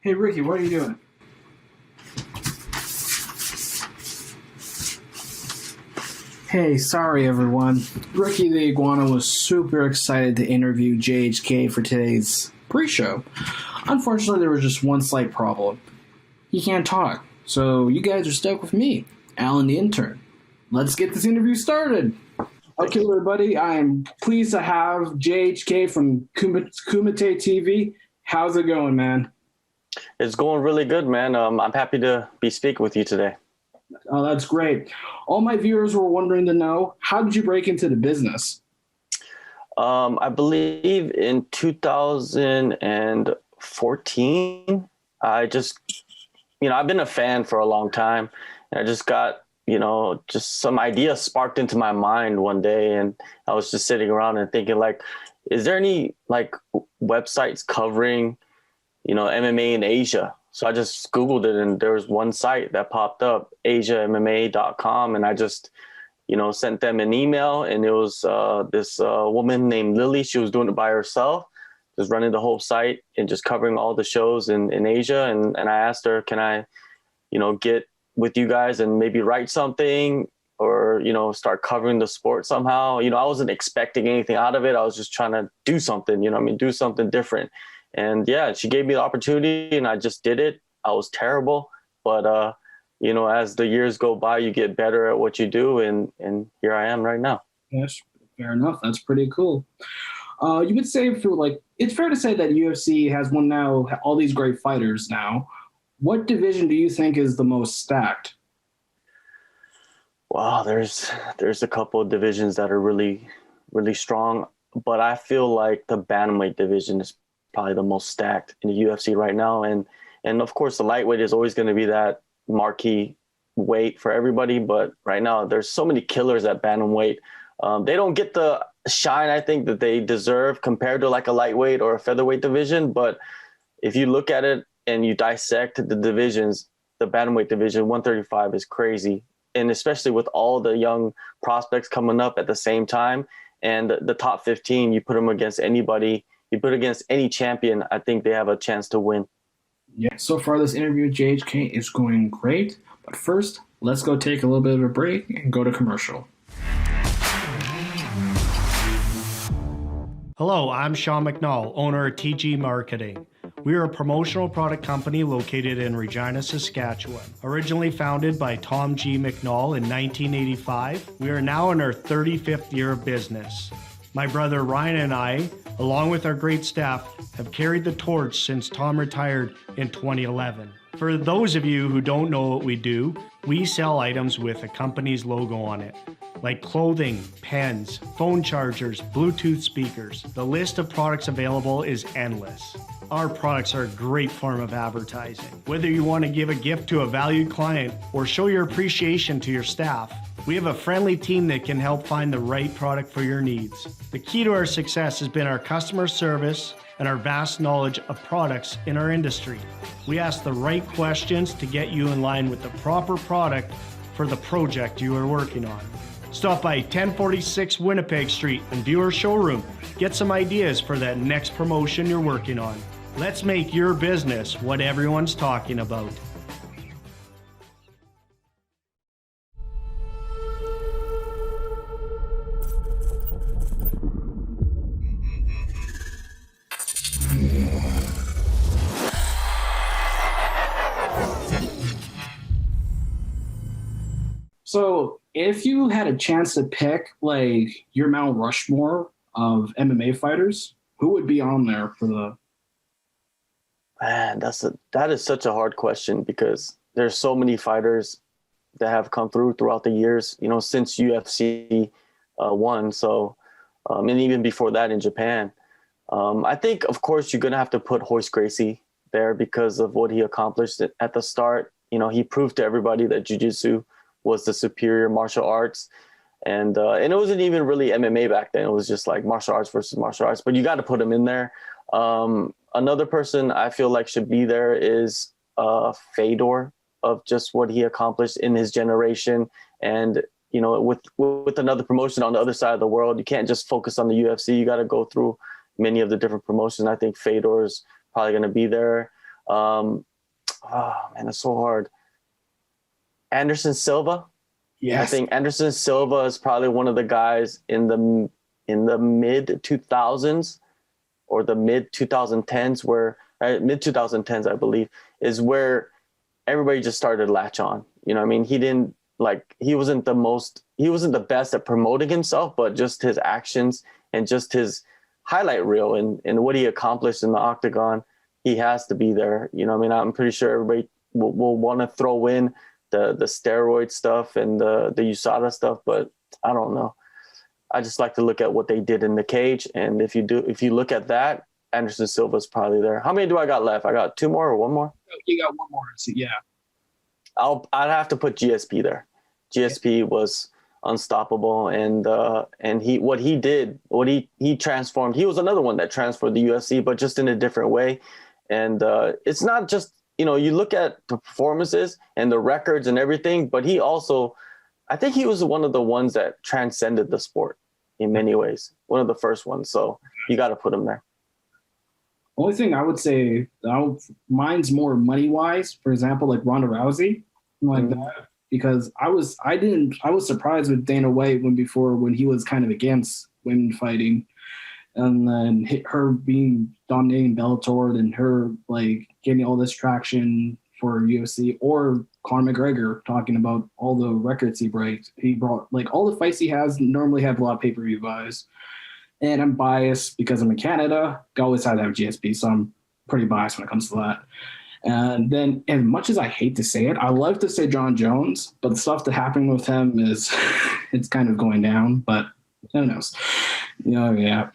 Hey, Ricky, what are you doing? Hey, sorry everyone. Ricky the Iguana was super excited to interview JHK for today's pre-show. Unfortunately, there was just one slight problem. He can't talk, so you guys are stuck with me, Alan the intern. Let's get this interview started. Okay, everybody, I am pleased to have JHK from Kumite TV. How's it going, man? It's going really good, man. I'm happy to be speaking with you today. Oh, that's great. All my viewers were wondering to know, how did you break into the business? I believe in 2014, I've been a fan for a long time. And I just got, just some idea sparked into my mind one day. And I was just sitting around and thinking, like, is there any websites covering, MMA in Asia? So I just Googled it, and there was one site that popped up, AsiaMMA.com. And I just, sent them an email, and it was this woman named Lily. She was doing it by herself, just running the whole site and just covering all the shows in Asia. And I asked her, can I, get with you guys and maybe write something or, start covering the sport somehow. I wasn't expecting anything out of it. I was just trying to do something, do something different. And yeah, she gave me the opportunity and I just did it. I was terrible, but as the years go by, you get better at what you do. And here I am right now. Yes, fair enough. That's pretty cool. You would say it's fair to say that UFC has all these great fighters now. What division do you think is the most stacked? Wow, there's a couple of divisions that are really, really strong, but I feel like the bantamweight division is probably the most stacked in the UFC right now. And of course, the lightweight is always going to be that marquee weight for everybody. But right now, there's so many killers at bantamweight. They don't get the shine, I think, that they deserve compared to like a lightweight or a featherweight division. But if you look at it and you dissect the divisions, the bantamweight division, 135 is crazy. And especially with all the young prospects coming up at the same time, and the top 15, you put them against anybody, you put against any champion, I think they have a chance to win. Yeah, so far this interview with JHK is going great. But first, let's go take a little bit of a break and go to commercial. Hello, I'm Sean McNall, owner of TG Marketing. We are a promotional product company located in Regina, Saskatchewan. Originally founded by Tom G. McNall in 1985, we are now in our 35th year of business. My brother Ryan and I, along with our great staff, have carried the torch since Tom retired in 2011. For those of you who don't know what we do, we sell items with a company's logo on it, like clothing, pens, phone chargers, Bluetooth speakers. The list of products available is endless. Our products are a great form of advertising. Whether you want to give a gift to a valued client or show your appreciation to your staff, we have a friendly team that can help find the right product for your needs. The key to our success has been our customer service and our vast knowledge of products in our industry. We ask the right questions to get you in line with the proper product for the project you are working on. Stop by 1046 Winnipeg Street and view our showroom. Get some ideas for that next promotion you're working on. Let's make your business what everyone's talking about. So, if you had a chance to pick your Mount Rushmore of MMA fighters, who would be on there for the? Man, that is such a hard question because there's so many fighters that have come throughout the years, since UFC won. So, and even before that in Japan. I think, of course, you're going to have to put Royce Gracie there because of what he accomplished at the start. He proved to everybody that jiu-jitsu was the superior martial arts. And it wasn't even really MMA back then. It was just like martial arts versus martial arts, but you got to put him in there. Another person I feel like should be there is Fedor, of just what he accomplished in his generation. And, with another promotion on the other side of the world, you can't just focus on the UFC. You got to go through many of the different promotions. I think Fedor is probably going to be there. Oh man, it's so hard. Anderson Silva. Yes. I think Anderson Silva is probably one of the guys in the mid 2000s or the mid 2010s where mid 2010s, I believe, is where everybody just started to latch on. You know what I mean? He wasn't the best at promoting himself, but just his actions and just his highlight reel and what he accomplished in the octagon, he has to be there. You know what I mean? I'm pretty sure everybody will want to throw in the steroid stuff and the USADA stuff, but I don't know. I just like to look at what they did in the cage. And if you look at that, Anderson Silva's probably there. How many do I got left? I got 2 more or 1 more? You got 1 more. So, yeah. I'd have to put GSP there. GSP was unstoppable, and he transformed. He was another one that transformed the UFC, but just in a different way. And it's not just, you look at the performances and the records and everything, but I think he was one of the ones that transcended the sport in many ways. One of the first ones. So you got to put him there. Only thing I would say, mine's more money wise. For example, like Ronda Rousey, like that, because I was surprised with Dana White when he was kind of against women fighting, and then her being dominating Bellator and her like getting all this traction for UFC, or Conor McGregor talking about all the records he brought, like all the fights he has normally have a lot of pay-per-view buys. And I'm biased because I'm in Canada. I always had to have GSP, so I'm pretty biased when it comes to that. And then, as much as I hate to say it, I love to say John Jones, but the stuff that happened with him is, it's kind of going down. But who knows? Yeah.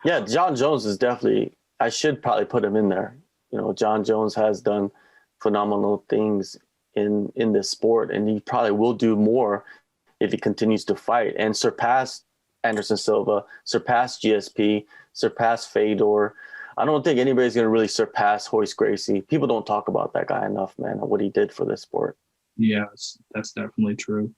Yeah, John Jones is definitely. I should probably put him in there. John Jones has done phenomenal things in this sport, and he probably will do more if he continues to fight and surpass Anderson Silva, surpass GSP, surpass Fedor. I don't think anybody's going to really surpass Royce Gracie. People don't talk about that guy enough, man, and what he did for this sport. Yes, that's definitely true.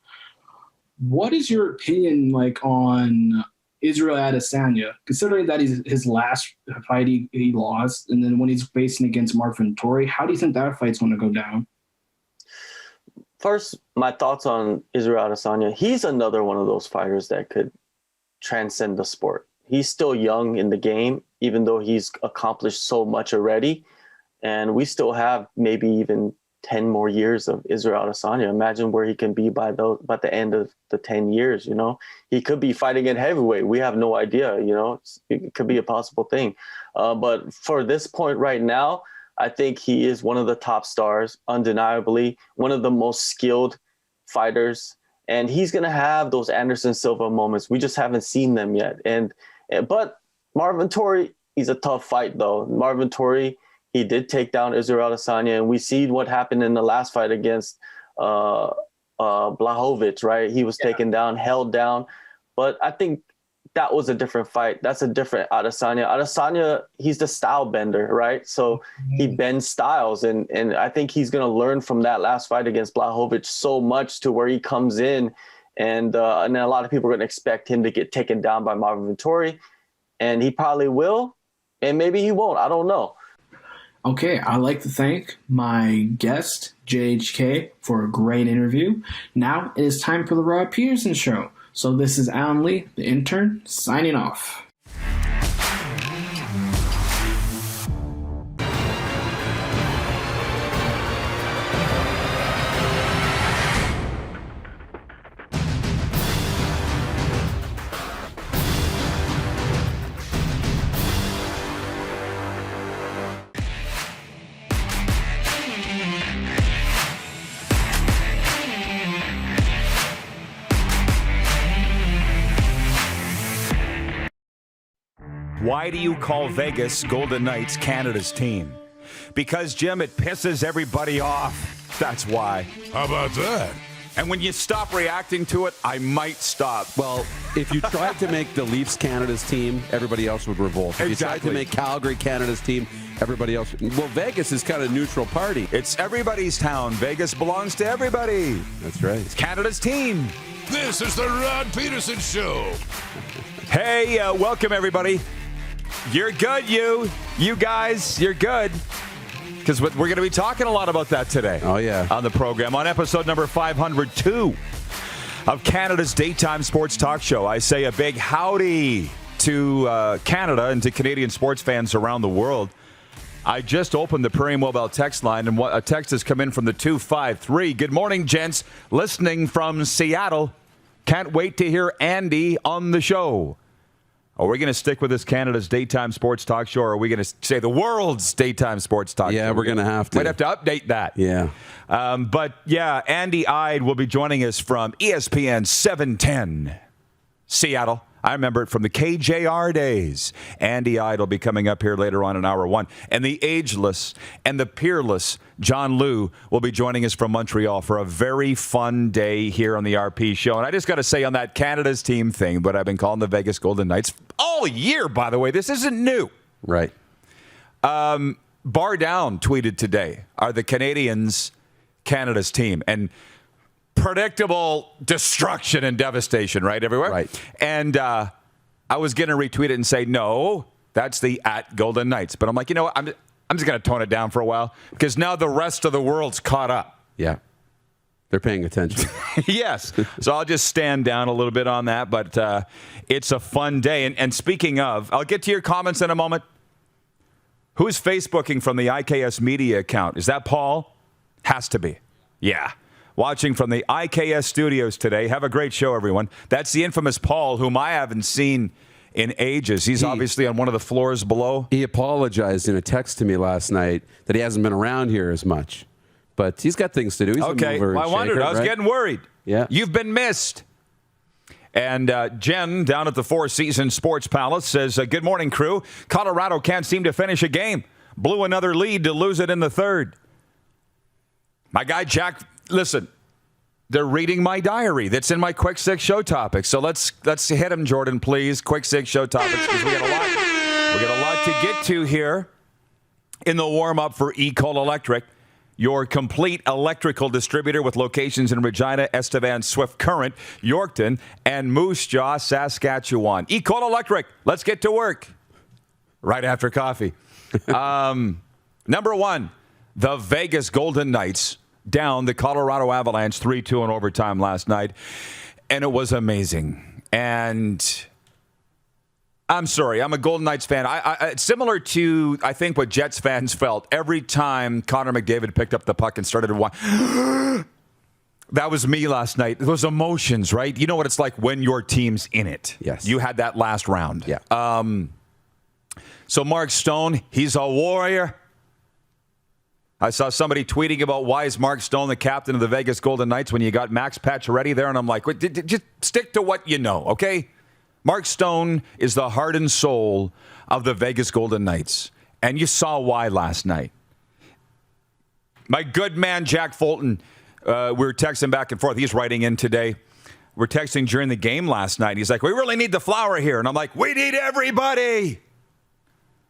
What is your opinion like on Israel Adesanya, considering that his last fight he lost, and then when he's facing against Marvin Vettori, how do you think that fight's going to go down? First, my thoughts on Israel Adesanya. He's another one of those fighters that could transcend the sport. He's still young in the game, even though he's accomplished so much already. And we still have maybe even 10 more years of Israel Adesanya. Imagine where he can be by the end of the 10 years, He could be fighting at heavyweight. We have no idea, It could be a possible thing. But for this point right now, I think he is one of the top stars, undeniably, one of the most skilled fighters. And he's going to have those Anderson Silva moments. We just haven't seen them yet. But Marvin Vettori, he's a tough fight, though. Marvin Vettori, he did take down Israel Adesanya, and we see what happened in the last fight against Blachowicz, right? He was taken down, held down. But I think that was a different fight. That's a different Adesanya. Adesanya, he's the style bender, right? So he bends styles, and I think he's going to learn from that last fight against Blachowicz so much to where he comes in, and then a lot of people are going to expect him to get taken down by Marvin Vettori, and he probably will, and maybe he won't. I don't know. Okay, I'd like to thank my guest, JHK, for a great interview. Now it is time for the Rob Peterson Show. So this is Alan Lee, the intern, signing off. Why do you call Vegas Golden Knights Canada's team? Because, Jim, it pisses everybody off. That's why. How about that? And when you stop reacting to it, I might stop. Well, if you tried to make the Leafs Canada's team, everybody else would revolt. If you tried to make Calgary Canada's team, everybody else would. Well, Vegas is kind of a neutral party. It's everybody's town. Vegas belongs to everybody. That's right. It's Canada's team. This is the Rod Pedersen Show. Hey, welcome, everybody. You're good, you guys. You're good. because we're going to be talking a lot about that today. Oh, yeah. On the program. On episode number 502 of Canada's daytime sports talk show, I say a big howdy to Canada and to Canadian sports fans around the world. I just opened the Prairie Mobile text line, and a text has come in from the 253. Good morning, gents. Listening from Seattle. Can't wait to hear Andy on the show. Are we going to stick with this Canada's daytime sports talk show, or are we going to say the world's daytime sports talk show? Yeah, we're going to have to. Might have to update that. Yeah. But, yeah, Andy Eide will be joining us from ESPN 710, Seattle. I remember it from the KJR days. Andy Eide will be coming up here later on in hour one. And the ageless and the peerless John Liu will be joining us from Montreal for a very fun day here on the RP show. And I just got to say on that Canada's team thing, but I've been calling the Vegas Golden Knights all year, by the way. This isn't new. Right. Bar Down tweeted today, are the Canadiens Canada's team? And predictable destruction and devastation, right, everywhere? Right. And I was going to retweet it and say, no, that's the @Golden Knights. But I'm like, you know what? I'm just going to tone it down for a while because now the rest of the world's caught up. Yeah. They're paying attention. Yes. So I'll just stand down a little bit on that. But it's a fun day. And speaking of, I'll get to your comments in a moment. Who's Facebooking from the IKS Media account? Is that Paul? Has to be. Yeah. Watching from the IKS studios today. Have a great show, everyone. That's the infamous Paul, whom I haven't seen in ages. He's obviously on one of the floors below. He apologized in a text to me last night that he hasn't been around here as much. But he's got things to do. He's okay. a mover and I wondered. shaker, I was getting worried. Yeah. You've been missed. And Jen, down at the Four Seasons Sports Palace, says, good morning, crew. Colorado can't seem to finish a game. Blew another lead to lose it in the third. My guy, Jack, listen, they're reading my diary that's in my Quick Six show topics. So let's hit them, Jordan, please. Quick Six show topics, because we got a lot to get to here in the warm-up for Ecol Electric, your complete electrical distributor with locations in Regina, Estevan, Swift Current, Yorkton, and Moose Jaw, Saskatchewan. Ecol Electric, let's get to work. Right after coffee. Number one, the Vegas Golden Knights down the Colorado Avalanche 3-2 in overtime last night, and it was amazing. And I'm sorry, I'm a Golden Knights fan. It's similar to, I think, what Jets fans felt every time Connor McDavid picked up the puck and started to whine. That was me last night. Those emotions, right? You know what it's like when your team's in it. Yes. You had that last round. Yeah. So Mark Stone, he's a warrior. I saw somebody tweeting about why is Mark Stone the captain of the Vegas Golden Knights when you got Max Pacioretty there, and I'm like, just stick to what you know, okay? Mark Stone is the heart and soul of the Vegas Golden Knights, and you saw why last night. My good man, Jack Fulton, we were texting back and forth. He's writing in today. We're texting during the game last night. He's like, we really need the flower here. And I'm like, we need everybody.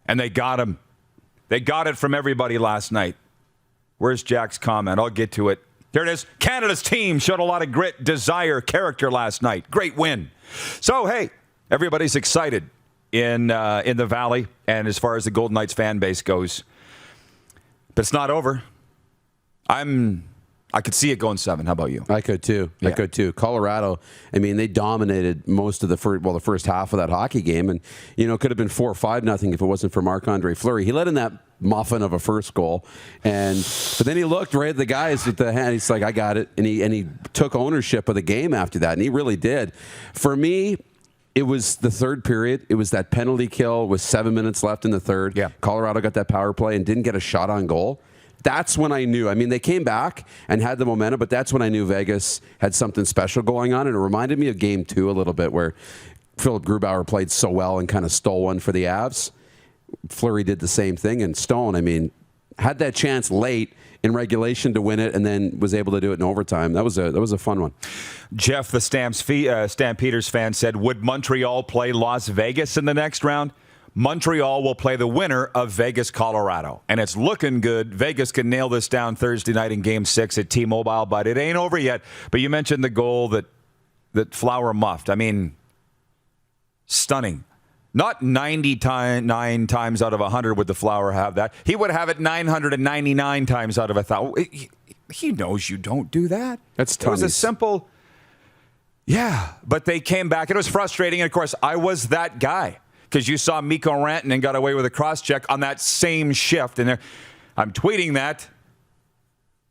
And they got him. They got it from everybody last night. Where's Jack's comment? I'll get to it. Here it is. Canada's team showed a lot of grit, desire, character last night. Great win. So, hey, everybody's excited in the Valley and as far as the Golden Knights fan base goes. But it's not over. I could see it going 7. How about you? I could too. Yeah. I could too. Colorado, I mean, they dominated most of the first half of that hockey game, and it could have been 4 or 5-0 if it wasn't for Marc-Andre Fleury. He let in that muffin of a first goal, but then he looked right at the guys with the hand. He's like, I got it, and he took ownership of the game after that, and he really did. For me, it was the third period. It was that penalty kill with 7 minutes left in the third. Yeah. Colorado got that power play and didn't get a shot on goal. That's when I knew. I mean, they came back and had the momentum, but that's when I knew Vegas had something special going on. And it reminded me of Game 2 a little bit, where Philip Grubauer played so well and kind of stole one for the Avs. Fleury did the same thing. And Stone, I mean, had that chance late in regulation to win it and then was able to do it in overtime. That was a fun one. Jeff, the Stampeders fan, said, would Montreal play Las Vegas in the next round? Montreal will play the winner of Vegas, Colorado. And it's looking good. Vegas can nail this down Thursday night in Game 6 at T-Mobile, but it ain't over yet. But you mentioned the goal that Flower muffed. I mean, stunning. Not 99 times out of 100 would the Flower have that. He would have it 999 times out of 1,000. He knows you don't do that. That's It was a simple, yeah. But they came back. It was frustrating. And, of course, I was that guy because you saw Mikko Rantanen got away with a cross-check on that same shift. And I'm tweeting that.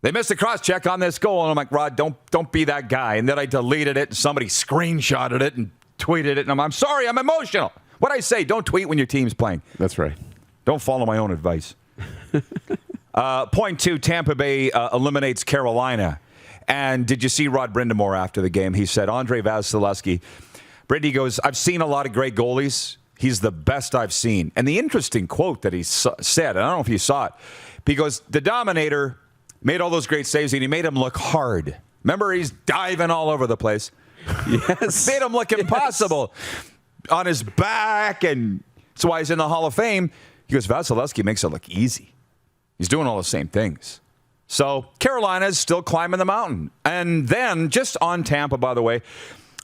They missed a cross-check on this goal. And I'm like, Rod, don't be that guy. And then I deleted it, and somebody screenshotted it and tweeted it. And I'm sorry, I'm emotional. What I say, don't tweet when your team's playing. That's right. Don't follow my own advice. Point 2, Tampa Bay eliminates Carolina. And did you see Rod Brindamore after the game? He said, Andre Vasilevsky. Brindy goes, I've seen a lot of great goalies. He's the best I've seen. And the interesting quote that he said, I don't know if you saw it, he goes, the Dominator made all those great saves, and he made him look hard. Remember, he's diving all over the place. Yes. Made him look impossible. On his back, and that's why he's in the Hall of Fame. He goes, Vasilevsky makes it look easy. He's doing all the same things. So Carolina's still climbing the mountain. And then, just on Tampa, by the way,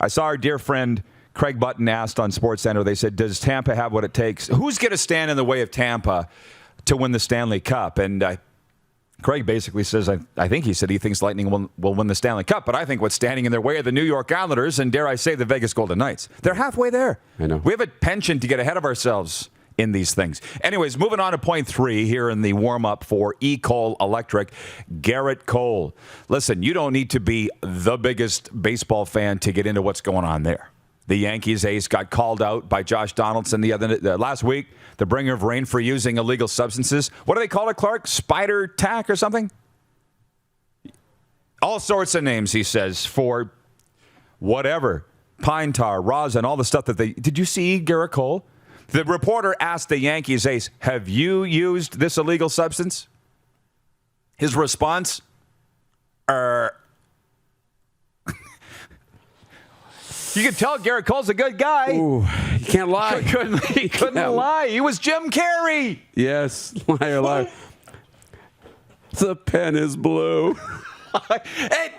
I saw our dear friend Craig Button asked on SportsCenter, they said, does Tampa have what it takes? Who's going to stand in the way of Tampa to win the Stanley Cup? And Craig basically says, I think he said he thinks Lightning will win the Stanley Cup, but I think what's standing in their way are the New York Islanders and, dare I say, the Vegas Golden Knights. They're halfway there. I know. We have a penchant to get ahead of ourselves in these things. Anyways, moving on to point 3 here in the warm-up for E-Cole Electric, Garrett Cole. Listen, you don't need to be the biggest baseball fan to get into what's going on there. The Yankees ace got called out by Josh Donaldson last week, the bringer of rain, for using illegal substances. What do they call it, Clark? Spider tack or something? All sorts of names, he says, for whatever. Pine tar, rosin, all the stuff that they... Did you see Garrett Cole? The reporter asked the Yankees ace, have you used this illegal substance? His response, You can tell Garrett Cole's a good guy. Ooh, you can't lie. He couldn't lie. He was Jim Carrey. Yes, liar, liar. The pen is blue. It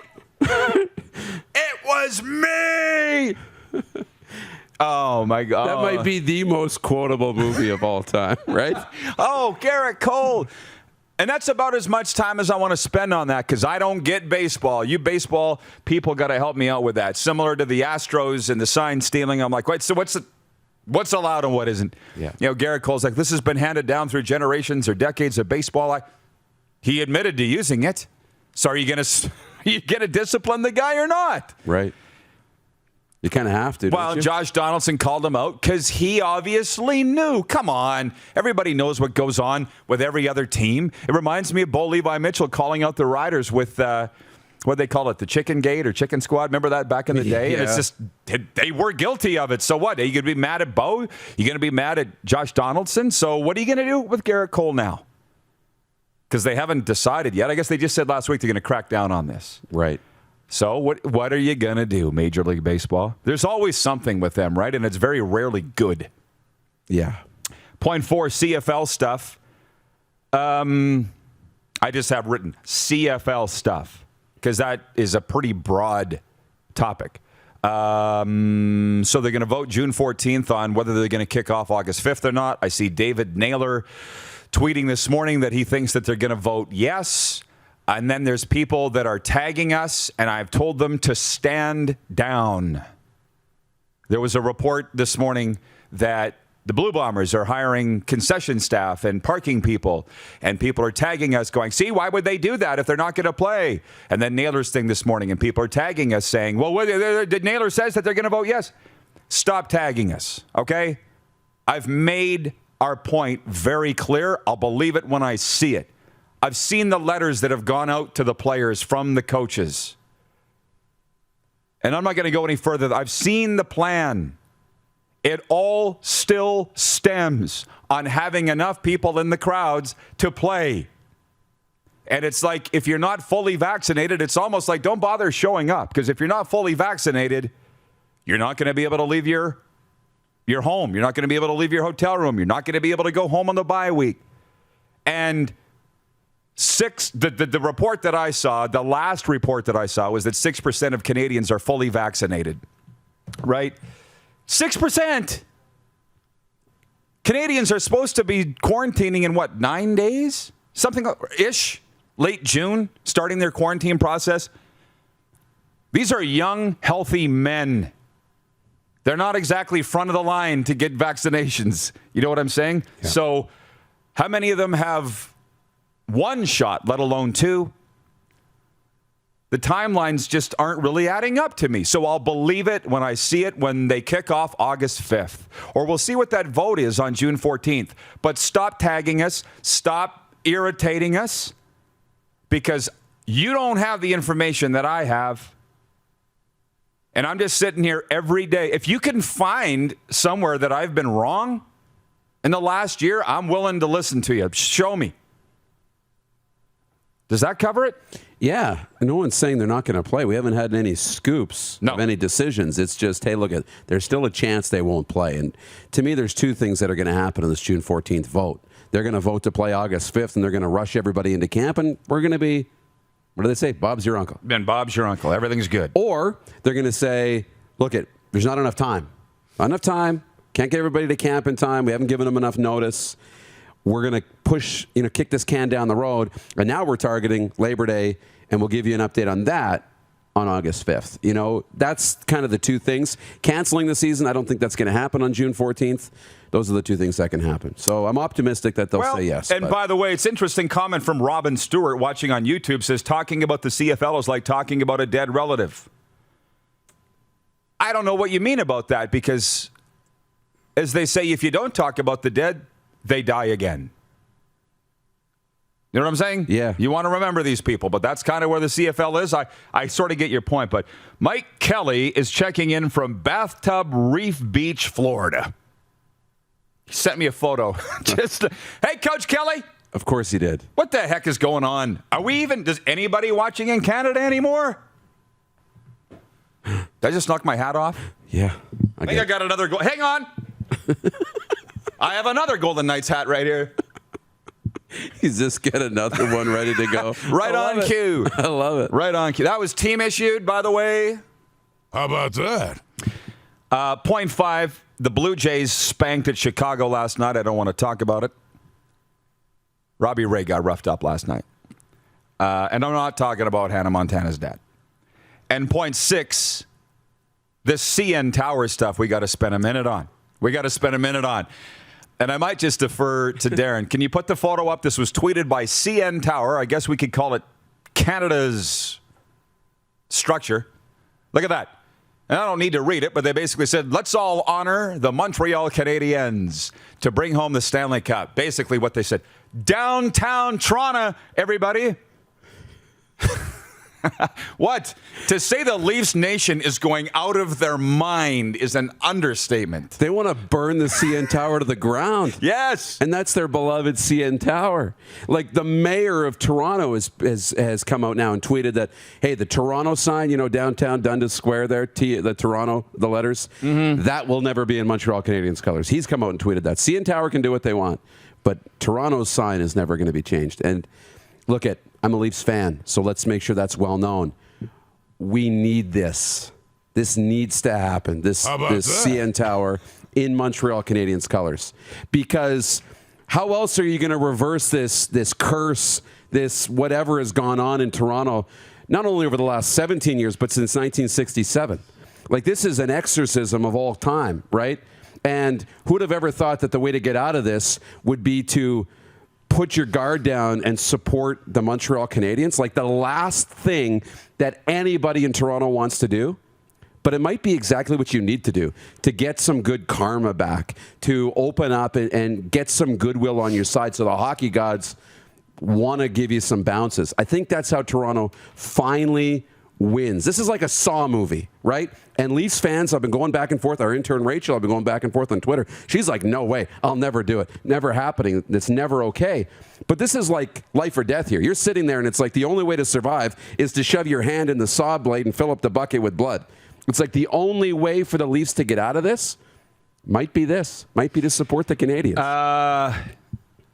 was me. Oh, my God. That might be the most quotable movie of all time, right? Oh, Garrett Cole. And that's about as much time as I want to spend on that because I don't get baseball. You baseball people got to help me out with that. Similar to the Astros and the sign stealing. I'm like, wait, so what's allowed and what isn't? Yeah. You know, Garrett Cole's like, this has been handed down through generations or decades of baseball. He admitted to using it. So are you going to discipline the guy or not? Right. You kind of have to, Well, don't you? Josh Donaldson called him out because he obviously knew. Come on. Everybody knows what goes on with every other team. It reminds me of Bo Levi Mitchell calling out the Riders with, what they call it, the Chicken Gate or Chicken Squad. Remember that back in the day? Yeah. And it's just, they were guilty of it. So what? Are you going to be mad at Bo? You're going to be mad at Josh Donaldson? So what are you going to do with Garrett Cole now? Because they haven't decided yet. I guess they just said last week they're going to crack down on this. Right. So what are you going to do, Major League Baseball? There's always something with them, right? And it's very rarely good. Yeah. Point 4, CFL stuff. I just have written CFL stuff because that is a pretty broad topic. So they're going to vote June 14th on whether they're going to kick off August 5th or not. I see David Naylor tweeting this morning that he thinks that they're going to vote yes. And then there's people that are tagging us, and I've told them to stand down. There was a report this morning that the Blue Bombers are hiring concession staff and parking people, and people are tagging us going, see, why would they do that if they're not going to play? And then Naylor's thing this morning, and people are tagging us saying, well, Naylor says that they're going to vote yes. Stop tagging us, okay? I've made our point very clear. I'll believe it when I see it. I've seen the letters that have gone out to the players from the coaches. And I'm not going to go any further. I've seen the plan. It all still stems on having enough people in the crowds to play. And it's like, if you're not fully vaccinated, it's almost like don't bother showing up. Because if you're not fully vaccinated, you're not going to be able to leave your home. You're not going to be able to leave your hotel room. You're not going to be able to go home on the bye week. And the report that I saw, the last report that I saw was that 6% of Canadians are fully vaccinated, right? 6%. Canadiens are supposed to be quarantining in, 9 days? Something-ish? Late June, starting their quarantine process. These are young, healthy men. They're not exactly front of the line to get vaccinations. You know what I'm saying? Yeah. So how many of them have one shot, let alone two? The timelines just aren't really adding up to me. So I'll believe it when I see it when they kick off August 5th. Or we'll see what that vote is on June 14th. But stop tagging us. Stop irritating us. Because you don't have the information that I have. And I'm just sitting here every day. If you can find somewhere that I've been wrong in the last year, I'm willing to listen to you. Show me. Does that cover it? Yeah. No one's saying they're not going to play. We haven't had any scoops of any decisions. It's just, hey, look, there's still a chance they won't play. And to me, there's two things that are going to happen in this June 14th vote. They're going to vote to play August 5th, and they're going to rush everybody into camp, and we're going to be, what do they say? Bob's your uncle. Ben, Bob's your uncle. Everything's good. Or they're going to say, look, there's not enough time. Not enough time. Can't get everybody to camp in time. We haven't given them enough notice. We're going to push, kick this can down the road. And now we're targeting Labor Day, and we'll give you an update on that on August 5th. That's kind of the two things. Canceling the season, I don't think that's going to happen on June 14th. Those are the two things that can happen. So I'm optimistic that they'll say yes. And by the way, it's interesting comment from Robin Stewart watching on YouTube says talking about the CFL is like talking about a dead relative. I don't know what you mean about that because, as they say, if you don't talk about the dead, they die again. You know what I'm saying? Yeah. You want to remember these people, but that's kind of where the CFL is. I sort of get your point, but Mike Kelly is checking in from Bathtub Reef Beach, Florida. He sent me a photo. Hey, Coach Kelly. Of course he did. What the heck is going on? Does anybody watching in Canada anymore? Did I just knock my hat off? Yeah. I think I got another goal. Hang on. I have another Golden Knights hat right here. He's just got another one ready to go. Right on cue. I love it. Right on cue. That was team issued, by the way. How about that? 0.5. The Blue Jays spanked at Chicago last night. I don't want to talk about it. Robbie Ray got roughed up last night. And I'm not talking about Hannah Montana's dad. And 0.6, this CN Tower stuff we got to spend a minute on. And I might just defer to Darren. Can you put the photo up? This was tweeted by CN Tower. I guess we could call it Canada's structure. Look at that. And I don't need to read it, but they basically said, let's all honor the Montreal Canadiens to bring home the Stanley Cup. Basically what they said. Downtown Toronto, everybody. What? To say the Leafs Nation is going out of their mind is an understatement. They want to burn the CN Tower to the ground. Yes. And that's their beloved CN Tower. Like the mayor of Toronto has come out now and tweeted that, hey, the Toronto sign, downtown Dundas Square there, the Toronto, the letters, that will never be in Montreal Canadiens colors. He's come out and tweeted that. CN Tower can do what they want, but Toronto's sign is never going to be changed. And look I'm a Leafs fan, so let's make sure that's well known. We need this. This needs to happen. This CN Tower in Montreal Canadiens colors. Because how else are you going to reverse this curse, this whatever has gone on in Toronto, not only over the last 17 years, but since 1967? Like, this is an exorcism of all time, right? And who would have ever thought that the way to get out of this would be to put your guard down and support the Montreal Canadiens? Like the last thing that anybody in Toronto wants to do. But it might be exactly what you need to do to get some good karma back, to open up and get some goodwill on your side so the hockey gods want to give you some bounces. I think that's how Toronto finally wins. This is like a Saw movie, right? And Leafs fans, I've been going back and forth. Our intern Rachel, I've been going back and forth on Twitter. She's like, no way, I'll never do it. Never happening. It's never okay. But this is like life or death here. You're sitting there and it's like the only way to survive is to shove your hand in the saw blade and fill up the bucket with blood. It's like the only way for the Leafs to get out of this might be to support the Canadiens.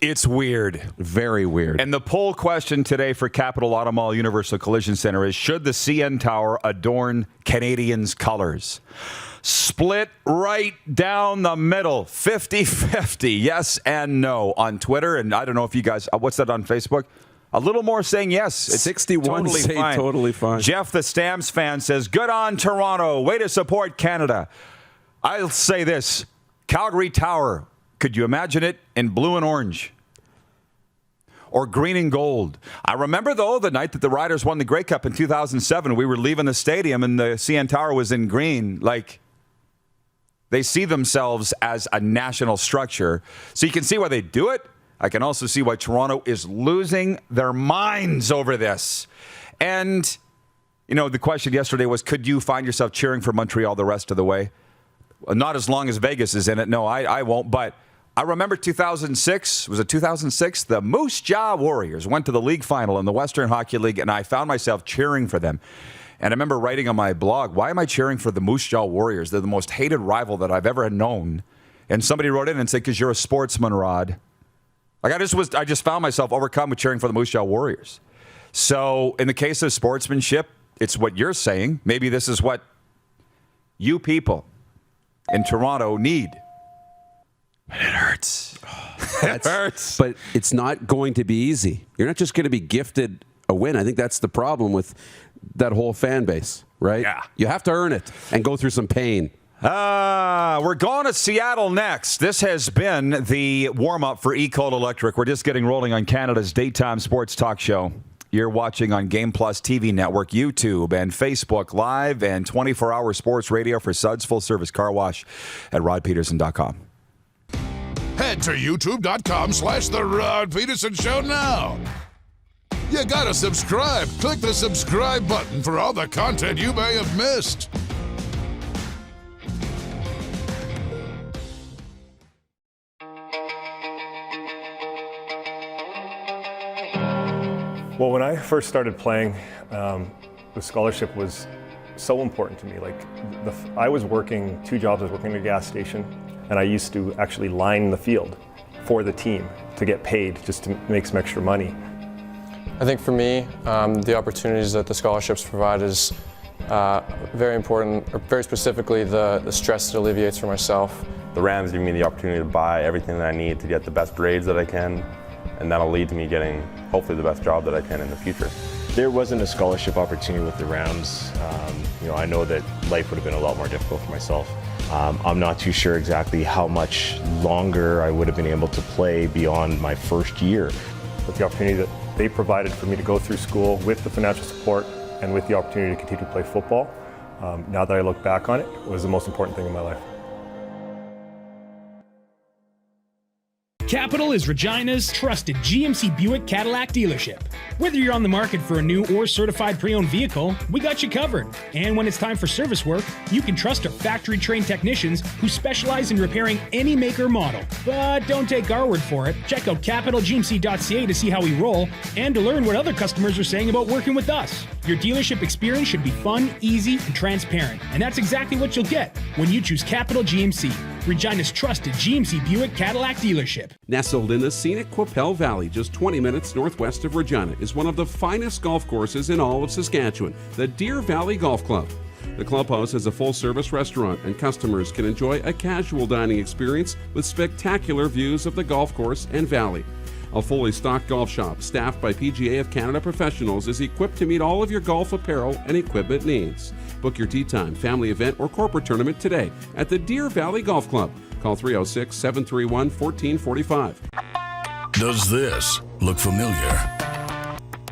It's weird. Very weird. And the poll question today for Capital Auto Mall Universal Collision Center is, should the CN Tower adorn Canadiens colors? Split right down the middle, 50-50, yes and no on Twitter. And I don't know if you guys, what's that on Facebook? A little more saying yes. It's 61 totally say fine. totally fine. Jeff, the Stamps fan, says, good on Toronto. Way to support Canada. I'll say this. Calgary Tower, could you imagine it in blue and orange? Or green and gold. I remember, though, the night that the Riders won the Grey Cup in 2007, we were leaving the stadium and the CN Tower was in green. Like, they see themselves as a national structure. So you can see why they do it. I can also see why Toronto is losing their minds over this. And, you know, the question yesterday was, could you find yourself cheering for Montreal the rest of the way? Not as long as Vegas is in it. No, I won't. But I remember 2006. Was it 2006? The Moose Jaw Warriors went to the league final in the Western Hockey League, and I found myself cheering for them. And I remember writing on my blog, why am I cheering for the Moose Jaw Warriors? They're the most hated rival that I've ever known. And somebody wrote in and said, because you're a sportsman, Rod. Like I just found myself overcome with cheering for the Moose Jaw Warriors. So in the case of sportsmanship, it's what you're saying. Maybe this is what you people in Toronto need. But it hurts. It hurts. But it's not going to be easy. You're not just going to be gifted a win. I think that's the problem with that whole fan base, right? Yeah. You have to earn it and go through some pain. We're going to Seattle next. This has been the warm-up for eCold Electric. We're just getting rolling on Canada's daytime sports talk show. You're watching on Game Plus TV Network, YouTube, and Facebook Live, and 24-hour sports radio for Suds Full Service Car Wash at rodpeterson.com. Head to youtube.com/The Rod Peterson Show now. You gotta subscribe. Click the subscribe button for all the content you may have missed. Well, when I first started playing, the scholarship was so important to me. Like, I was working 2 jobs. I was working at a gas station, and I used to actually line the field for the team to get paid just to make some extra money. I think for me, the opportunities that the scholarships provide is very important, or very specifically the stress it alleviates for myself. The Rams give me the opportunity to buy everything that I need to get the best grades that I can, and that'll lead to me getting hopefully the best job that I can in the future. There wasn't a scholarship opportunity with the Rams. I know that life would have been a lot more difficult for myself. I'm not too sure exactly how much longer I would have been able to play beyond my first year. With the opportunity that they provided for me to go through school with the financial support and with the opportunity to continue to play football, now that I look back on it, was the most important thing in my life. Capital is Regina's trusted GMC Buick Cadillac dealership. Whether you're on the market for a new or certified pre-owned vehicle, we got you covered. And when it's time for service work, you can trust our factory-trained technicians who specialize in repairing any make or model. But don't take our word for it. Check out capitalgmc.ca to see how we roll and to learn what other customers are saying about working with us. Your dealership experience should be fun, easy, and transparent. And that's exactly what you'll get when you choose Capital GMC, Regina's trusted GMC Buick Cadillac dealership. Nestled in the scenic Qu'Appelle Valley, just 20 minutes northwest of Regina, is one of the finest golf courses in all of Saskatchewan, the Deer Valley Golf Club. The clubhouse has a full-service restaurant, and customers can enjoy a casual dining experience with spectacular views of the golf course and valley. A fully stocked golf shop, staffed by PGA of Canada professionals, is equipped to meet all of your golf apparel and equipment needs. Book your tee time, family event, or corporate tournament today at the Deer Valley Golf Club. Call 306-731-1445. Does this look familiar?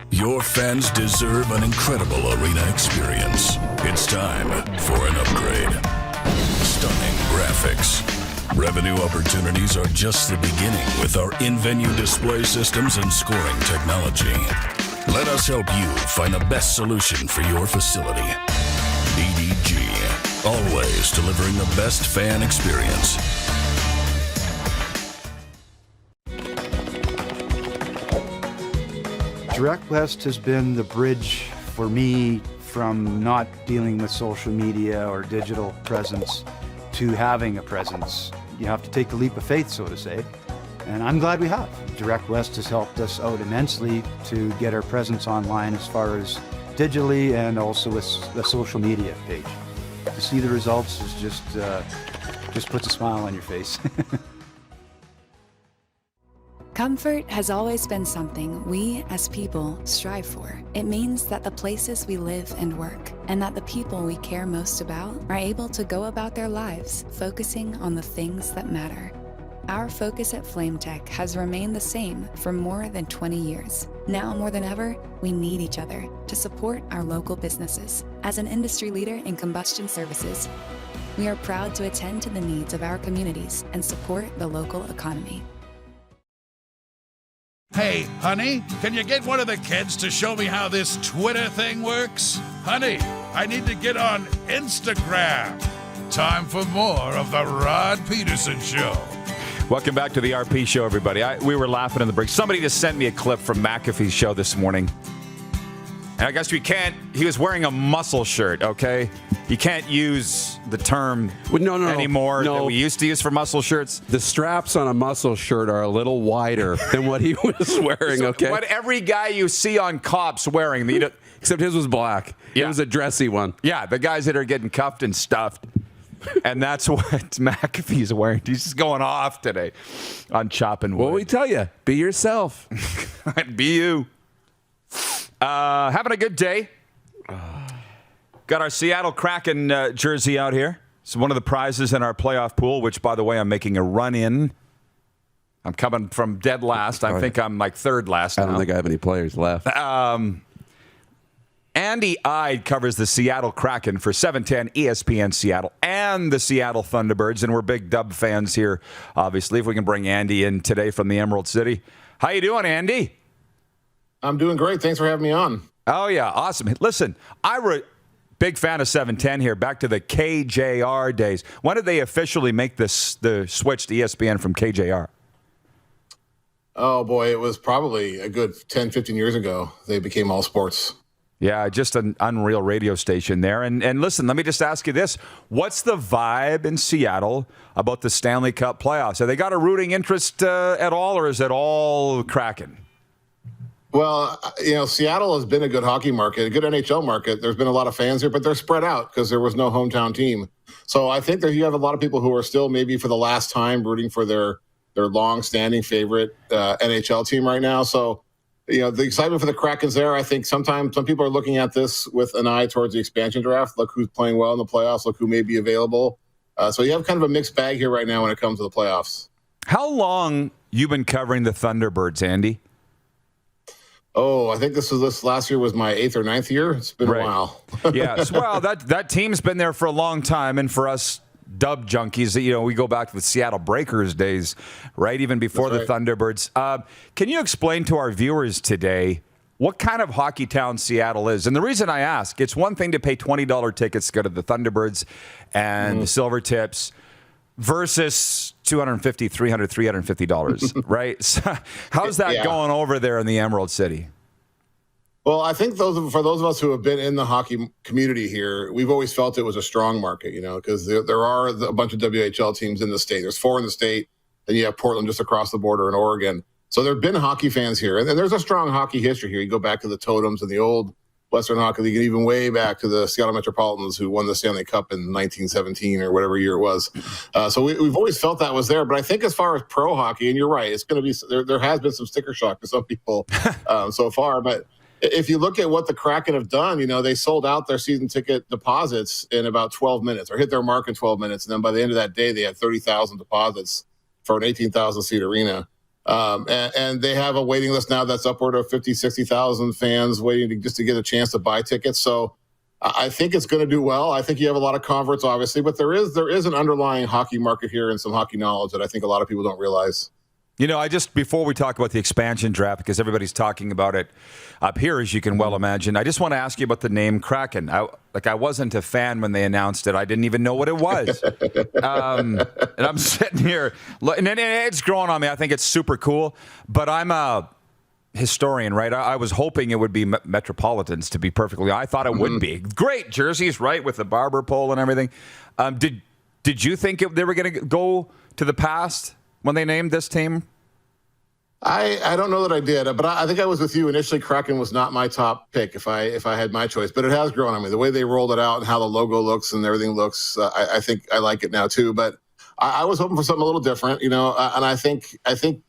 Your fans deserve an incredible arena experience. It's time for an upgrade. Stunning graphics. Revenue opportunities are just the beginning with our in-venue display systems and scoring technology. Let us help you find the best solution for your facility. EDG, always delivering the best fan experience. Direct West has been the bridge for me from not dealing with social media or digital presence to having a presence. You have to take the leap of faith, so to say, And I'm glad we have. Direct West has helped us out immensely to get our presence online as far as digitally and also with the social media page. To see the results is just puts a smile on your face. Comfort has always been something we, as people, strive for. It means that the places we live and work, and that the people we care most about, are able to go about their lives, focusing on the things that matter. Our focus at FlameTech has remained the same for more than 20 years. Now more than ever, we need each other to support our local businesses. As an industry leader in combustion services, we are proud to attend to the needs of our communities and support the local economy. Hey, honey, can you get one of the kids to show me how this Twitter thing works? Honey, I need to get on Instagram. Time for more of the Rod Pedersen Show. Welcome back to the RP Show, everybody. We were laughing in the break. Somebody just sent me a clip from McAfee's show this morning. And I guess we can't, he was wearing a muscle shirt, okay? You can't use the term anymore that we used to use for muscle shirts. The straps on a muscle shirt are a little wider than what he was wearing, okay? What every guy you see on cops wearing. Except his was black. Yeah. It was a dressy one. Yeah, the guys that are getting cuffed and stuffed. And that's what McAfee's wearing. He's just going off today on chopping wood. What we tell you, be yourself. Be you. Having a good day. Got our Seattle Kraken jersey out here. It's one of the prizes in our playoff pool, which, by the way, I'm making a run in. I'm coming from dead last. I think I'm like third last now. I don't think I have any players left. Andy Eide covers the Seattle Kraken for 710 ESPN Seattle and the Seattle Thunderbirds, and we're big Dub fans here, obviously, if we can bring Andy in today from the Emerald City. How you doing, Andy? I'm doing great. Thanks for having me on. Oh, yeah. Awesome. Listen, big fan of 710 here, back to the KJR days. When did they officially make the switch to ESPN from KJR? Oh, boy, it was probably a good 10, 15 years ago. They became All Sports. Yeah, just an unreal radio station there. And listen, let me just ask you this. What's the vibe in Seattle about the Stanley Cup playoffs? Have they got a rooting interest at all, or is it all Kraken? Well, Seattle has been a good hockey market, a good NHL market. There's been a lot of fans here, but they're spread out because there was no hometown team. So I think that you have a lot of people who are still maybe for the last time rooting for their long-standing favorite NHL team right now. So the excitement for the Kraken's there. I think sometimes some people are looking at this with an eye towards the expansion draft. Look who's playing well in the playoffs. Look who may be available. So you have kind of a mixed bag here right now when it comes to the playoffs. How long you been covering the Thunderbirds, Andy? Oh, I think this last year was my 8th or 9th year. It's been a while. Yes. Well, that team's been there for a long time, and for us Dub junkies, we go back to the Seattle Breakers days, right? Even before the Thunderbirds. Can you explain to our viewers today what kind of hockey town Seattle is? And the reason I ask, it's one thing to pay $20 tickets to go to the Thunderbirds and the Silver Tips versus $250, $300, $350, right? So how's that going over there in the Emerald City? Well, I think for those of us who have been in the hockey community here, we've always felt it was a strong market, because there are a bunch of WHL teams in the state. There's 4 in the state, and you have Portland just across the border in Oregon. So there have been hockey fans here, and there's a strong hockey history here. You go back to the Totems and the old Western Hockey League, and even way back to the Seattle Metropolitans, who won the Stanley Cup in 1917 or whatever year it was. So we've always felt that was there. But I think as far as pro hockey, and you're right, it's going to be there has been some sticker shock to some people so far, but if you look at what the Kraken have done, they sold out their season ticket deposits in about 12 minutes or hit their mark in 12 minutes. And then by the end of that day, they had 30,000 deposits for an 18,000-seat arena. And they have a waiting list now that's upward of 50, 60,000 fans waiting just to get a chance to buy tickets. So I think it's going to do well. I think you have a lot of converts, obviously, but there is an underlying hockey market here and some hockey knowledge that I think a lot of people don't realize. Before we talk about the expansion draft, because everybody's talking about it up here, as you can well imagine, I just want to ask you about the name Kraken. I wasn't a fan when they announced it. I didn't even know what it was. And I'm sitting here, and it's growing on me. I think it's super cool, but I'm a historian, right? I was hoping it would be Metropolitans, to be perfectly honest. I thought it would be. Great jerseys, right, with the barber pole and everything. Did you think they were going to go to the past when they named this team? I don't know that I did, but I think I was with you initially. Kraken was not my top pick if I had my choice, but it has grown on me. The way they rolled it out and how the logo looks and everything looks, I think I like it now too. But I was hoping for something a little different, and I think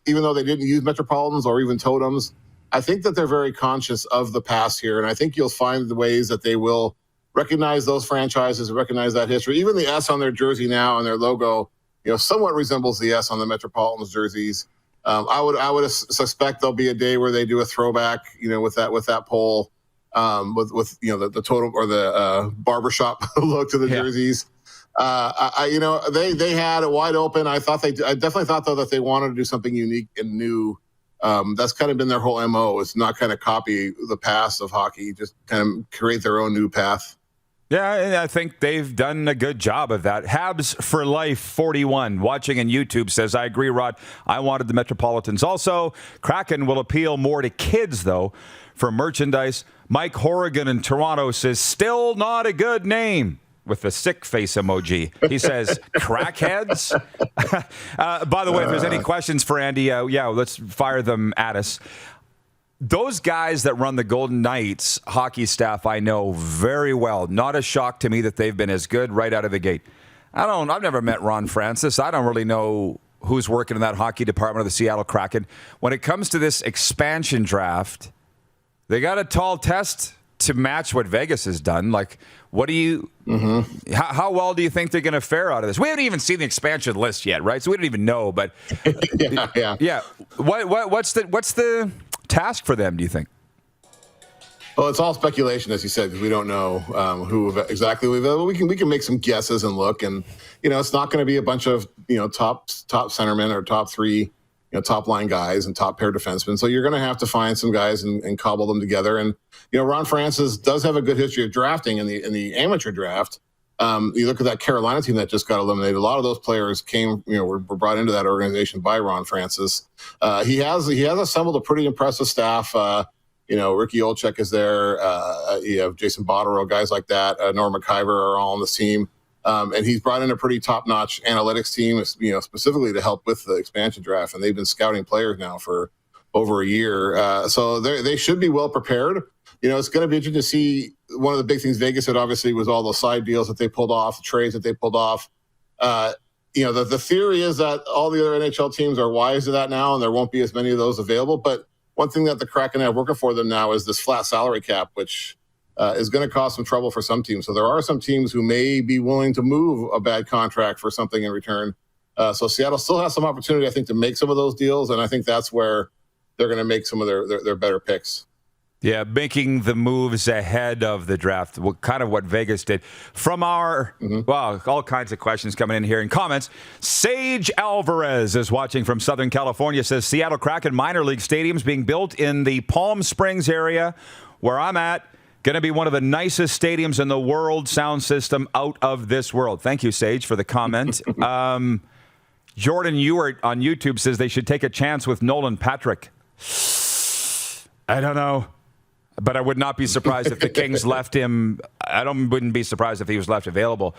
even though they didn't use Metropolitans or even totems, I think that they're very conscious of the past here, and I think you'll find the ways that they will recognize those franchises, recognize that history. Even the S on their jersey now and their logo, somewhat resembles the S on the Metropolitans jerseys. I would suspect there'll be a day where they do a throwback, with that pole, with the totem or the barbershop look to the jerseys. They had it wide open. I definitely thought though that they wanted to do something unique and new. That's kind of been their whole MO. It's not kind of copy the past of hockey, just kind of create their own new path. Yeah, I think they've done a good job of that. Habs for Life 41, watching on YouTube, says, I agree, Rod. I wanted the Metropolitans. Also, Kraken will appeal more to kids, though, for merchandise. Mike Horrigan in Toronto says, still not a good name, with the sick face emoji. He says, crackheads? By the way, if there's any questions for Andy, let's fire them at us. Those guys that run the Golden Knights hockey staff, I know very well. Not a shock to me that they've been as good right out of the gate. I've never met Ron Francis. I don't really know who's working in that hockey department of the Seattle Kraken. When it comes to this expansion draft, they got a tall test to match what Vegas has done. Like, what do you, how well do you think they're going to fare out of this? We haven't even seen the expansion list yet, right? So we don't even know, but yeah. What's the task for them, do you think? Well, it's all speculation, as you said, because we don't know who exactly we've. We can make some guesses and look, and it's not going to be a bunch of top centermen or top three top line guys and top pair defensemen. So you're going to have to find some guys and cobble them together. And Ron Francis does have a good history of drafting in the amateur draft. You look at that Carolina team that just got eliminated. A lot of those players were brought into that organization by Ron Francis. He has assembled a pretty impressive staff. Ricky Olczyk is there. You have Jason Botterill, guys like that. Norm McIver are all on this team. And he's brought in a pretty top-notch analytics team, specifically to help with the expansion draft. And they've been scouting players now for over a year. So they should be well prepared. It's going to be interesting to see. One of the big things Vegas had obviously was all the side deals that they pulled off, the trades that they pulled off. The theory is that all the other NHL teams are wise to that now, and there won't be as many of those available. But one thing that the Kraken have working for them now is this flat salary cap, which is going to cause some trouble for some teams. So there are some teams who may be willing to move a bad contract for something in return. So Seattle still has some opportunity, I think, to make some of those deals, and I think that's where they're going to make some of their better picks. Yeah, making the moves ahead of the draft, kind of what Vegas did. From our, all kinds of questions coming in here in comments. Sage Alvarez is watching from Southern California, says Seattle Kraken minor league stadiums being built in the Palm Springs area where I'm at. Going to be one of the nicest stadiums in the world. Sound system out of this world. Thank you, Sage, for the comment. Jordan Ewart on YouTube says they should take a chance with Nolan Patrick. I don't know. But I would not be surprised if the Kings left him. Wouldn't be surprised if he was left available.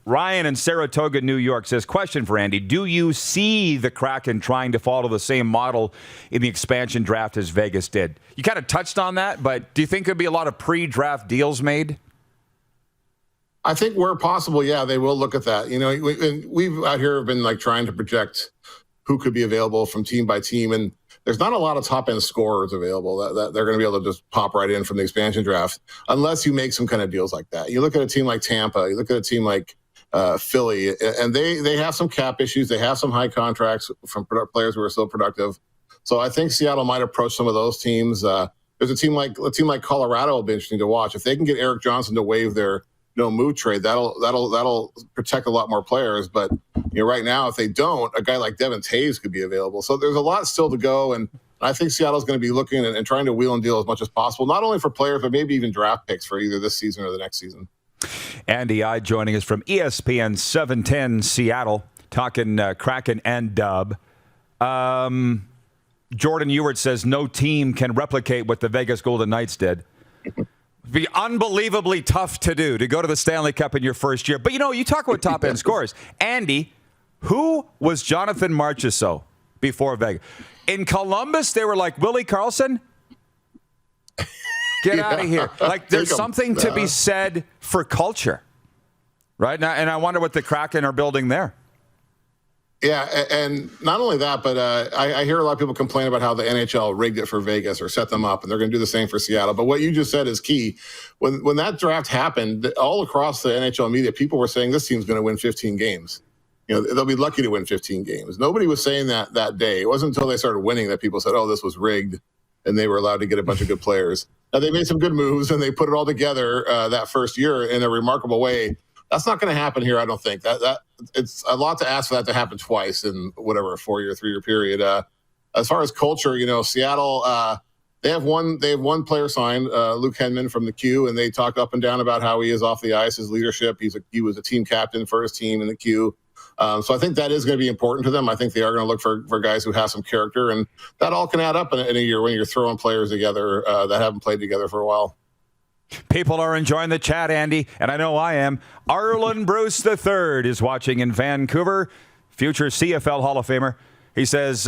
Ryan in Saratoga, New York says, question for Andy. Do you see the Kraken trying to follow the same model in the expansion draft as Vegas did? You kind of touched on that, but do you think there'll be a lot of pre-draft deals made? I think where possible, yeah, they will look at that. We've out here been trying to project who could be available from team by team, and there's not a lot of top-end scorers available that they're going to be able to just pop right in from the expansion draft unless you make some kind of deals like that. You look at a team like Tampa, you look at a team like Philly, and they have some cap issues. They have some high contracts from players who are still productive. So I think Seattle might approach some of those teams. There's a team like Colorado will be interesting to watch. If they can get Eric Johnson to waive their move trade, that'll protect a lot more players. But right now, if they don't, a guy like Devin Taves could be available. So there's a lot still to go, and I think Seattle's going to be looking and trying to wheel and deal as much as possible, not only for players, but maybe even draft picks for either this season or the next season. Andy Eide joining us from ESPN 710 Seattle, talking Kraken and Dub. Jordan Ewart says no team can replicate what the Vegas Golden Knights did. It'd be unbelievably tough to do, to go to the Stanley Cup in your first year. But, you talk about top-end scores. Andy, who was Jonathan Marchessault before Vegas? In Columbus, they were like, Willie Karlsson, get out of here. Like, there's something to be said for culture, right? Now, and I wonder what the Kraken are building there. Yeah, and not only that, but I hear a lot of people complain about how the NHL rigged it for Vegas or set them up, and they're going to do the same for Seattle. But what you just said is key. When that draft happened, all across the NHL media, people were saying this team's going to win 15 games. You know, they'll be lucky to win 15 games. Nobody was saying that day. It wasn't until they started winning that people said, oh, this was rigged, and they were allowed to get a bunch of good players. Now, they made some good moves, and they put it all together that first year in a remarkable way. That's not going to happen here, I don't think. That it's a lot to ask for that to happen twice in whatever, a 4-year, 3-year period. As far as culture, you know, Seattle, they have one player signed, Luke Henman from the Q, and they talked up and down about how he is off the ice, his leadership. He was a team captain for his team in the Q. So I think that is going to be important to them. I think they are going to look for guys who have some character, and that all can add up in a year when you're throwing players together that haven't played together for a while. People are enjoying the chat, Andy, and I know I am. Arlen Bruce III is watching in Vancouver, future CFL Hall of Famer. He says,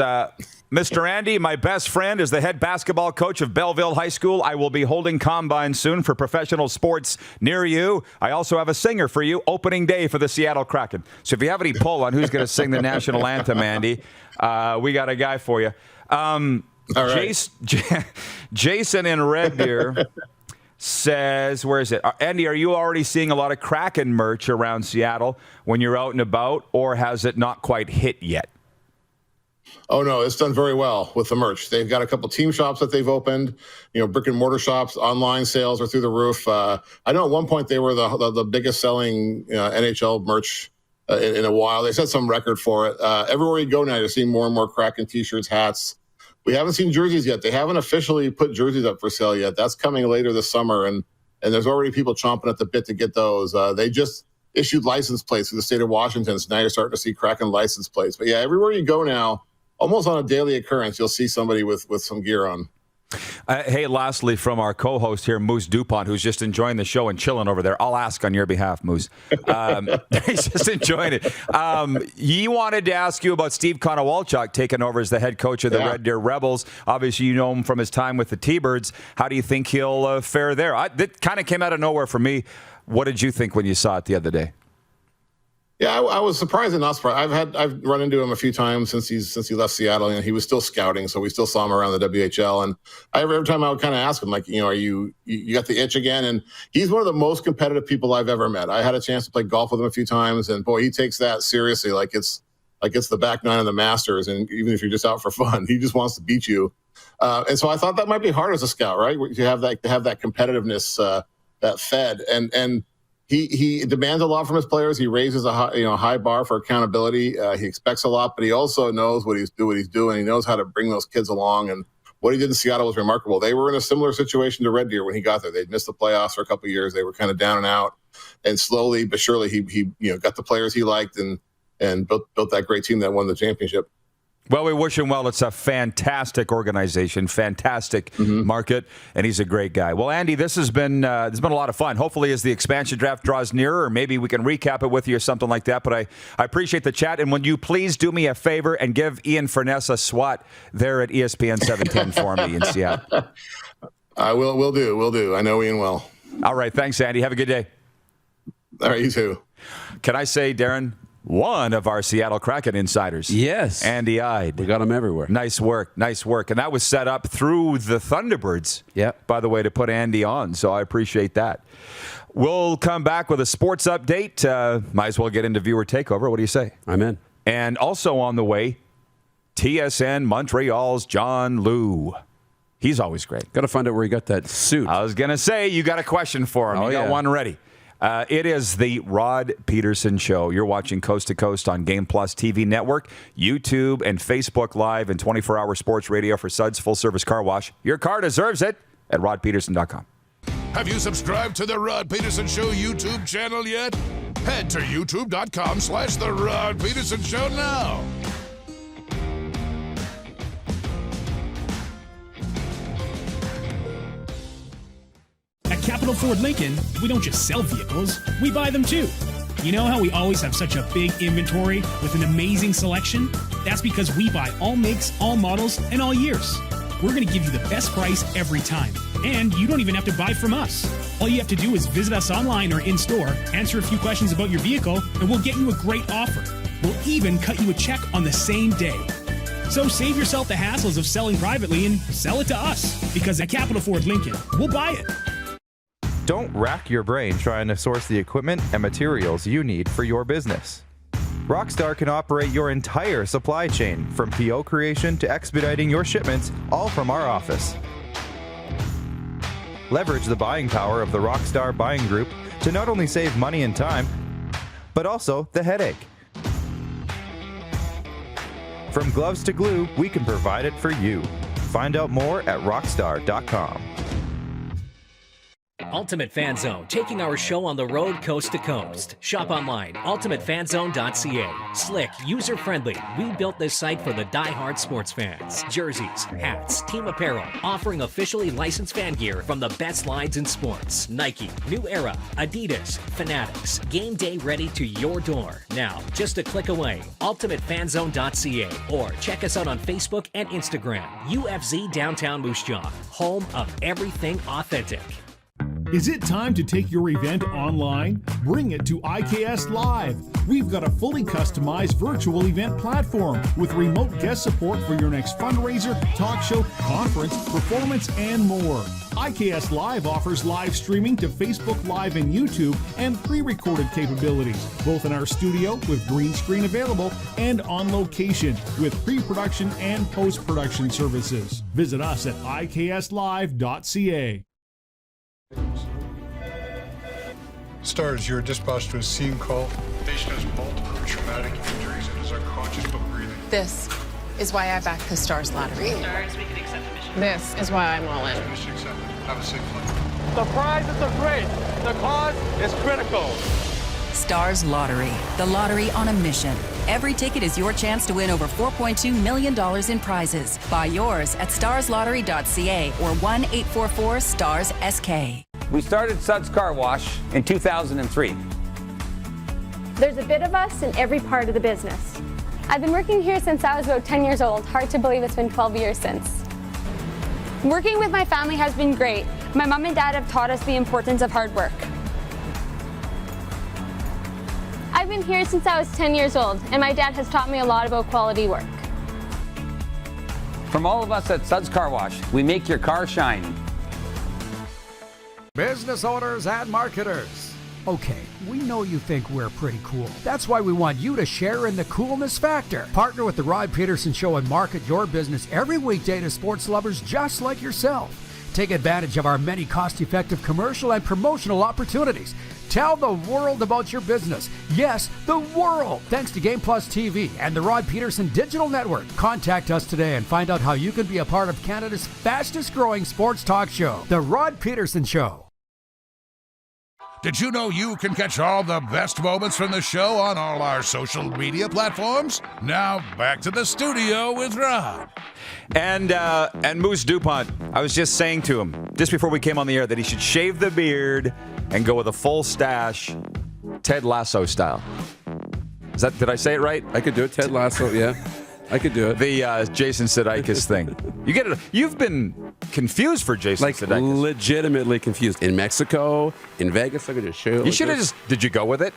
Mr. Andy, my best friend is the head basketball coach of Belleville High School. I will be holding combine soon for professional sports near you. I also have a singer for you, opening day for the Seattle Kraken. So if you have any pull on who's going to sing the national anthem, Andy, we got a guy for you. All right. Jason in Red Deer says, where is it? Andy, are you already seeing a lot of Kraken merch around Seattle when you're out and about, or has it not quite hit yet? Oh, no, it's done very well with the merch. They've got a couple team shops that they've opened, you know, brick and mortar shops. Online sales are through the roof. I know at one point they were the biggest selling NHL merch in a while. They set some record for it. Everywhere you go now, you're seeing more and more Kraken T-shirts, hats. We haven't seen jerseys yet. They haven't officially put jerseys up for sale yet. That's coming later this summer, and there's already people chomping at the bit to get those. They just issued license plates for the state of Washington, so now you're starting to see Kraken license plates. But yeah, everywhere you go now, almost on a daily occurrence, you'll see somebody with some gear on. Hey, lastly, from our co-host here, Moose DuPont, who's just enjoying the show and chilling over there. I'll ask on your behalf, Moose. He's just enjoying it. He wanted to ask you about Steve Konowalchuk taking over as the head coach of the Red Deer Rebels. Obviously, you know him from his time with the T-Birds. How do you think he'll fare there? That kind of came out of nowhere for me. What did you think when you saw it the other day? Yeah, I was surprised and not surprised. I've run into him a few times since he left Seattle, and he was still scouting, so we still saw him around the WHL. And every time I would kind of ask him, like, you know, are you got the itch again? And he's one of the most competitive people I've ever met. I had a chance to play golf with him a few times, and boy, he takes that seriously, like it's the back nine of the Masters. And even if you're just out for fun, he just wants to beat you. And so I thought that might be hard as a scout, right? To have that competitiveness, that fed and. He demands a lot from his players. He raises a high bar for accountability. He expects a lot, but he also knows what he's doing. He knows how to bring those kids along. And what he did in Seattle was remarkable. They were in a similar situation to Red Deer when he got there. They'd missed the playoffs for a couple of years. They were kind of down and out. And slowly but surely, he got the players he liked and built that great team that won the championship. Well, we wish him well. It's a fantastic organization, fantastic market, and he's a great guy. Well, Andy, this has been a lot of fun. Hopefully, as the expansion draft draws nearer, or maybe we can recap it with you or something like that. But I appreciate the chat, and would you please do me a favor and give Ian Furness a swat there at ESPN 710 for me in Seattle? I will do. I know Ian well. All right, thanks, Andy. Have a good day. All right, you too. Can I say, Darren, one of our Seattle Kraken insiders. Yes. Andy Eide. We got him everywhere. Nice work. And that was set up through the Thunderbirds, by the way, to put Andy on. So I appreciate that. We'll come back with a sports update. Might as well get into viewer takeover. What do you say? I'm in. And also on the way, TSN Montreal's John Liu. He's always great. Got to find out where he got that suit. I was going to say, you got a question for him. You got one ready. It is the Rod Peterson Show. You're watching Coast to Coast on Game Plus TV Network, YouTube, and Facebook Live, and 24-hour sports radio for Suds Full Service Car Wash. Your car deserves it at rodpeterson.com. Have you subscribed to the Rod Peterson Show YouTube channel yet? Head to youtube.com/The Rod Peterson Show now. At Capital Ford Lincoln, we don't just sell vehicles, we buy them too. You know how we always have such a big inventory with an amazing selection? That's because we buy all makes, all models, and all years. We're going to give you the best price every time. And you don't even have to buy from us. All you have to do is visit us online or in-store, answer a few questions about your vehicle, and we'll get you a great offer. We'll even cut you a check on the same day. So save yourself the hassles of selling privately and sell it to us. Because at Capital Ford Lincoln, we'll buy it. Don't rack your brain trying to source the equipment and materials you need for your business. Rockstar can operate your entire supply chain, from PO creation to expediting your shipments, all from our office. Leverage the buying power of the Rockstar buying group to not only save money and time, but also the headache. From gloves to glue, we can provide it for you. Find out more at rockstar.com. Ultimate Fan Zone, taking our show on the road coast to coast. Shop online, ultimatefanzone.ca. Slick, user-friendly. We built this site for the die-hard sports fans. Jerseys, hats, team apparel, offering officially licensed fan gear from the best lines in sports. Nike, New Era, Adidas, Fanatics. Game day ready to your door. Now, just a click away, ultimatefanzone.ca, or check us out on Facebook and Instagram. UFZ Downtown Moose Jaw, home of everything authentic. Is it time to take your event online? Bring it to IKS Live. We've got a fully customized virtual event platform with remote guest support for your next fundraiser, talk show, conference, performance, and more. IKS Live offers live streaming to Facebook Live and YouTube and pre-recorded capabilities, both in our studio with green screen available and on location with pre-production and post-production services. Visit us at ikslive.ca. Stars, you are dispatched to a scene call. The patient has multiple traumatic injuries and is unconscious but breathing. This is why I backed the Stars lottery. Stars, we can accept the mission. This is why I'm all in. Mission accepted. Have a safe flight. The prizes are great. The cause is critical. Stars Lottery, the lottery on a mission. Every ticket is your chance to win over $4.2 million in prizes. Buy yours at starslottery.ca or 1-844-STARS-SK. We started Suds Car Wash in 2003. There's a bit of us in every part of the business. I've been working here since I was about 10 years old. Hard to believe it's been 12 years since. Working with my family has been great. My mom and dad have taught us the importance of hard work. I've been here since I was 10 years old, and my dad has taught me a lot about quality work. From all of us at Suds Car Wash, we make your car shine. Business owners and marketers. Okay, we know you think we're pretty cool. That's why we want you to share in the coolness factor. Partner with the Rod Peterson Show and market your business every weekday to sports lovers just like yourself. Take advantage of our many cost-effective commercial and promotional opportunities. Tell the world about your business. Yes, the world. Thanks to Game Plus TV and the Rod Peterson Digital Network. Contact us today and find out how you can be a part of Canada's fastest-growing sports talk show, The Rod Peterson Show. Did you know you can catch all the best moments from the show on all our social media platforms? Now, back to the studio with Rod. And Moose DuPont, I was just saying to him, just before we came on the air, that he should shave the beard and go with a full stash, Ted Lasso style. Did I say it right? I could do it, Ted Lasso, yeah. I could do it. The Jason Sudeikis thing. You get it. You've been confused for Jason Sudeikis. Legitimately confused. In Mexico, in Vegas, I could just show. You should have just. Did you go with it?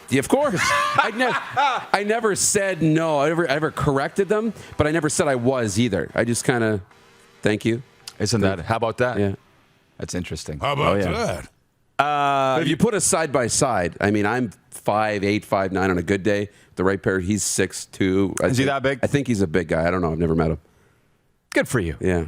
Yeah, of course. I never said no. I ever corrected them, but I never said I was either. I just kind of, thank you. Isn't that? How about that? Yeah, that's interesting. How about that? But if you put us side by side, I mean, I'm 5'8", 5'9" on a good day. The right pair, he's 6'2". Is he that big? I think he's a big guy. I don't know. I've never met him. Good for you. Yeah.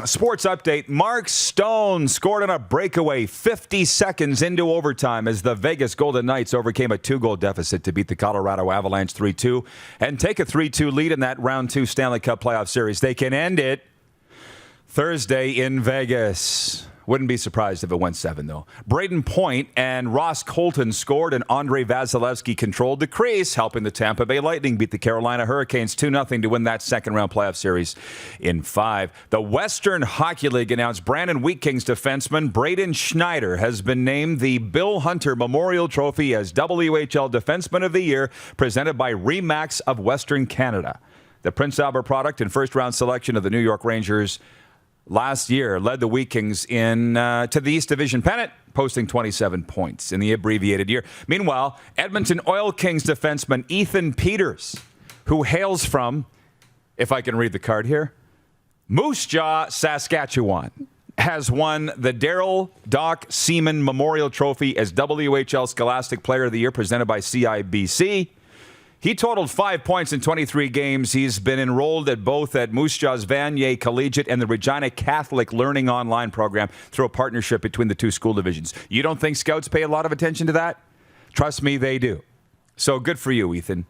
Sports update. Mark Stone scored on a breakaway 50 seconds into overtime as the Vegas Golden Knights overcame a 2-goal deficit to beat the Colorado Avalanche 3-2 and take a 3-2 lead in that round 2 Stanley Cup playoff series. They can end it Thursday in Vegas. Wouldn't be surprised if it went 7, though. Braden Point and Ross Colton scored, and Andrei Vasilevsky controlled the crease, helping the Tampa Bay Lightning beat the Carolina Hurricanes 2-0 to win that second-round playoff series in 5. The Western Hockey League announced Brandon Wheat Kings defenseman Braden Schneider has been named the Bill Hunter Memorial Trophy as WHL Defenseman of the Year, presented by Remax of Western Canada. The Prince Albert product and first-round selection of the New York Rangers last year led the Wheat Kings to the East Division pennant, posting 27 points in the abbreviated year. Meanwhile, Edmonton Oil Kings defenseman Ethan Peters, who hails from, if I can read the card here, Moose Jaw, Saskatchewan, has won the Darryl Doc Seaman Memorial Trophy as WHL Scholastic Player of the Year, presented by CIBC. He totaled 5 points in 23 games. He's been enrolled at Moose Jaw's Vanier Collegiate and the Regina Catholic Learning Online program through a partnership between the two school divisions. You don't think scouts pay a lot of attention to that? Trust me, they do. So good for you, Ethan.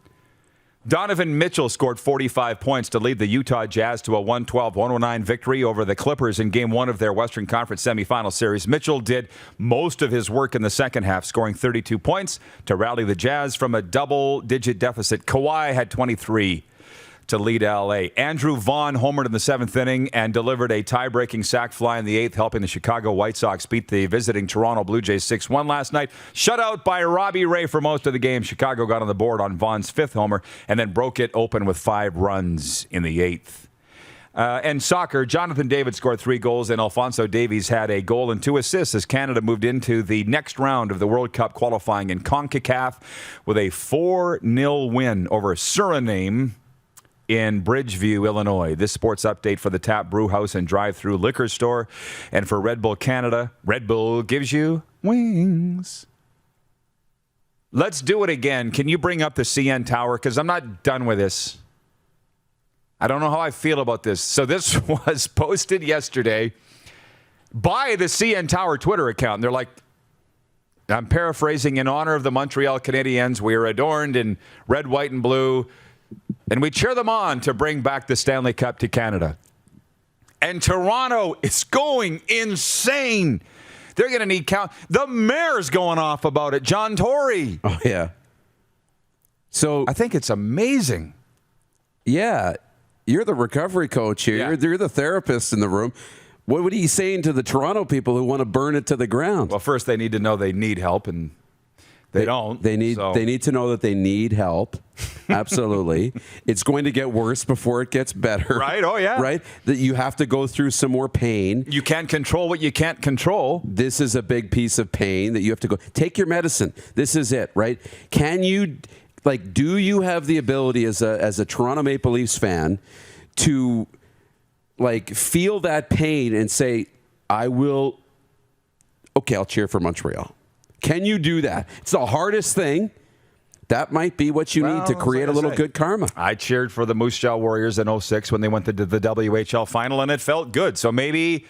Donovan Mitchell scored 45 points to lead the Utah Jazz to a 112-109 victory over the Clippers in Game 1 of their Western Conference semifinal series. Mitchell did most of his work in the second half, scoring 32 points to rally the Jazz from a double-digit deficit. Kawhi had 23 to lead L.A. Andrew Vaughn homered in the 7th inning and delivered a tie-breaking sac fly in the 8th, helping the Chicago White Sox beat the visiting Toronto Blue Jays 6-1 last night. Shut out by Robbie Ray for most of the game. Chicago got on the board on Vaughn's 5th homer and then broke it open with 5 runs in the 8th. And soccer, Jonathan David scored 3 goals, and Alphonso Davies had a goal and 2 assists as Canada moved into the next round of the World Cup qualifying in CONCACAF with a 4-0 win over Suriname in Bridgeview, Illinois. This sports update for the Tap Brew House and Drive-Thru Liquor Store. And for Red Bull Canada, Red Bull gives you wings. Let's do it again. Can you bring up the CN Tower? Because I'm not done with this. I don't know how I feel about this. So this was posted yesterday by the CN Tower Twitter account. And they're like, I'm paraphrasing, in honor of the Montreal Canadiens, we are adorned in red, white, and blue, and we cheer them on to bring back the Stanley Cup to Canada. And Toronto is going insane. They're going to need count. The mayor's going off about it, John Tory. Oh, yeah. So I think it's amazing. Yeah. You're the recovery coach here. Yeah. You're the therapist in the room. What are you saying to the Toronto people who want to burn it to the ground? Well, first they need to know they need help, and they don't. They need to know that they need help. Absolutely. It's going to get worse before it gets better. Right? Oh, yeah. Right? That you have to go through some more pain. You can't control what you can't control. This is a big piece of pain that you have to go. Take your medicine. This is it, right? Can you, do you have the ability as a Toronto Maple Leafs fan to, feel that pain and say, I'll cheer for Montreal? Can you do that? It's the hardest thing. That might be what you need to create a little good karma. I cheered for the Moose Jaw Warriors in 06 when they went to the WHL final, and it felt good. So maybe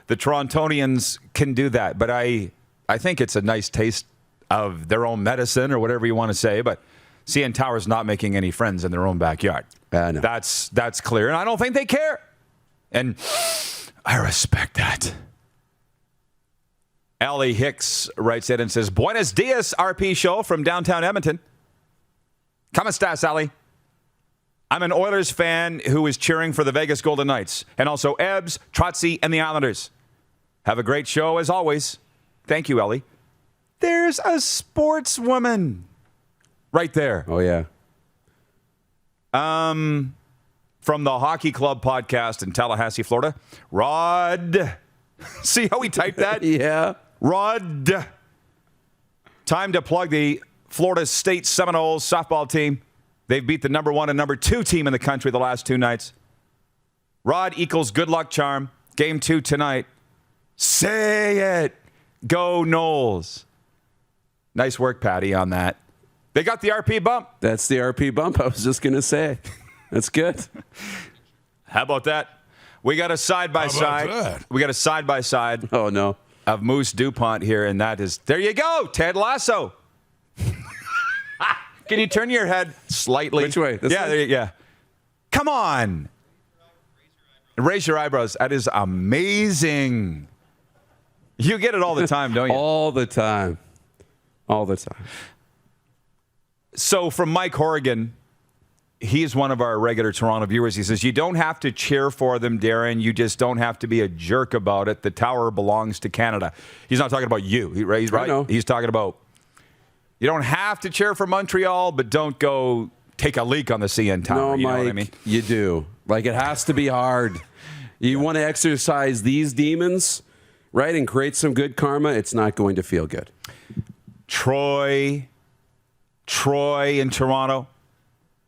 the Torontonians can do that. But I think it's a nice taste of their own medicine, or whatever you want to say. But CN Tower's not making any friends in their own backyard. No. That's clear, and I don't think they care. And I respect that. Allie Hicks writes in and says, Buenos dias, RP show from downtown Edmonton. ¿Cómo estás, Allie? I'm an Oilers fan who is cheering for the Vegas Golden Knights, and also Ebbs, Trotzy, and the Islanders. Have a great show, as always. Thank you, Ellie. There's a sportswoman right there. Oh, yeah. From the Hockey Club podcast in Tallahassee, Florida, Rod. See how he typed that? Yeah. Rod. Time to plug the Florida State Seminoles softball team. They've beat the number 1 and number 2 team in the country the last 2 nights. Rod equals good luck charm. Game 2 tonight. Say it. Go Noles. Nice work, Patty, on that. They got the RP bump. That's the RP bump I was just going to say. That's good. How about that? We got a side-by-side. We got a side-by-side. Oh, no. Of Moose DuPont here, and that is, there you go, Ted Lasso. Can you turn your head slightly? Which way? This way? Yeah. Come on. Raise your eyebrows. That is amazing. You get it all the time, don't you? All the time. All the time. So from Mike Horrigan, he's one of our regular Toronto viewers. He says, you don't have to cheer for them, Darren. You just don't have to be a jerk about it. The tower belongs to Canada. He's not talking about you. He's right. I know. He's talking about you don't have to cheer for Montreal, but don't go take a leak on the CN Tower. No, you know Mike, what I mean? you do. Like, it has to be hard. You want to exercise these demons, right, and create some good karma, it's not going to feel good. Troy in Toronto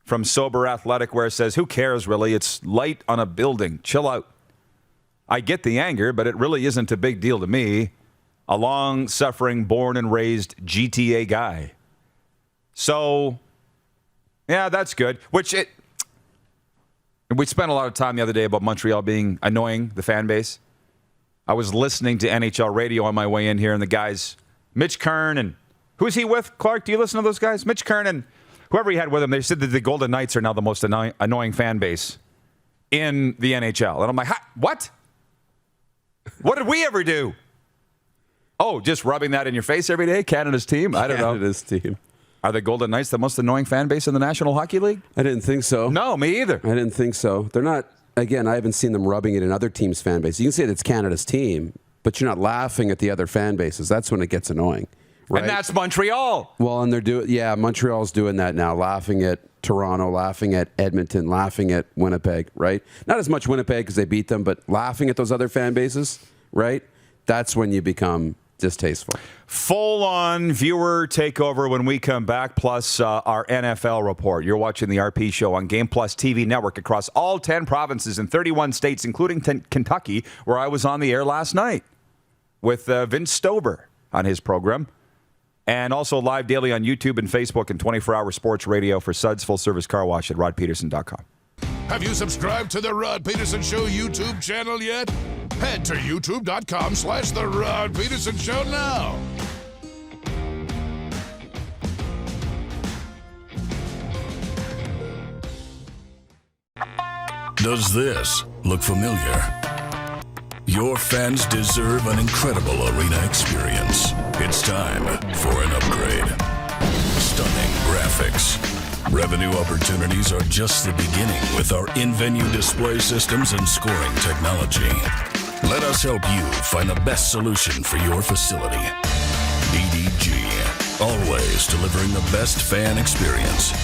from Sober Athletic Wear says, who cares really? It's light on a building. Chill out. I get the anger, but it really isn't a big deal to me. A long-suffering, born and raised GTA guy. So, yeah, that's good. We spent a lot of time the other day about Montreal being annoying, the fan base. I was listening to NHL radio on my way in here, and the guys, Mitch Kern, and who's he with? Clark, do you listen to those guys? Mitch Kern and whoever he had with him, they said that the Golden Knights are now the most annoying fan base in the NHL. And I'm like, what? What did we ever do? Oh, just rubbing that in your face every day? Canada's team? I don't know. Canada's team. Are the Golden Knights the most annoying fan base in the National Hockey League? I didn't think so. No, me either. I didn't think so. They're not, again, I haven't seen them rubbing it in other teams' fan base. You can say it's Canada's team, but you're not laughing at the other fan bases. That's when it gets annoying. Right? And that's Montreal. Well, and Montreal's doing that now, laughing at Toronto, laughing at Edmonton, laughing at Winnipeg, right? Not as much Winnipeg because they beat them, but laughing at those other fan bases, right? That's when you become distasteful. Full-on viewer takeover when we come back, plus our NFL report. You're watching the RP Show on Game Plus TV Network across all 10 provinces in 31 states, including Kentucky, where I was on the air last night with Vince Stober on his program. And also live daily on YouTube and Facebook and 24-hour sports radio for Suds Full Service Car Wash at rodpeterson.com. Have you subscribed to the Rod Peterson Show YouTube channel yet? Head to youtube.com/The Rod Peterson Show now. Does this look familiar? Your fans deserve an incredible arena experience. It's time for an upgrade. Stunning graphics. Revenue opportunities are just the beginning with our in-venue display systems and scoring technology. Let us help you find the best solution for your facility. EDG, always delivering the best fan experience.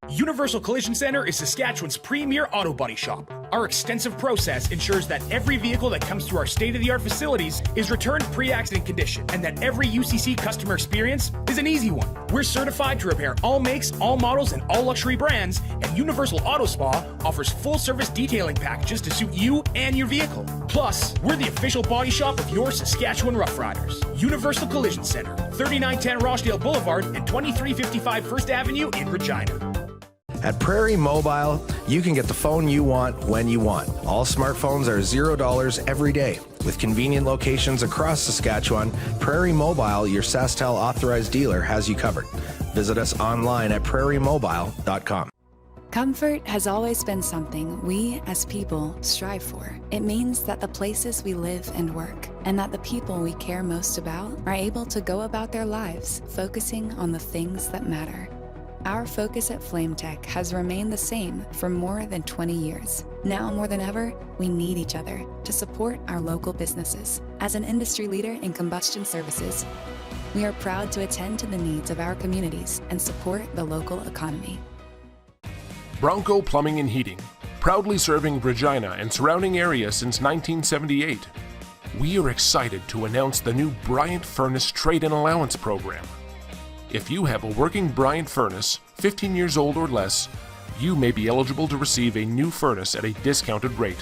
Universal Collision Center is Saskatchewan's premier auto body shop. Our extensive process ensures that every vehicle that comes through our state-of-the-art facilities is returned pre-accident condition, and that every UCC customer experience is an easy one. We're certified to repair all makes, all models, and all luxury brands, and Universal Auto Spa offers full-service detailing packages to suit you and your vehicle. Plus, we're the official body shop of your Saskatchewan Roughriders. Universal Collision Center, 3910 Rochdale Boulevard and 2355 First Avenue in Regina. At Prairie Mobile, you can get the phone you want when you want. All smartphones are $0 every day. With convenient locations across Saskatchewan, Prairie Mobile, your SaskTel authorized dealer, has you covered. Visit us online at prairiemobile.com. Comfort has always been something we as people strive for. It means that the places we live and work, and that the people we care most about, are able to go about their lives focusing on the things that matter. Our focus at FlameTech has remained the same for more than 20 years. Now more than ever, we need each other to support our local businesses. As an industry leader in combustion services, we are proud to attend to the needs of our communities and support the local economy. Bronco Plumbing and Heating, proudly serving Regina and surrounding areas since 1978. We are excited to announce the new Bryant Furnace Trade-in Allowance Program. If you have a working Bryant furnace, 15 years old or less, you may be eligible to receive a new furnace at a discounted rate.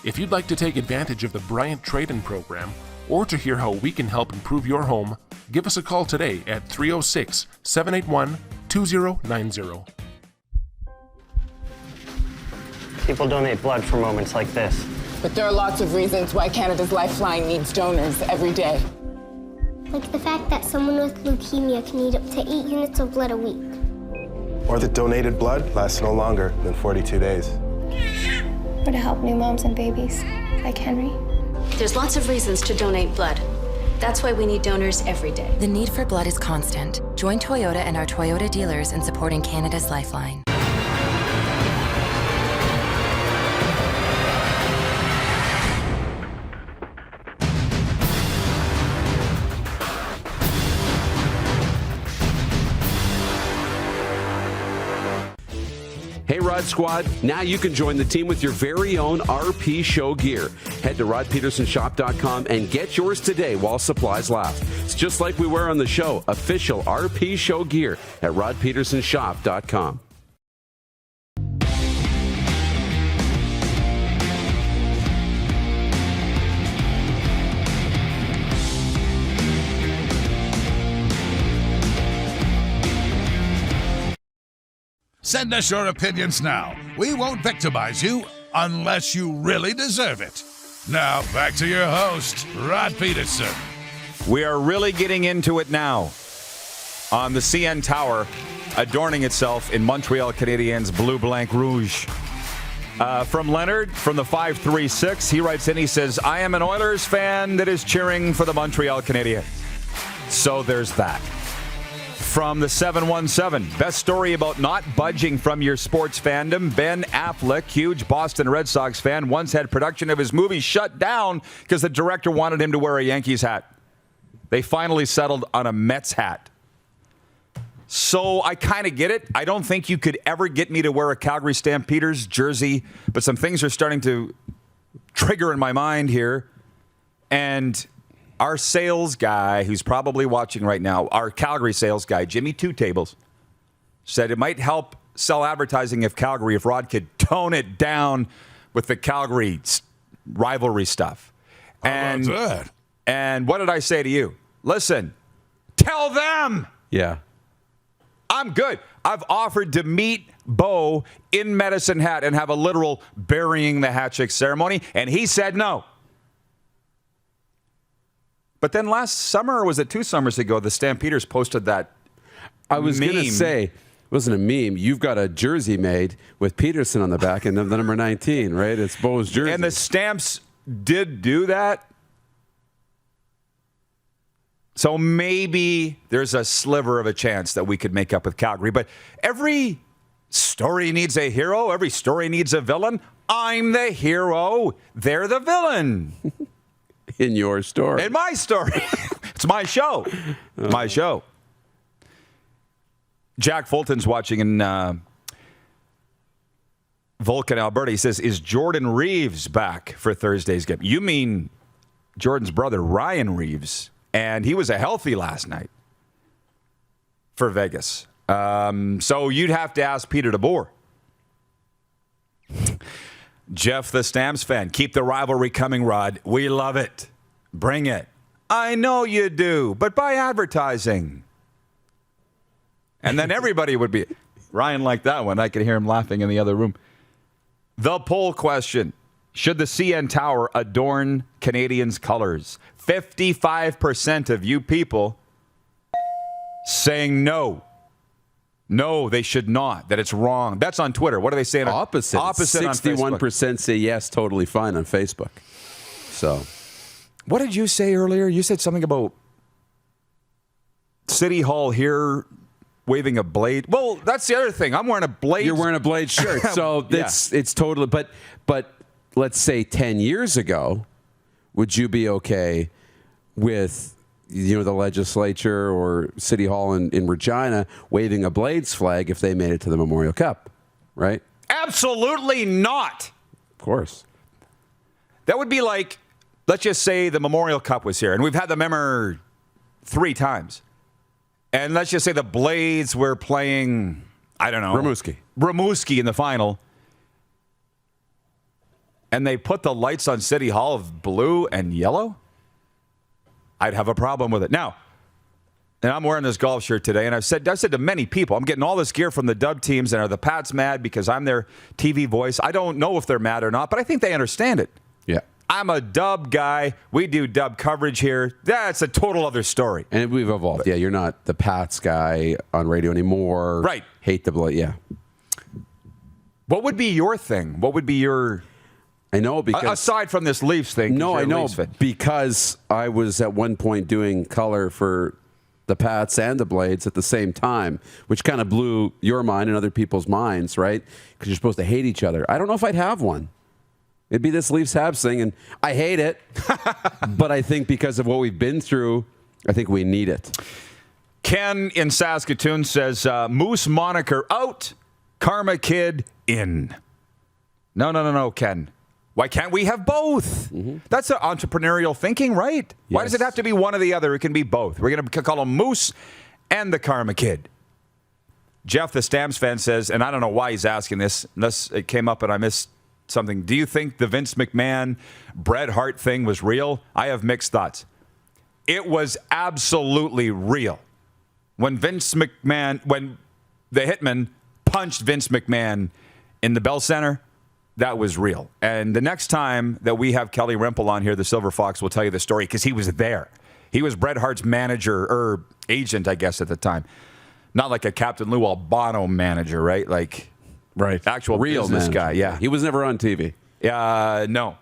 If you'd like to take advantage of the Bryant Trade-in Program, or to hear how we can help improve your home, give us a call today at 306-781-2090. People donate blood for moments like this. But there are lots of reasons why Canada's Lifeline needs donors every day. Like the fact that someone with leukemia can need up to 8 units of blood a week. or that donated blood lasts no longer than 42 days. Or to help new moms and babies, like Henry. There's lots of reasons to donate blood. That's why we need donors every day. The need for blood is constant. Join Toyota and our Toyota dealers in supporting Canada's Lifeline. Hey, Rod Squad. Now you can join the team with your very own RP Show gear. Head to rodpetersonshop.com and get yours today while supplies last. It's just like we wear on the show. Official RP Show gear at rodpetersonshop.com. Send us your opinions now. We won't victimize you unless you really deserve it. Now, back to your host, Rod Peterson. We are really getting into it now on the CN Tower, adorning itself in Montreal Canadiens blue blanc rouge. From Leonard, from the 536, he writes in, he says, I am an Oilers fan that is cheering for the Montreal Canadiens. So there's that. From the 717, best story about not budging from your sports fandom. Ben Affleck, huge Boston Red Sox fan, once had production of his movie shut down because the director wanted him to wear a Yankees hat. They finally settled on a Mets hat. So I kind of get it. I don't think you could ever get me to wear a Calgary Stampeders jersey, but some things are starting to trigger in my mind here. And our sales guy, who's probably watching right now, our Calgary sales guy, Jimmy Two Tables, said it might help sell advertising of Calgary if Rod could tone it down with the Calgary rivalry stuff. How about that? And what did I say to you? Listen, tell them. Yeah. I'm good. I've offered to meet Bo in Medicine Hat and have a literal burying the hatchet ceremony, and he said no. But then last summer, or was it 2 summers ago, the Stampeders posted that I was going to say, it wasn't a meme. You've got a jersey made with Peterson on the back and the number 19, right? It's Bo's jersey. And the Stamps did do that. So maybe there's a sliver of a chance that we could make up with Calgary. But every story needs a hero. Every story needs a villain. I'm the hero. They're the villain. In your story. In my story. It's my show. My show. Jack Fulton's watching in Vulcan, Alberta. He says, is Jordan Reeves back for Thursday's game? You mean Jordan's brother, Ryan Reeves. And he was a healthy last night for Vegas. So you'd have to ask Peter DeBoer. Jeff, the Stamps fan, keep the rivalry coming, Rod. We love it. Bring it. I know you do, but by advertising. And then everybody would be. Ryan liked that one. I could hear him laughing in the other room. The poll question. Should the CN Tower adorn Canadiens' colors? 55% of you people saying no. No, they should not. That it's wrong. That's on Twitter. What are they saying? Opposite. Opposite 61% say yes, totally fine on Facebook. So, what did you say earlier? You said something about City Hall here waving a blade. Well, that's the other thing. I'm wearing a blade. You're wearing a blade shirt. So it's totally. But let's say 10 years ago, would you be okay with the legislature or City Hall in Regina waving a Blades flag if they made it to the Memorial Cup, right? Absolutely not. Of course. That would be like, let's just say the Memorial Cup was here, and we've had the Memmer 3 times. And let's just say the Blades were playing, I don't know. Rimouski in the final. And they put the lights on City Hall of blue and yellow? I'd have a problem with it. Now, and I'm wearing this golf shirt today, and I've said to many people, I'm getting all this gear from the Dub teams, and are the Pats mad because I'm their TV voice? I don't know if they're mad or not, but I think they understand it. Yeah. I'm a dub guy. We do dub coverage here. That's a total other story. And we've evolved. Yeah, you're not the Pats guy on radio anymore. Right. Hate the blood. Yeah. What would be your thing? What would be your... I know, because... Aside from this Leafs thing. No, I know, because I was at one point doing color for the Pats and the Blades at the same time, which kind of blew your mind and other people's minds, right? Because you're supposed to hate each other. I don't know if I'd have one. It'd be this Leafs Habs thing, and I hate it. But I think because of what we've been through, I think we need it. Ken in Saskatoon says, Moose moniker out, Karma Kid in. No, Ken. Why can't we have both? Mm-hmm. That's entrepreneurial thinking, right? Yes. Why does it have to be one or the other? It can be both. We're going to call him Moose and the Karma Kid. Jeff, the Stamps fan, says, and I don't know why he's asking this, unless it came up and I missed something. Do you think the Vince McMahon, Bret Hart thing was real? I have mixed thoughts. It was absolutely real. When the Hitman punched Vince McMahon in the Bell Center, that was real. And the next time that we have Kelly Rimple on here, the Silver Fox will tell you the story because he was there. He was Bret Hart's manager or agent, I guess, at the time. Not like a Captain Lou Albano manager, right? Like, right, actual real business manager. guy. Yeah, he was never on TV. No.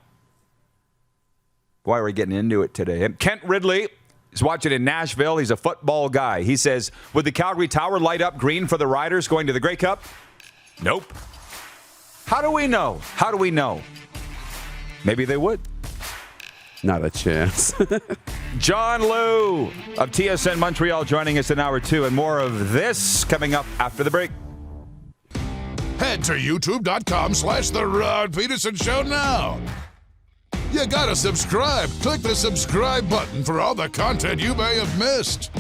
Why are we getting into it today? And Kent Ridley is watching in Nashville. He's a football guy. He says, would the Calgary Tower light up green for the Riders going to the Grey Cup? Nope. How do we know? Maybe they would. Not a chance. John Liu of TSN Montreal joining us in hour 2, and more of this coming up after the break. Head to youtube.com/The Rod Peterson Show now. You gotta subscribe. Click the subscribe button for all the content you may have missed.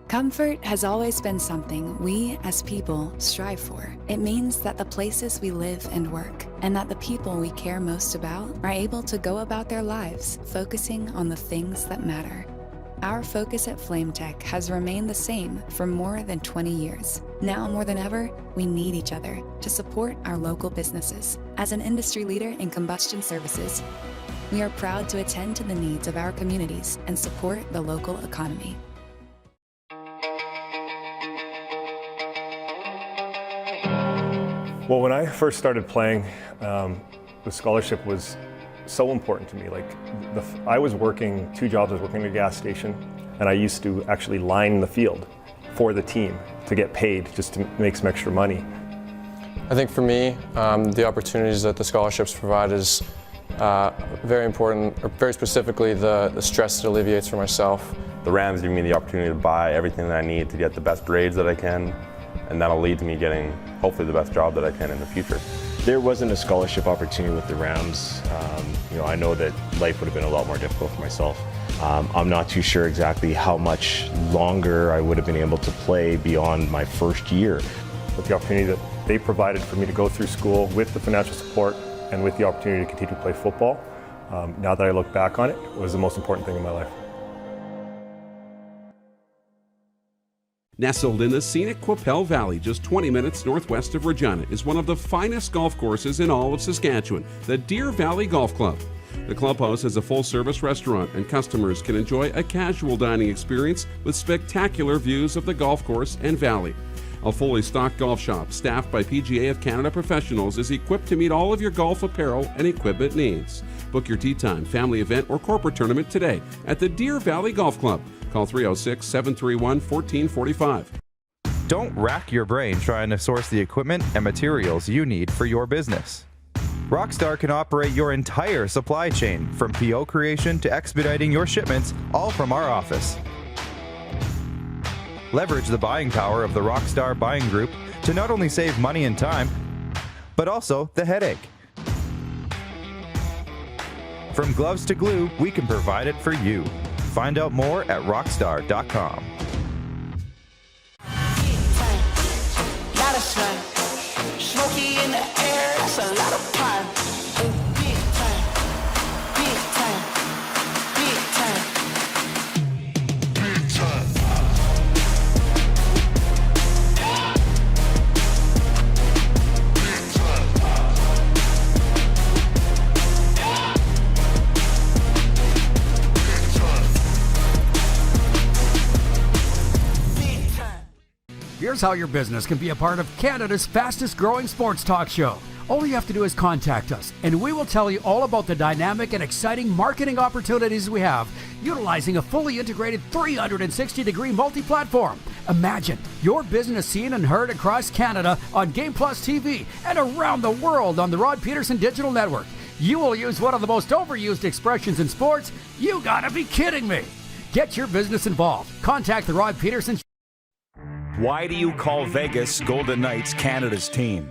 Comfort has always been something we, as people, strive for. It means that the places we live and work, and that the people we care most about, are able to go about their lives, focusing on the things that matter. Our focus at FlameTech has remained the same for more than 20 years. Now more than ever, we need each other to support our local businesses. As an industry leader in combustion services, we are proud to attend to the needs of our communities and support the local economy. Well, when I first started playing, the scholarship was so important to me. Like, I was working 2 jobs. I was working at a gas station, and I used to actually line the field for the team to get paid just to make some extra money. I think for me, the opportunities that the scholarships provide is very important, or very specifically the stress it alleviates for myself. The Rams give me the opportunity to buy everything that I need to get the best grades that I can, and that'll lead to me getting hopefully the best job that I can in the future. There wasn't a scholarship opportunity with the Rams. I know that life would have been a lot more difficult for myself. I'm not too sure exactly how much longer I would have been able to play beyond my first year. With the opportunity that they provided for me to go through school with the financial support and with the opportunity to continue to play football, now that I look back on it, was the most important thing in my life. Nestled in the scenic Qu'Appelle Valley, just 20 minutes northwest of Regina, is one of the finest golf courses in all of Saskatchewan, the Deer Valley Golf Club. The clubhouse has a full-service restaurant, and customers can enjoy a casual dining experience with spectacular views of the golf course and valley. A fully stocked golf shop, staffed by PGA of Canada professionals, is equipped to meet all of your golf apparel and equipment needs. Book your tee time, family event, or corporate tournament today at the Deer Valley Golf Club. Call 306-731-1445. Don't rack your brain trying to source the equipment and materials you need for your business. Rockstar can operate your entire supply chain, from PO creation to expediting your shipments, all from our office. Leverage the buying power of the Rockstar buying group to not only save money and time, but also the headache. From gloves to glue, we can provide it for you. Find out more at rockstar.com. Smoky in the air, that's a lot of fun. Big time, big time, big time, big time. Here's how your business can be a part of Canada's fastest growing sports talk show. All you have to do is contact us, and we will tell you all about the dynamic and exciting marketing opportunities we have, utilizing a fully integrated 360-degree multi-platform. Imagine your business seen and heard across Canada on Game Plus TV and around the world on the Rod Peterson Digital Network. You will use one of the most overused expressions in sports. You gotta be kidding me. Get your business involved. Contact the Rod Peterson Show. Why do you call Vegas Golden Knights Canada's team?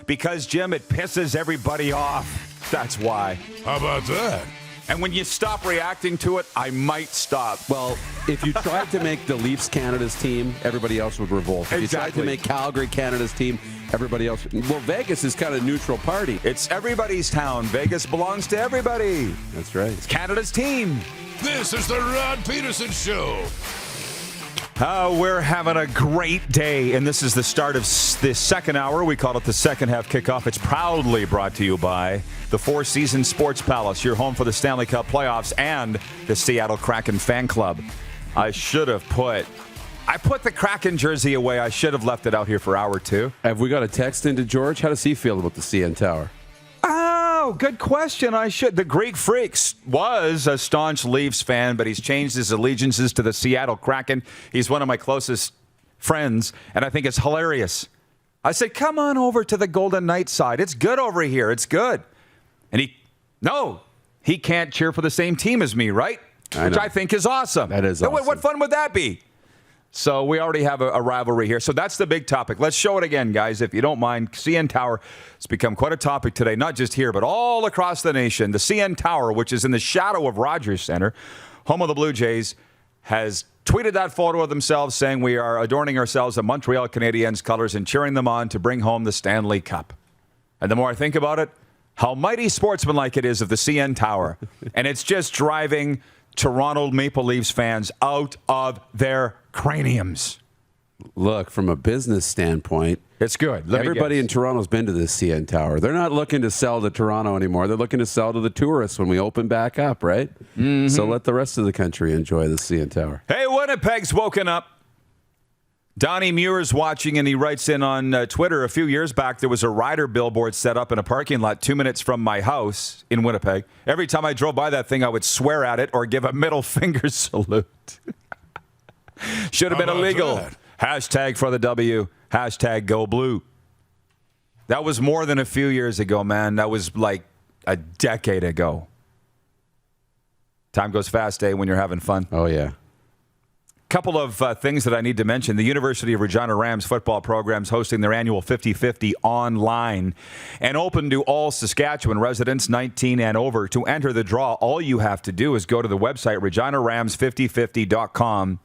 Because, Jim, it pisses everybody off. That's why. How about that? And when you stop reacting to it, I might stop. Well, if you tried to make the Leafs Canada's team, everybody else would revolt. If you tried to make Calgary Canada's team, everybody else. Well, Vegas is kind of neutral party. It's everybody's town. Vegas belongs to everybody. That's right. It's Canada's team. This is the Rod Pedersen Show. We're having a great day, and this is the start of the second hour. We call it the second half kickoff. It's proudly brought to you by the Four Seasons Sports Palace, your home for the Stanley Cup playoffs and the Seattle Kraken fan club. I put the Kraken jersey away. I should have left it out here for hour two. Have we got a text into George? How does he feel about the CN Tower? Oh, good question. I should. The Greek Freaks was a staunch Leafs fan, but he's changed his allegiances to the Seattle Kraken. He's one of my closest friends, and I think it's hilarious. I said, come on over to the Golden Knights side. It's good over here. It's good. And he can't cheer for the same team as me, right? Which I think is awesome. That is awesome. What fun would that be? So we already have a rivalry here. So that's the big topic. Let's show it again, guys, if you don't mind. CN Tower has become quite a topic today, not just here, but all across the nation. The CN Tower, which is in the shadow of Rogers Center, home of the Blue Jays, has tweeted that photo of themselves saying we are adorning ourselves in Montreal Canadiens colors and cheering them on to bring home the Stanley Cup. And the more I think about it, how mighty sportsmanlike it is of the CN Tower. And it's just driving Toronto Maple Leafs fans out of their craniums. Look, from a business standpoint, it's good. Everybody in Toronto's been to this CN Tower. They're not looking to sell to Toronto anymore. They're looking to sell to the tourists when we open back up, right? Mm-hmm. So let the rest of the country enjoy the CN Tower. Hey, Winnipeg's woken up. Donnie Muir's watching, and he writes in on Twitter, a few years back, there was a rider billboard set up in a parking lot 2 minutes from my house in Winnipeg. Every time I drove by that thing, I would swear at it or give a middle finger salute. Should have been illegal. That? Hashtag for the W. Hashtag go blue. That was more than a few years ago, man. That was like a decade ago. Time goes fast, when you're having fun. Oh, yeah. Couple of things that I need to mention. The University of Regina Rams football program's hosting their annual 50-50 online and open to all Saskatchewan residents 19 and over. To enter the draw, all you have to do is go to the website, reginarams5050.com.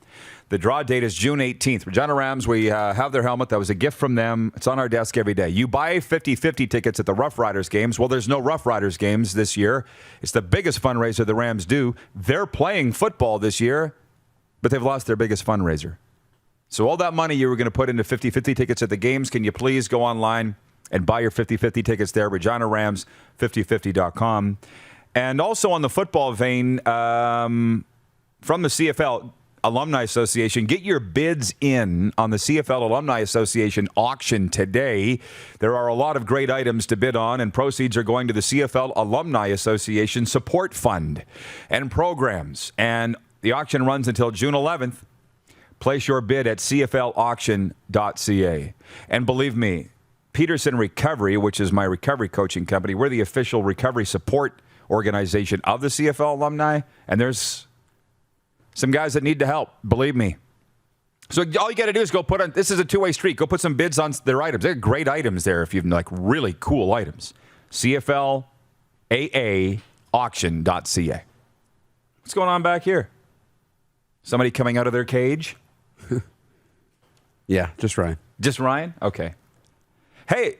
The draw date is June 18th. Regina Rams, we have their helmet. That was a gift from them. It's on our desk every day. You buy 50-50 tickets at the Rough Riders games. Well, there's no Rough Riders games this year. It's the biggest fundraiser the Rams do. They're playing football this year, but they've lost their biggest fundraiser. So all that money you were going to put into 50-50 tickets at the games, can you please go online and buy your 50-50 tickets there, reginarams5050.com. And also on the football vein, from the CFL Alumni Association, get your bids in on the CFL Alumni Association auction today. There are a lot of great items to bid on, and proceeds are going to the CFL Alumni Association Support Fund and programs. And the auction runs until June 11th. Place your bid at cflauction.ca. And believe me, Peterson Recovery, which is my recovery coaching company, we're the official recovery support organization of the CFL alumni, and there's some guys that need the help, believe me. So all you got to do is go put on, this is a two-way street, go put some bids on their items. They're great items there if you've like really cool items. cflauction.ca. What's going on back here? Somebody coming out of their cage? Yeah, just Ryan. Just Ryan? Okay. Hey,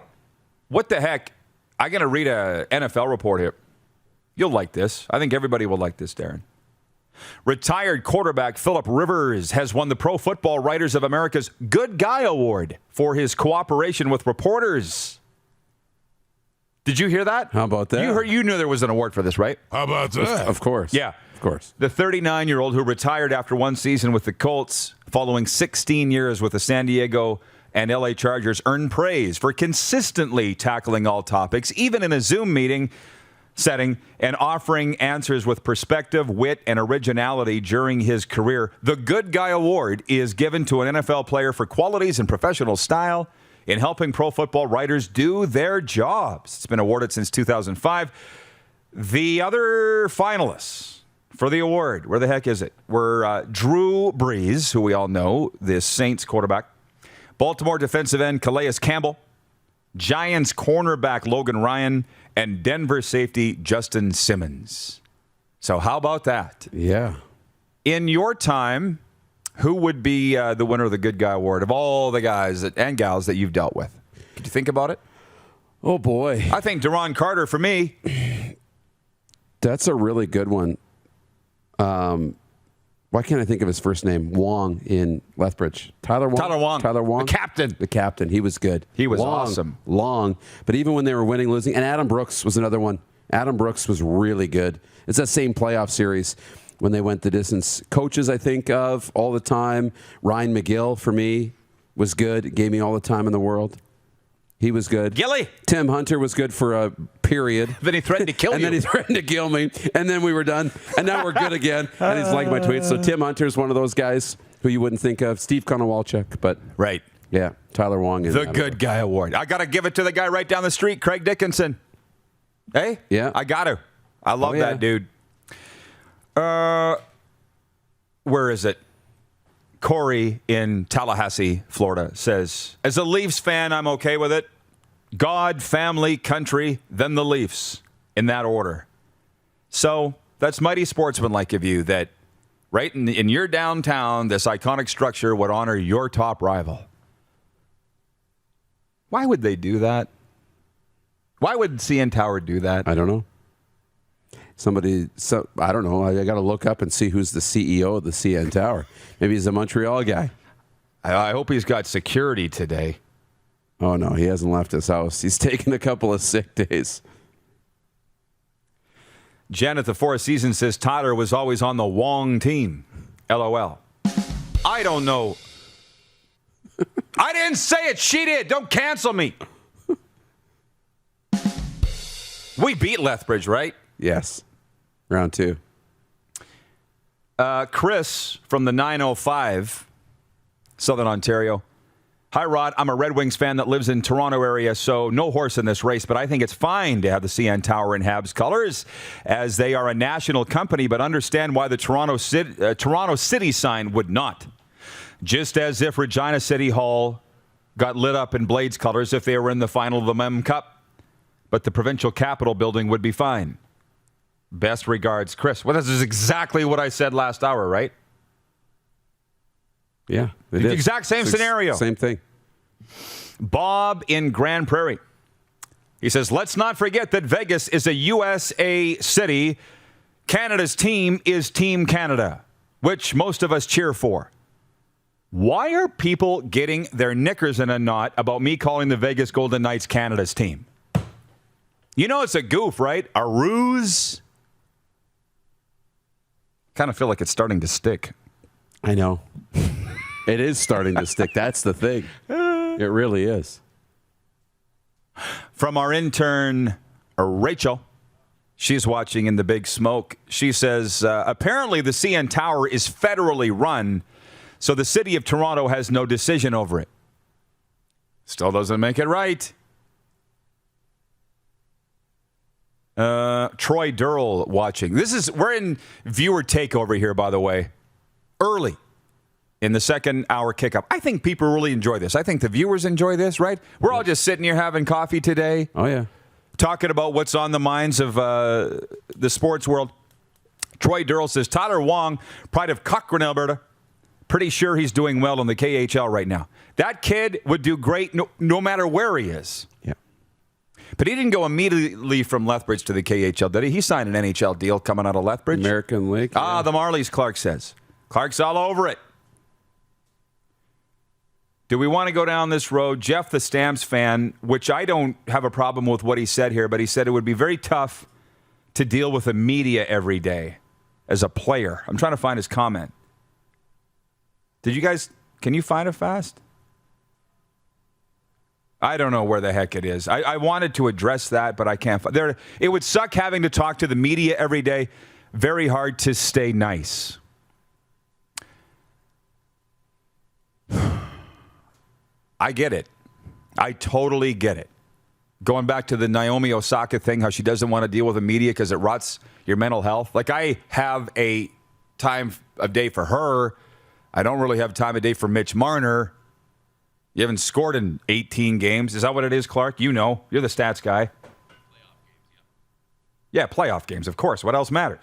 what the heck? I'm going to read a NFL report here. You'll like this. I think everybody will like this, Darren. Retired quarterback Phillip Rivers has won the Pro Football Writers of America's Good Guy Award for his cooperation with reporters. Did you hear that? How about that? You knew there was an award for this, right? How about that? Of course. Yeah. Of course. The 39-year-old who retired after one season with the Colts following 16 years with the San Diego and LA Chargers, earned praise for consistently tackling all topics, even in a Zoom meeting setting, and offering answers with perspective, wit, and originality during his career. The Good Guy Award is given to an NFL player for qualities and professional style in helping pro football writers do their jobs. It's been awarded since 2005. The other finalists for the award, where the heck is it? Were Drew Brees, who we all know, the Saints quarterback, Baltimore defensive end Calais Campbell, Giants cornerback Logan Ryan, and Denver safety Justin Simmons. So how about that? Yeah. In your time, who would be the winner of the Good Guy Award of all the guys and gals that you've dealt with? Could you think about it? Oh, boy. I think Deron Carter for me. That's a really good one. Why can't I think of his first name? Wong in Lethbridge. Tyler Wong. Tyler Wong. The captain. The captain. He was good. He was Long, awesome. Long. But even when they were winning, losing. And Adam Brooks was another one. Adam Brooks was really good. It's that same playoff series when they went the distance. Coaches I think of all the time. Ryan McGill, for me, was good. Gave me all the time in the world. He was good. Gilly. Tim Hunter was good for a period. Then he threatened to kill and you. then he threatened to kill me. And then we were done. And now we're good again. And he's liked my tweets. So Tim Hunter's one of those guys who you wouldn't think of. Steve Konowalchuk. But right. Yeah. Tyler Wong. The Good Guy Award. I got to give it to the guy right down the street, Craig Dickinson. Hey? Yeah. I got to. I love that dude. Where is it? Corey in Tallahassee, Florida says, as a Leafs fan, I'm okay with it. God, family, country, then the Leafs, in that order. So that's mighty sportsmanlike of you that right in your downtown, this iconic structure would honor your top rival. Why would they do that? Why would CN Tower do that? I don't know. I don't know. I got to look up and see who's the CEO of the CN Tower. Maybe he's a Montreal guy. I hope he's got security today. Oh, no, he hasn't left his house. He's taken a couple of sick days. Jen at the Four Seasons says Tyler was always on the Wong team. LOL. I don't know. I didn't say it. She did. Don't cancel me. We beat Lethbridge, right? Yes. Round 2. Chris from the 905, Southern Ontario. Hi, Rod. I'm a Red Wings fan that lives in Toronto area, so no horse in this race, but I think it's fine to have the CN Tower in Habs colors as they are a national company, but understand why the Toronto City sign would not. Just as if Regina City Hall got lit up in Blades colors if they were in the final of the Mem Cup, but the provincial capital building would be fine. Best regards, Chris. Well, this is exactly what I said last hour, right? Yeah. The exact same scenario. Same thing. Bob in Grand Prairie. He says, let's not forget that Vegas is a USA city. Canada's team is Team Canada, which most of us cheer for. Why are people getting their knickers in a knot about me calling the Vegas Golden Knights Canada's team? You know it's a goof, right? A ruse. Kind of feel like it's starting to stick. I know. It is starting to stick. That's the thing. It really is. From our intern, Rachel. She's watching in the big smoke. She says, apparently the CN Tower is federally run, so the city of Toronto has no decision over it. Still doesn't make it right. Troy Durrell watching. We're in viewer takeover here, by the way. Early in the second hour kickoff. I think people really enjoy this. I think the viewers enjoy this, right? We're all just sitting here having coffee today. Oh, yeah. Talking about what's on the minds of the sports world. Troy Durrell says, Tyler Wong, pride of Cochrane, Alberta. Pretty sure he's doing well in the KHL right now. That kid would do great no matter where he is. Yeah. But he didn't go immediately from Lethbridge to the KHL, did he? He signed an NHL deal coming out of Lethbridge. American League. Ah, the Marlies, Clark says. Clark's all over it. Do we want to go down this road? Jeff, the Stamps fan, which I don't have a problem with what he said here, but he said it would be very tough to deal with the media every day as a player. I'm trying to find his comment. Can you find it fast? I don't know where the heck it is. I wanted to address that, but I can't. It would suck having to talk to the media every day. Very hard to stay nice. I get it. I totally get it. Going back to the Naomi Osaka thing, how she doesn't want to deal with the media because it rots your mental health. Like, I have a time of day for her. I don't really have time of day for Mitch Marner. You haven't scored in 18 games. Is that what it is, Clark? You know. You're the stats guy. Yeah, playoff games, of course. What else matters?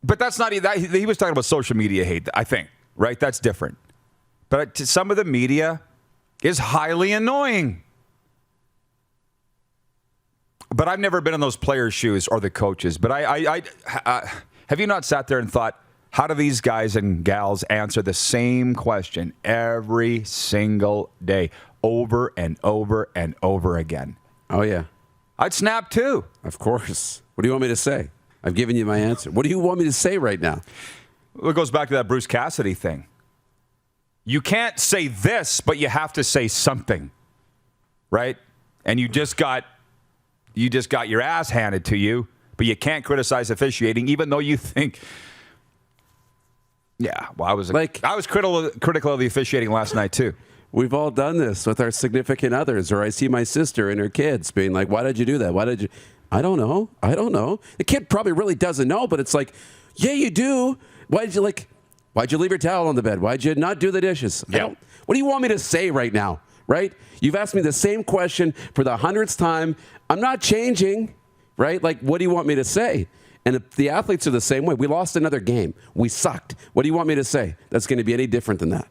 But that's not... He was talking about social media hate, I think. Right? That's different. But some of the media is highly annoying. But I've never been in those players' shoes or the coaches. But I have you not sat there and thought, how do these guys and gals answer the same question every single day, over and over and over again? Oh, yeah. I'd snap too. Of course. What do you want me to say? I've given you my answer. What do you want me to say right now? Well, it goes back to that Bruce Cassidy thing. You can't say this, but you have to say something, right? And you just got your ass handed to you, but you can't criticize officiating, even though you think. Yeah, well, I was critical of the officiating last night too. We've all done this with our significant others, or I see my sister and her kids being like, "Why did you do that? Why did you?" I don't know. The kid probably really doesn't know, but it's like, yeah, you do. Why'd you leave your towel on the bed? Why'd you not do the dishes? Yeah. What do you want me to say right now? Right? You've asked me the same question for the 100th time. I'm not changing. Right? Like, what do you want me to say? And if the athletes are the same way. We lost another game. We sucked. What do you want me to say? That's going to be any different than that.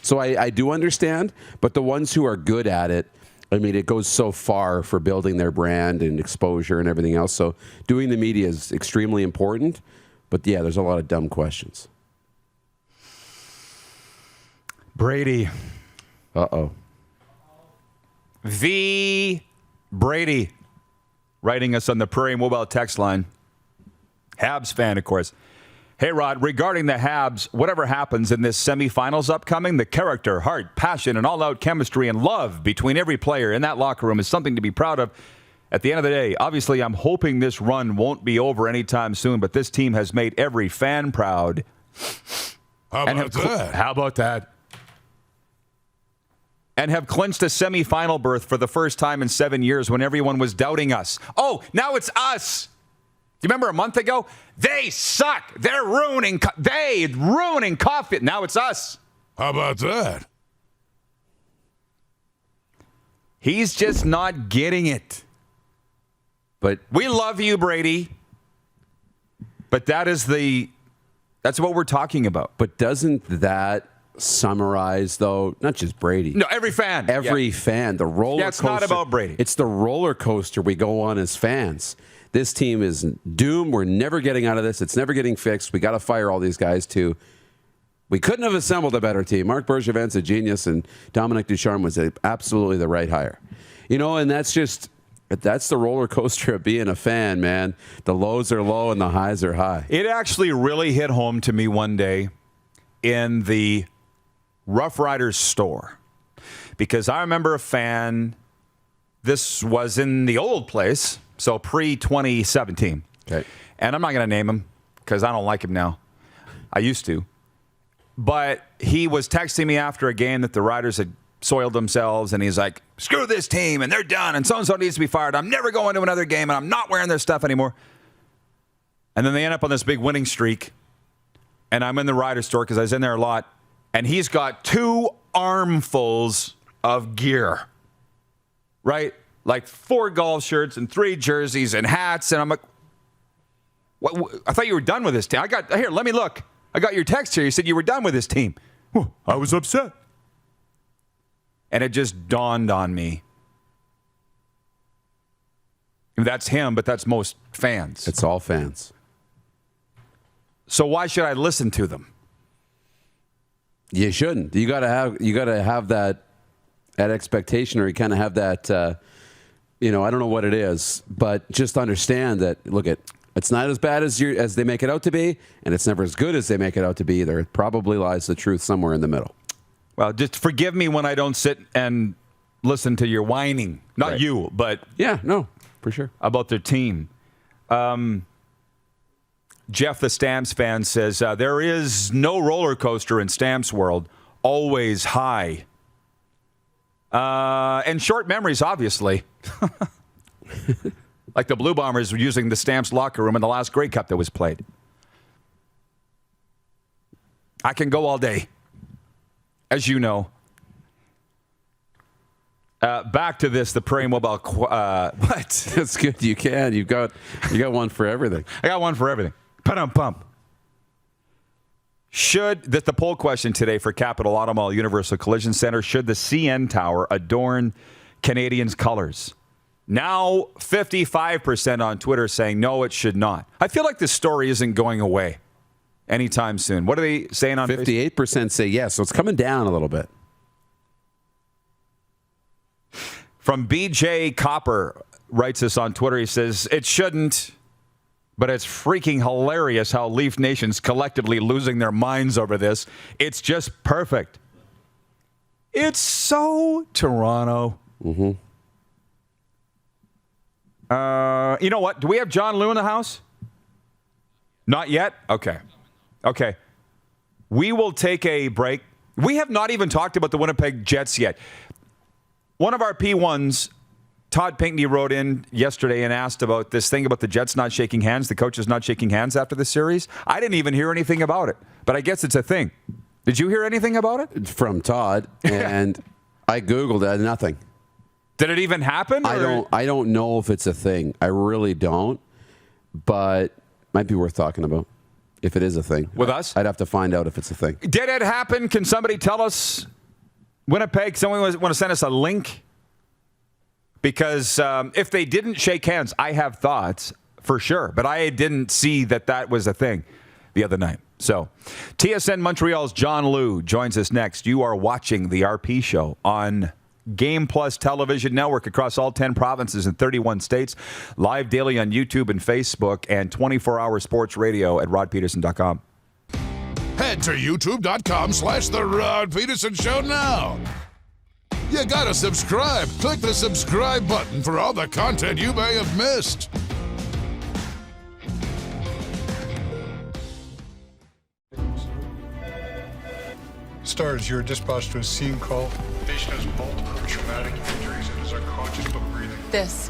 So I do understand, but the ones who are good at it, I mean, it goes so far for building their brand and exposure and everything else. So doing the media is extremely important. But, yeah, there's a lot of dumb questions. Brady. Uh-oh. V. Brady writing us on the Prairie Mobile text line. Habs fan, of course. Hey, Rod, regarding the Habs, whatever happens in this semifinals upcoming, the character, heart, passion, and all-out chemistry and love between every player in that locker room is something to be proud of. At the end of the day, obviously, I'm hoping this run won't be over anytime soon, but this team has made every fan proud. How about that? And have clinched a semifinal berth for the first time in 7 years when everyone was doubting us. Oh, now it's us. Do you remember a month ago? They suck. They're ruining coffee. Now it's us. How about that? He's just not getting it. But we love you, Brady. But that's what we're talking about. But doesn't that summarize, though, not just Brady? No, every fan. Every fan. The roller it's coaster. Not about Brady. It's the roller coaster we go on as fans. This team is doomed. We're never getting out of this. It's never getting fixed. We got to fire all these guys, too. We couldn't have assembled a better team. Marc Bergevin's a genius, and Dominic Ducharme was absolutely the right hire. You know, and that's the roller coaster of being a fan, man. The lows are low and the highs are high. It actually really hit home to me one day in the Rough Riders store, because I remember a fan. This was in the old place, so pre-2017. Okay. And I'm not going to name him because I don't like him now. I used to. But he was texting me after a game that the Riders had soiled themselves, and he's like, screw this team, and they're done, and so-and-so needs to be fired. I'm never going to another game, and I'm not wearing their stuff anymore. And then they end up on this big winning streak, and I'm in the Riders store because I was in there a lot, and he's got 2 armfuls of gear, right? Like 4 golf shirts and 3 jerseys and hats, and I'm like, what? I thought you were done with this team. Here, let me look. I got your text here. You said you were done with this team. I was upset. And it just dawned on me. That's him, but that's most fans. It's all fans. So why should I listen to them? You shouldn't. You gotta have that expectation, or you kind of have that. I don't know what it is, but just understand that. Look, It's not as bad as they make it out to be, and it's never as good as they make it out to be either. It probably lies the truth somewhere in the middle. Well, just forgive me when I don't sit and listen to your whining. Not you, but... Yeah, no, for sure. About their team. Jeff, the Stamps fan, says, there is no roller coaster in Stamps world. Always high. And short memories, obviously. Like the Blue Bombers were using the Stamps locker room in the last Grey Cup that was played. I can go all day, as you know. Back to this, the Prairie Mobile. What? That's good. You can. You got one for everything. I got one for everything. Pump. The poll question today for Capital Automall Universal Collision Center, should the CN Tower adorn Canadiens colors? Now 55% on Twitter saying no, it should not. I feel like this story isn't going away anytime soon. What are they saying on 58% Facebook? say yes, so it's coming down a little bit. From BJ Copper writes this on Twitter. He says, it shouldn't, but it's freaking hilarious how Leaf Nation's collectively losing their minds over this. It's just perfect. It's so Toronto. Mm-hmm. You know what? Do we have John Liu in the house? Not yet? Okay. We will take a break. We have not even talked about the Winnipeg Jets yet. One of our P1s, Todd Pinckney, wrote in yesterday and asked about this thing about the Jets not shaking hands, the coaches not shaking hands after the series. I didn't even hear anything about it, but I guess it's a thing. Did you hear anything about it? From Todd, and I Googled it, nothing. Did it even happen? I don't know if it's a thing. I really don't, but might be worth talking about if it is a thing. With us? I'd have to find out if it's a thing. Did it happen? Can somebody tell us? Winnipeg, someone want to send us a link? Because if they didn't shake hands, I have thoughts for sure, but I didn't see that was a thing the other night. So, TSN Montreal's John Liu joins us next. You are watching the RP Show on Game Plus Television Network across all 10 provinces and 31 states. Live daily on YouTube and Facebook, and 24-hour sports radio at rodpeterson.com. Head to youtube.com/The Rod Peterson Show now. You gotta subscribe. Click the subscribe button for all the content you may have missed. Stars, you're dispatched to a scene call. The patient has multiple traumatic injuries and is unconscious but breathing. This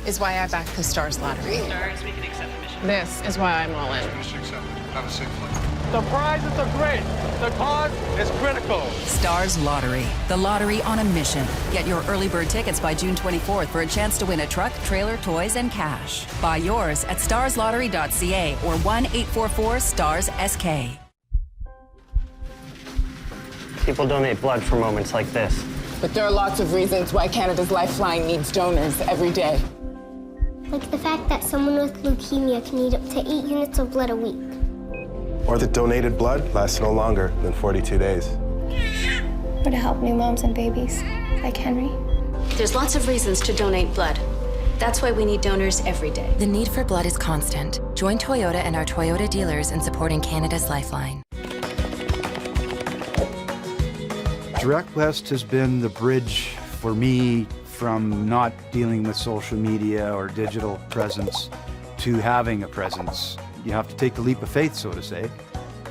is why I backed the Stars lottery. Stars, we can accept the mission. This is why I'm all in. Mission accepted. Have a safe flight. The prizes are great. The cause is critical. Stars Lottery, the lottery on a mission. Get your early bird tickets by June 24th for a chance to win a truck, trailer, toys, and cash. Buy yours at starslottery.ca or 1-844-STARS-SK. People donate blood for moments like this. But there are lots of reasons why Canada's Lifeline needs donors every day. Like the fact that someone with leukemia can need up to 8 units of blood a week. Or that donated blood lasts no longer than 42 days. Or to help new moms and babies, like Henry. There's lots of reasons to donate blood. That's why we need donors every day. The need for blood is constant. Join Toyota and our Toyota dealers in supporting Canada's Lifeline. Direct West has been the bridge for me from not dealing with social media or digital presence to having a presence. You have to take the leap of faith, so to say,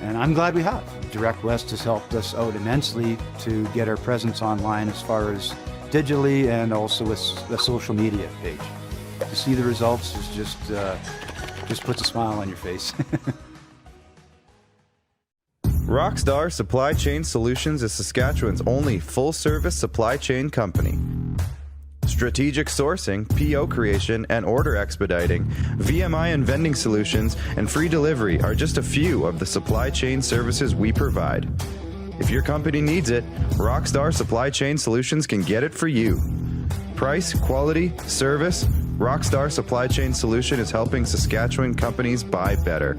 and I'm glad we have. Direct West has helped us out immensely to get our presence online as far as digitally and also with the social media page. To see the results is just puts a smile on your face. Rockstar Supply Chain Solutions is Saskatchewan's only full-service supply chain company. Strategic sourcing, PO creation, and order expediting, VMI and vending solutions, and free delivery are just a few of the supply chain services we provide. If your company needs it, Rockstar Supply Chain Solutions can get it for you. Price, quality, service, Rockstar Supply Chain Solution is helping Saskatchewan companies buy better.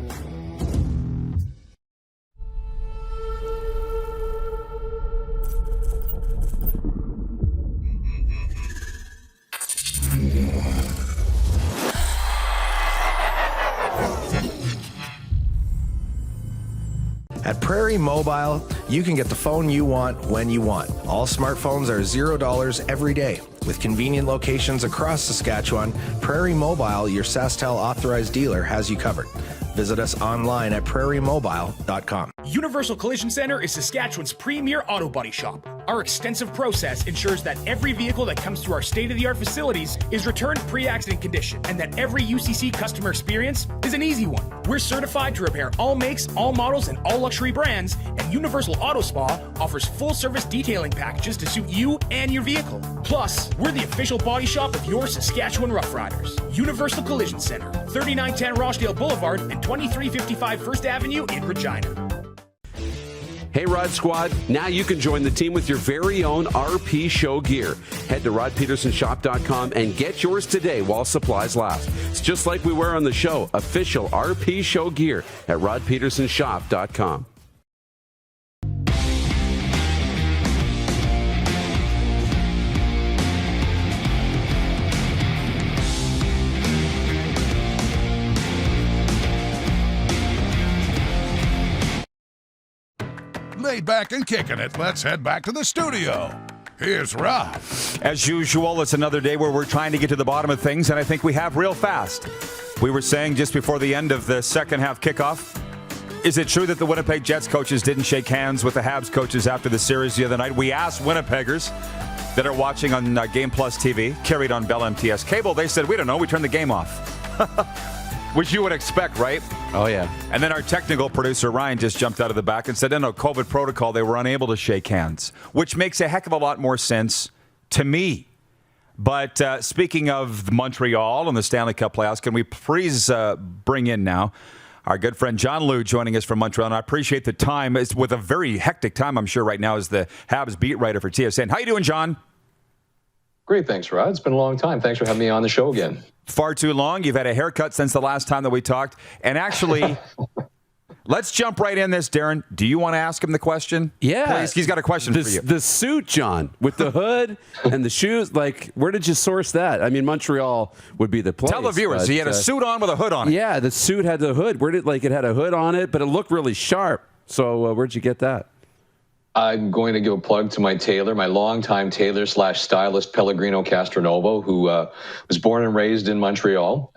At Prairie Mobile, you can get the phone you want when you want. All smartphones are $0 every day. With convenient locations across Saskatchewan, Prairie Mobile, your SaskTel authorized dealer, has you covered. Visit us online at prairiemobile.com. Universal Collision Center is Saskatchewan's premier auto body shop. Our extensive process ensures that every vehicle that comes through our state-of-the-art facilities is returned pre-accident condition, and that every UCC customer experience is an easy one. We're certified to repair all makes, all models, and all luxury brands, and Universal Auto Spa offers full-service detailing packages to suit you and your vehicle. Plus, we're the official body shop of your Saskatchewan Rough Riders. Universal Collision Center, 3910 Rochdale Boulevard and 2355 First Avenue in Regina. Hey, Rod Squad, now you can join the team with your very own RP Show gear. Head to rodpetersonshop.com and get yours today while supplies last. It's just like we wear on the show, official RP Show gear at rodpetersonshop.com. Laid back and kicking it. Let's head back to the studio. Here's Rob. As usual, it's another day where we're trying to get to the bottom of things, and I think we have real fast. We were saying just before the end of the second half kickoff, is it true that the Winnipeg Jets coaches didn't shake hands with the Habs coaches after the series the other night? We asked Winnipeggers that are watching on Game Plus TV, carried on Bell MTS cable. They said, we don't know, we turned the game off. Which you would expect, right? Oh, yeah. And then our technical producer, Ryan, just jumped out of the back and said, no, COVID protocol, they were unable to shake hands, which makes a heck of a lot more sense to me. But speaking of Montreal and the Stanley Cup playoffs, can we please bring in now our good friend John Liu joining us from Montreal? And I appreciate the time. It's with a very hectic time, I'm sure, right now as the Habs beat writer for TSN. How you doing, John? Great, thanks, Rod. It's been a long time. Thanks for having me on the show again. Far too long. You've had a haircut since the last time that we talked. And actually, let's jump right in this, Darren. Do you want to ask him the question? Yeah. Please, he's got a question for you. The suit, John, with the hood and the shoes, like, where did you source that? I mean, Montreal would be the place. Tell the viewers, he had a suit on with a hood on it. Yeah, the suit had the hood. It had a hood on it, but it looked really sharp. So where'd you get that? I'm going to give a plug to my tailor, my longtime tailor / stylist, Pellegrino Castronovo, who was born and raised in Montreal.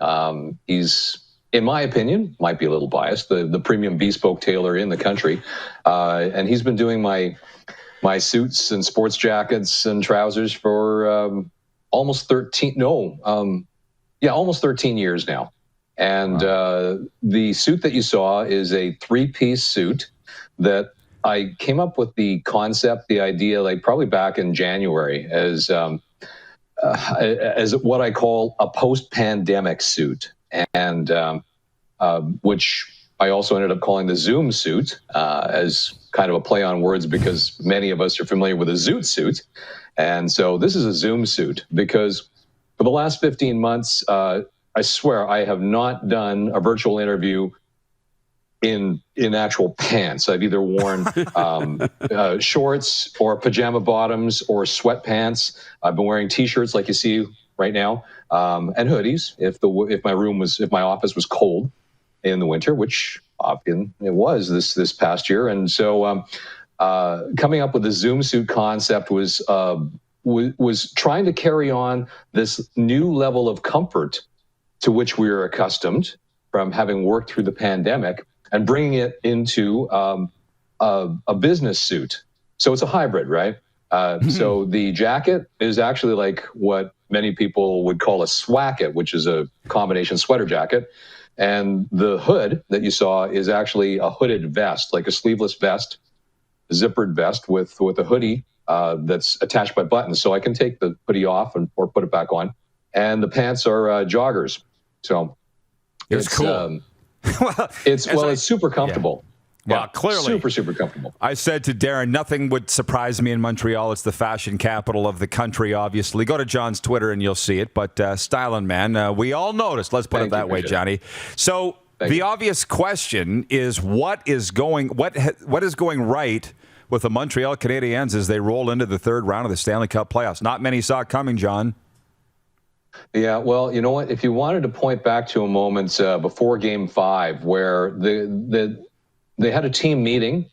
He's, in my opinion, might be a little biased, the premium bespoke tailor in the country. And he's been doing my suits and sports jackets and trousers for almost 13 years now. And the suit that you saw is a 3-piece suit that I came up with the concept, the idea, like probably back in January as what I call a post-pandemic suit, and which I also ended up calling the Zoom suit as kind of a play on words because many of us are familiar with a zoot suit. And so this is a Zoom suit because for the last 15 months, I swear I have not done a virtual interview in actual pants. I've either worn shorts or pajama bottoms or sweatpants. I've been wearing T-shirts like you see right now, and hoodies if my office was cold in the winter, which often it was this past year. And so coming up with the Zoom suit concept was trying to carry on this new level of comfort to which we are accustomed from having worked through the pandemic, and bringing it into a business suit. So it's a hybrid, right? So the jacket is actually like what many people would call a swacket, which is a combination sweater jacket. And the hood that you saw is actually a hooded vest, like a sleeveless vest, zippered vest with a hoodie that's attached by buttons. So I can take the hoodie off or put it back on. And the pants are joggers. So it's cool. It's super comfortable. Yeah. Well, clearly. Super comfortable. I said to Darren, nothing would surprise me in Montreal. It's the fashion capital of the country, obviously. Go to John's Twitter and you'll see it. But styling, man, we all noticed. Let's put it that way, Johnny. So the obvious question is, what is going right with the Montreal Canadiens as they roll into the third round of the Stanley Cup playoffs? Not many saw it coming, John. Yeah, well, you know what? If you wanted to point back to a moment before Game 5 where the they had a team meeting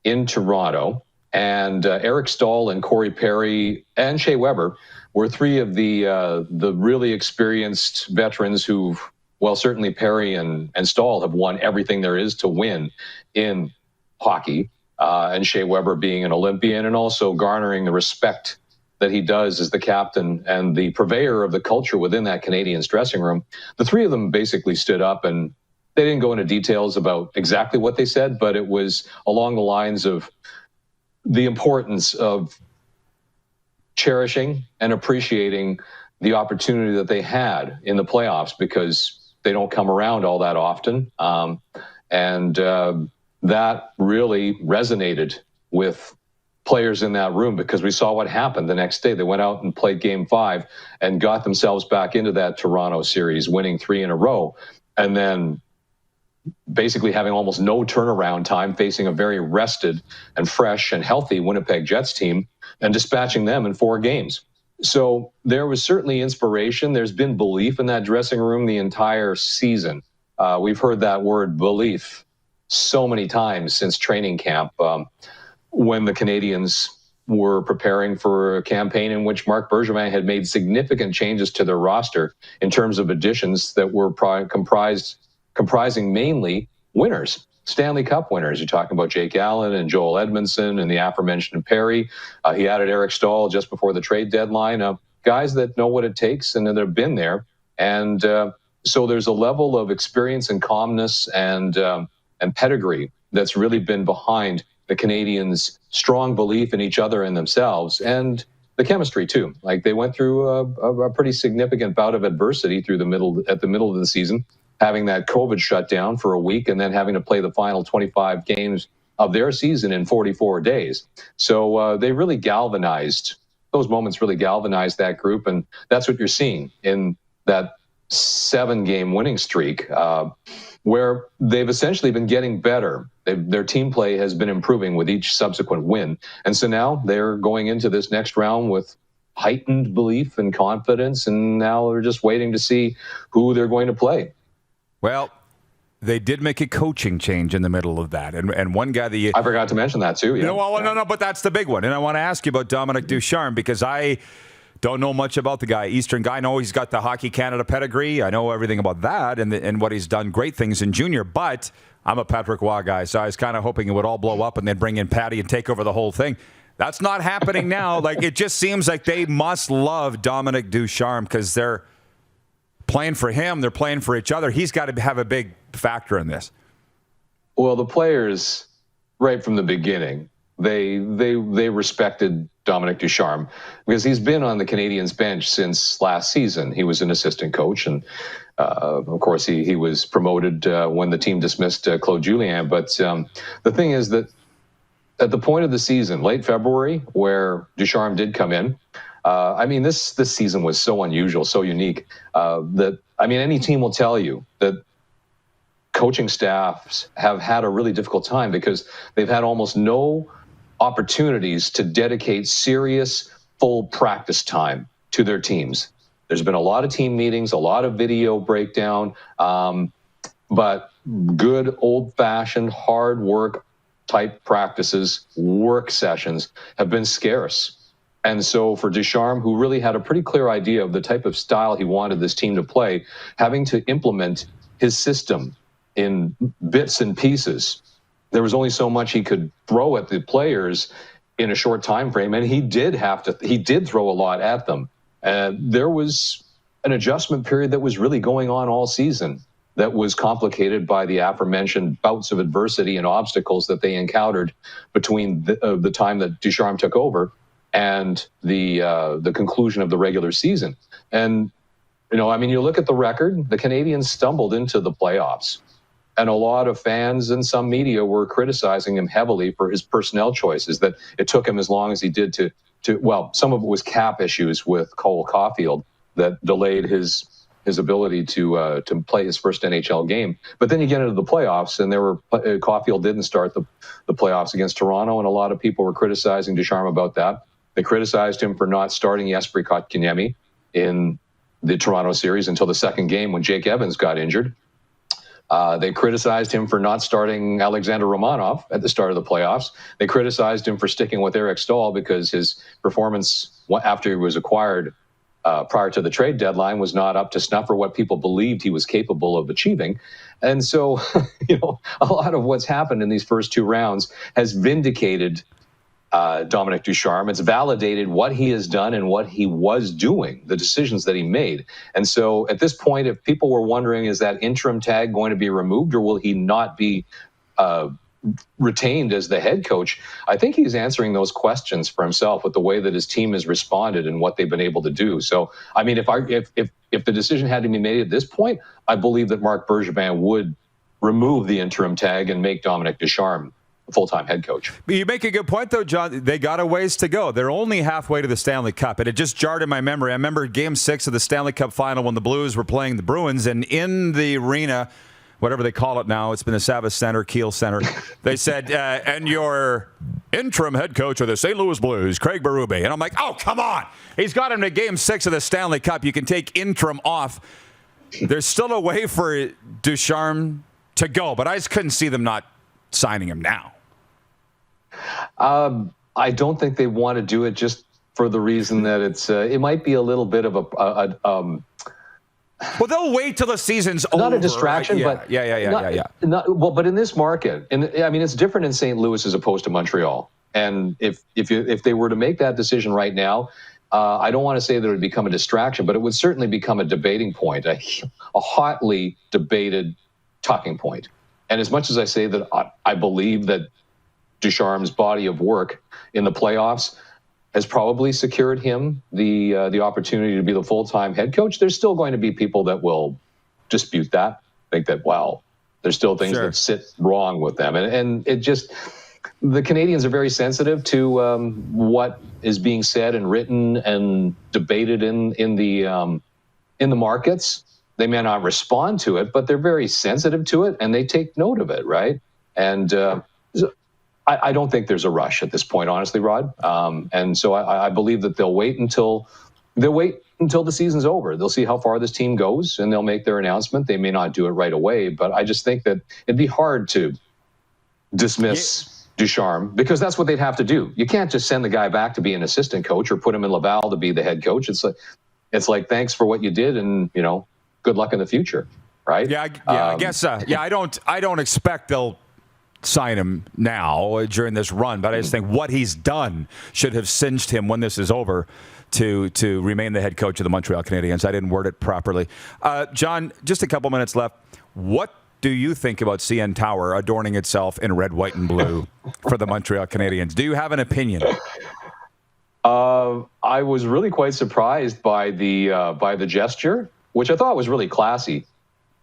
in Toronto, and Eric Stahl and Corey Perry and Shea Weber were three of the really experienced veterans who, well, certainly Perry and Stahl have won everything there is to win in hockey, and Shea Weber being an Olympian and also garnering the respect that he does as the captain and the purveyor of the culture within that Canadiens dressing room. The three of them basically stood up, and they didn't go into details about exactly what they said, but it was along the lines of the importance of cherishing and appreciating the opportunity that they had in the playoffs, because they don't come around all that often. That really resonated with players in that room, because we saw what happened the next day. They went out and played Game 5 and got themselves back into that Toronto series, winning 3 in a row, and then basically having almost no turnaround time, facing a very rested and fresh and healthy Winnipeg Jets team and dispatching them in 4 games. So there was certainly inspiration. There's been belief in that dressing room the entire season. We've heard that word belief so many times since training camp, when the Canadiens were preparing for a campaign in which Marc Bergevin had made significant changes to their roster in terms of additions that were comprising mainly winners, Stanley Cup winners. You're talking about Jake Allen and Joel Edmondson and the aforementioned Perry. He added Eric Stahl just before the trade deadline. Guys that know what it takes and that have been there. And so there's a level of experience and calmness and pedigree that's really been behind the Canadiens' strong belief in each other and themselves, and the chemistry too. Like, they went through a pretty significant bout of adversity at the middle of the season, having that COVID shutdown for a week and then having to play the final 25 games of their season in 44 days. So they really those moments really galvanized that group, and that's what you're seeing in that 7-game winning streak, where they've essentially been getting better. Their team play has been improving with each subsequent win. And so now they're going into this next round with heightened belief and confidence, and now they're just waiting to see who they're going to play. Well, they did make a coaching change in the middle of that. And one guy that I forgot to mention that too. Yeah. No, but that's the big one. And I want to ask you about Dominic Ducharme, because I don't know much about the guy. Eastern guy. I know he's got the Hockey Canada pedigree. I know everything about that and what he's done, great things in junior. But I'm a Patrick Waugh guy, so I was kind of hoping it would all blow up and then bring in Patty and take over the whole thing. That's not happening now. Like, it just seems like they must love Dominic Ducharme, because they're playing for him. They're playing for each other. He's got to have a big factor in this. Well, the players, right from the beginning, they respected Dominic Ducharme, because he's been on the Canadiens bench since last season. He was an assistant coach, and of course he was promoted when the team dismissed Claude Julien. But the thing is that at the point of the season, late February, where Ducharme did come in, this season was so unusual, so unique, that any team will tell you that coaching staffs have had a really difficult time, because they've had almost no opportunities to dedicate serious, full practice time to their teams. There's been a lot of team meetings, a lot of video breakdown, but good old-fashioned hard work type practices, work sessions have been scarce. And so for Ducharme, who really had a pretty clear idea of the type of style he wanted this team to play, having to implement his system in bits and pieces, there was only so much he could throw at the players in a short time frame, and he did throw a lot at them. There was an adjustment period that was really going on all season, that was complicated by the aforementioned bouts of adversity and obstacles that they encountered between the time that Ducharme took over and the conclusion of the regular season. And you look at the record, the Canadiens stumbled into the playoffs. And a lot of fans and some media were criticizing him heavily for his personnel choices, that it took him as long as he did to some of it was cap issues with Cole Caulfield that delayed his ability to play his first NHL game. But then you get into the playoffs, and Caulfield didn't start the playoffs against Toronto, and a lot of people were criticizing Ducharme about that. They criticized him for not starting Jesperi Kotkaniemi in the Toronto series until the second game when Jake Evans got injured. They criticized him for not starting Alexander Romanov at the start of the playoffs. They criticized him for sticking with Eric Staal because his performance after he was acquired prior to the trade deadline was not up to snuff for what people believed he was capable of achieving. And so, a lot of what's happened in these first two rounds has vindicated Dominic Ducharme. It's validated what he has done and what he was doing, the decisions that he made. And so at this point, if people were wondering, is that interim tag going to be removed or will he not be retained as the head coach? I think he's answering those questions for himself with the way that his team has responded and what they've been able to do. So, I mean, if the decision had to be made at this point, I believe that Marc Bergevin would remove the interim tag and make Dominic Ducharme full-time head coach. But you make a good point, though, John. They got a ways to go. They're only halfway to the Stanley Cup, and it just jarred in my memory. I remember Game 6 of the Stanley Cup Final when the Blues were playing the Bruins, and in the arena, whatever they call it now, it's been the Savas Center, Kiel Center, they said, and your interim head coach of the St. Louis Blues, Craig Berube. And I'm like, oh, come on. He's got him to Game 6 of the Stanley Cup. You can take interim off. There's still a way for Ducharme to go, but I just couldn't see them not signing him now. I don't think they want to do it just for the reason that it might be a little bit of well, they'll wait till the season's over. Not a distraction, but but in this market, and I mean, it's different in St. Louis as opposed to Montreal. And if they were to make that decision right now, I don't want to say that it would become a distraction, but it would certainly become a debating point, a hotly debated talking point. And as much as I say that I believe that Ducharme's body of work in the playoffs has probably secured him the opportunity to be the full-time head coach, there's still going to be people that will dispute that, think that, wow, there's still things that sit wrong with them. And it just, the Canadiens are very sensitive to what is being said and written and debated in the markets. They may not respond to it, but they're very sensitive to it and they take note of it, right? And I don't think there's a rush at this point, honestly, Rod. And so I believe that they'll wait until the season's over. They'll see how far this team goes, and they'll make their announcement. They may not do it right away, but I just think that it'd be hard to dismiss Ducharme because that's what they'd have to do. You can't just send the guy back to be an assistant coach or put him in Laval to be the head coach. It's like thanks for what you did, and good luck in the future, right? I guess. I don't expect they'll sign him now during this run, but I just think what he's done should have cinched him when this is over to remain the head coach of the Montreal Canadiens. I didn't word it properly. John, just a couple minutes left. What do you think about CN Tower adorning itself in red, white, and blue for the Montreal Canadiens? Do you have an opinion? I was really quite surprised by the gesture, which I thought was really classy.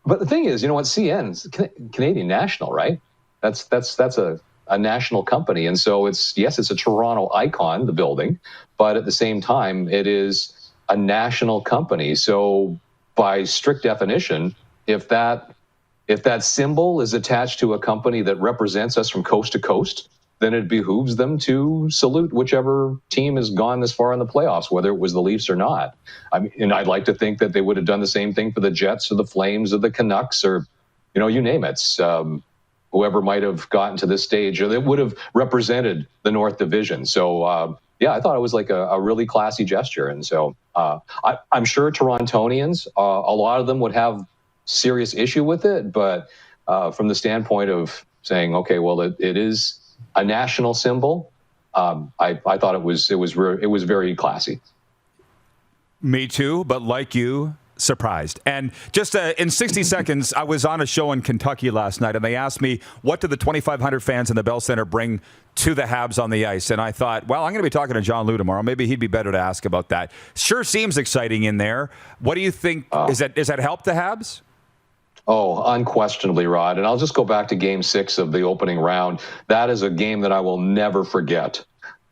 But the thing is, what CN's Canadian National, right? That's a national company. And so it's a Toronto icon, the building, but at the same time, it is a national company. So by strict definition, if that symbol is attached to a company that represents us from coast to coast, then it behooves them to salute whichever team has gone this far in the playoffs, whether it was the Leafs or not. I mean, and I'd like to think that they would have done the same thing for the Jets or the Flames or the Canucks or, you name it. Whoever might have gotten to this stage, or that would have represented the North Division. So, I thought it was like a really classy gesture. And so I'm sure Torontonians, a lot of them would have serious issue with it. But from the standpoint of saying, okay, well, it is a national symbol, I thought it was very classy. Me too, but like you, surprised. And just in 60 seconds, I was on a show in Kentucky last night, and they asked me, what did the 2,500 fans in the Bell Center bring to the Habs on the ice? And I thought, well, I'm going to be talking to John Liu tomorrow. Maybe he'd be better to ask about that. Sure seems exciting in there. What do you think? Is that help the Habs? Oh, unquestionably, Rod. And I'll just go back to Game 6 of the opening round. That is a game that I will never forget.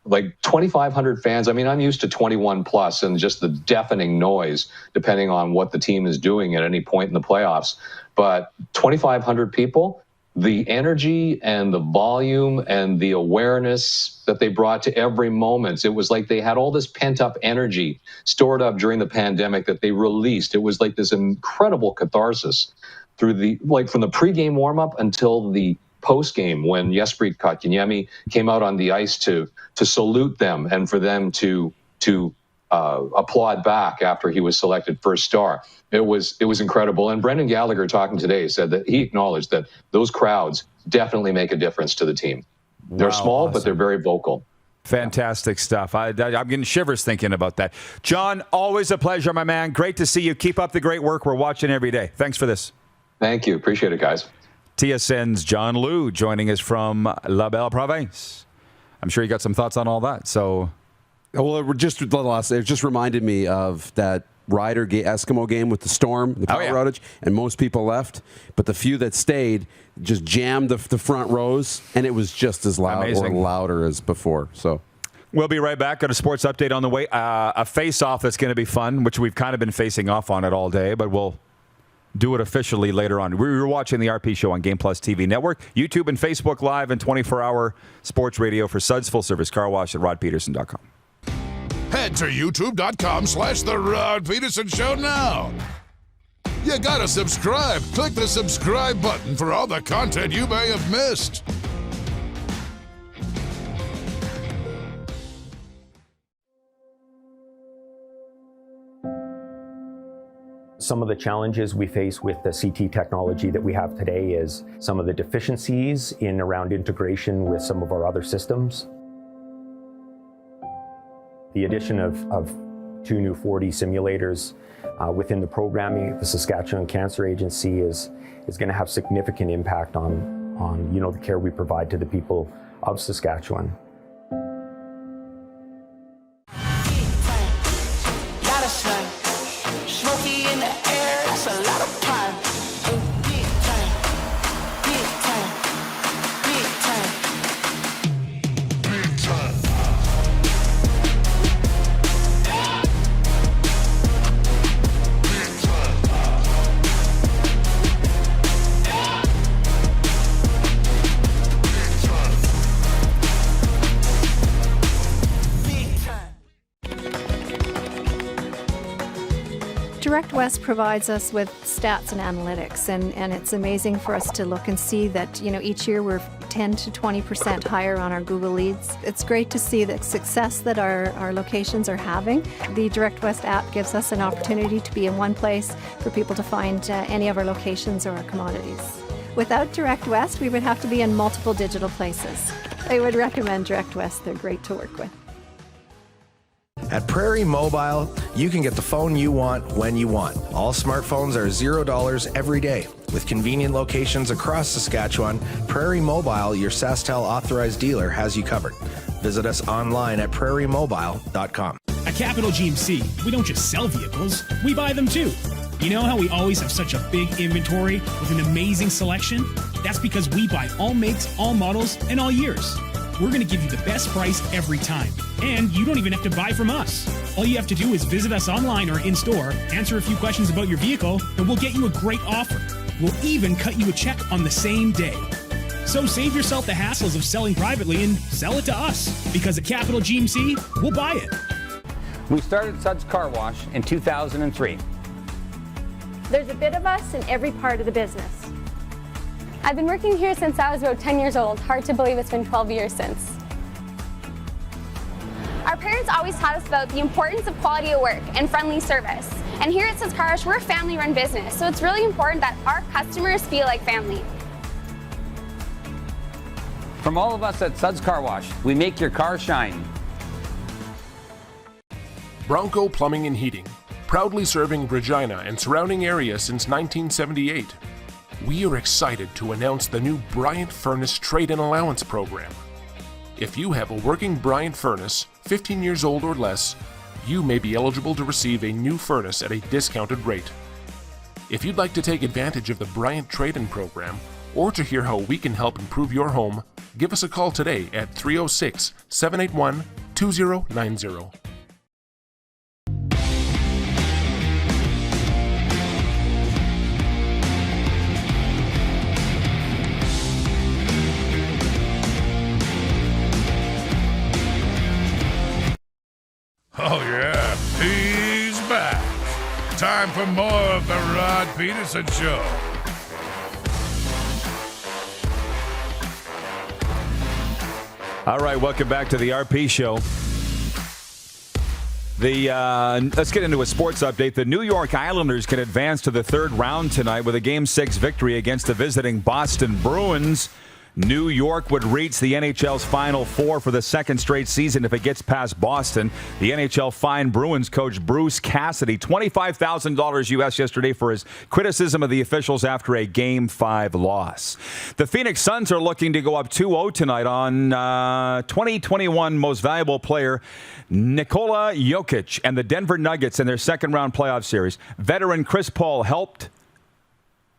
Like 2,500 fans. I mean, I'm used to 21 plus and just the deafening noise, depending on what the team is doing at any point in the playoffs. But 2,500 people, the energy and the volume and the awareness that they brought to every moment. It was like they had all this pent up energy stored up during the pandemic that they released. It was like this incredible catharsis through from the pregame warm-up until the post-game when Jesperi Kotkaniemi came out on the ice to salute them and for them to applaud back after he was selected first star. It was incredible. And Brendan Gallagher, talking today, said that he acknowledged that those crowds definitely make a difference to the team. They're small, awesome. but they're very vocal. Fantastic stuff. I'm getting shivers thinking about that. John, always a pleasure, my man. Great to see you. Keep up the great work. We're watching every day. Thanks for this. Thank you. Appreciate it, guys. TSN's John Liu joining us from La Belle Province. I'm sure you got some thoughts on all that. So, well, it just reminded me of that Eskimo game with the storm, the power outage, and most people left, but the few that stayed just jammed the front rows, and it was just as loud or louder as before. So we'll be right back. Got a sports update on the way. A face-off that's going to be fun, which we've kind of been facing off on it all day, but we'll do it officially later on. We're watching the RP Show on Game Plus TV Network, YouTube and Facebook Live, and 24-hour sports radio for Suds Full Service Car Wash at rodpeterson.com. Head to youtube.com/The Rod Peterson Show now. You gotta subscribe. Click the subscribe button for all the content you may have missed. Some of the challenges we face with the CT technology that we have today is some of the deficiencies in around integration with some of our other systems. The addition of 2 new 4D simulators within the programming, the Saskatchewan Cancer Agency is going to have significant impact on the care we provide to the people of Saskatchewan. Direct West provides us with stats and analytics, and it's amazing for us to look and see that, each year we're 10 to 20% higher on our Google leads. It's great to see the success that our locations are having. The Direct West app gives us an opportunity to be in one place for people to find any of our locations or our commodities. Without Direct West, we would have to be in multiple digital places. I would recommend Direct West. They're great to work with. At Prairie Mobile, you can get the phone you want when you want. All smartphones are $0 every day. With convenient locations across Saskatchewan, Prairie Mobile, your SaskTel authorized dealer, has you covered. Visit us online at prairiemobile.com. At Capital GMC, we don't just sell vehicles, we buy them too. You know how we always have such a big inventory with an amazing selection? That's because we buy all makes, all models, and all years. We're going to give you the best price every time. And you don't even have to buy from us. All you have to do is visit us online or in-store, answer a few questions about your vehicle, and we'll get you a great offer. We'll even cut you a check on the same day. So save yourself the hassles of selling privately and sell it to us. Because at Capital GMC, we'll buy it. We started Suds Car Wash in 2003. There's a bit of us in every part of the business. I've been working here since I was about 10 years old. Hard to believe it's been 12 years since. Our parents always taught us about the importance of quality of work and friendly service. And here at Suds Car Wash, we're a family-run business, so it's really important that our customers feel like family. From all of us at Suds Car Wash, we make your car shine. Bronco Plumbing and Heating, proudly serving Regina and surrounding areas since 1978. We are excited to announce the new Bryant Furnace Trade-in Allowance Program. If you have a working Bryant furnace, 15 years old or less, you may be eligible to receive a new furnace at a discounted rate. If you'd like to take advantage of the Bryant Trade-in Program, or to hear how we can help improve your home, give us a call today at 306-781-2090. Oh, yeah, he's back. Time for more of the Rod Peterson Show. All right, welcome back to the RP Show. Let's get into a sports update. The New York Islanders can advance to the third round tonight with a Game 6 victory against the visiting Boston Bruins. New York would reach the NHL's Final Four for the second straight season if it gets past Boston. The NHL fined Bruins coach Bruce Cassidy $25,000 U.S. yesterday for his criticism of the officials after a Game 5 loss. The Phoenix Suns are looking to go up 2-0 tonight on 2021 Most Valuable Player Nikola Jokic and the Denver Nuggets in their second-round playoff series. Veteran Chris Paul helped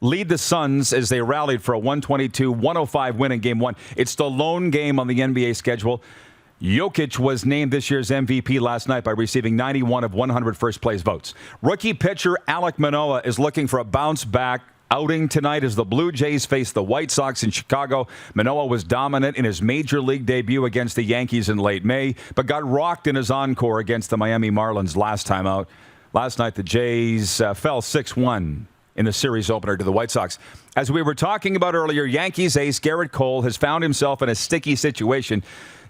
lead the Suns as they rallied for a 122-105 win in Game 1. It's the lone game on the NBA schedule. Jokic was named this year's MVP last night by receiving 91 of 100 first-place votes. Rookie pitcher Alek Manoah is looking for a bounce-back outing tonight as the Blue Jays face the White Sox in Chicago. Manoah was dominant in his major league debut against the Yankees in late May, but got rocked in his encore against the Miami Marlins last time out. Last night, the Jays fell 6-1 in the series opener to the White Sox. As we were talking about earlier, Yankees ace Garrett Cole has found himself in a sticky situation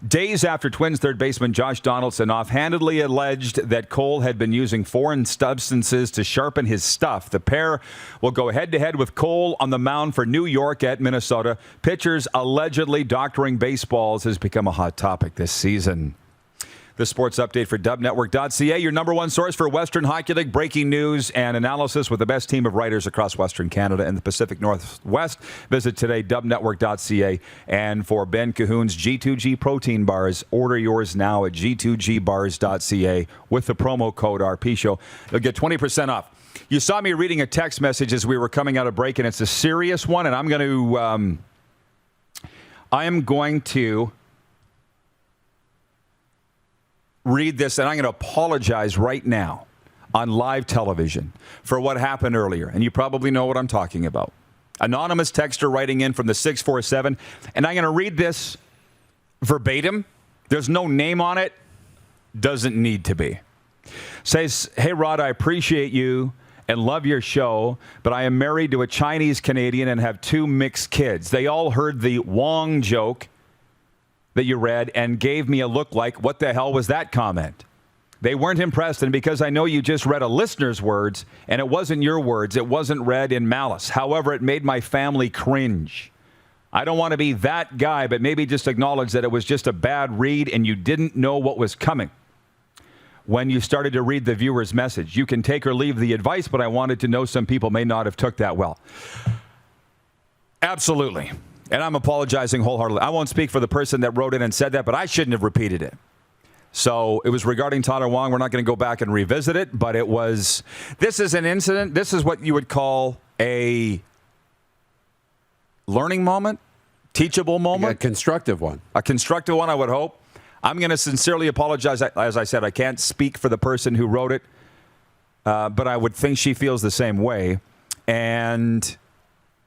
days after Twins third baseman Josh Donaldson offhandedly alleged that Cole had been using foreign substances to sharpen his stuff. The pair will go head-to-head with Cole on the mound for New York at Minnesota. Pitchers allegedly doctoring baseballs has become a hot topic this season. The sports update for dubnetwork.ca, your number one source for Western Hockey League breaking news and analysis with the best team of writers across Western Canada and the Pacific Northwest. Visit today, dubnetwork.ca. And for Ben Cahoon's G2G protein bars, order yours now at g2gbars.ca with the promo code RPShow. You'll get 20% off. You saw me reading a text message as we were coming out of break, and it's a serious one, and I am going to read this, and I'm going to apologize right now on live television for what happened earlier. And you probably know what I'm talking about. Anonymous texter writing in from the 647, and I'm going to read this verbatim. There's no name on it. Doesn't need to be. Says, hey, Rod, I appreciate you and love your show, but I am married to a Chinese Canadian and have 2 mixed kids. They all heard the Wong joke that you read and gave me a look like, what the hell was that comment? They weren't impressed, and because I know you just read a listener's words, and it wasn't your words, it wasn't read in malice. However, it made my family cringe. I don't want to be that guy, but maybe just acknowledge that it was just a bad read and you didn't know what was coming when you started to read the viewer's message. You can take or leave the advice, but I wanted to know some people may not have took that well. Absolutely. And I'm apologizing wholeheartedly. I won't speak for the person that wrote in and said that, but I shouldn't have repeated it. So it was regarding Tyler Wong. We're not going to go back and revisit it, but it was, this is an incident. This is what you would call a learning moment, teachable moment. A constructive one. A constructive one, I would hope. I'm going to sincerely apologize. As I said, I can't speak for the person who wrote it, but I would think she feels the same way. And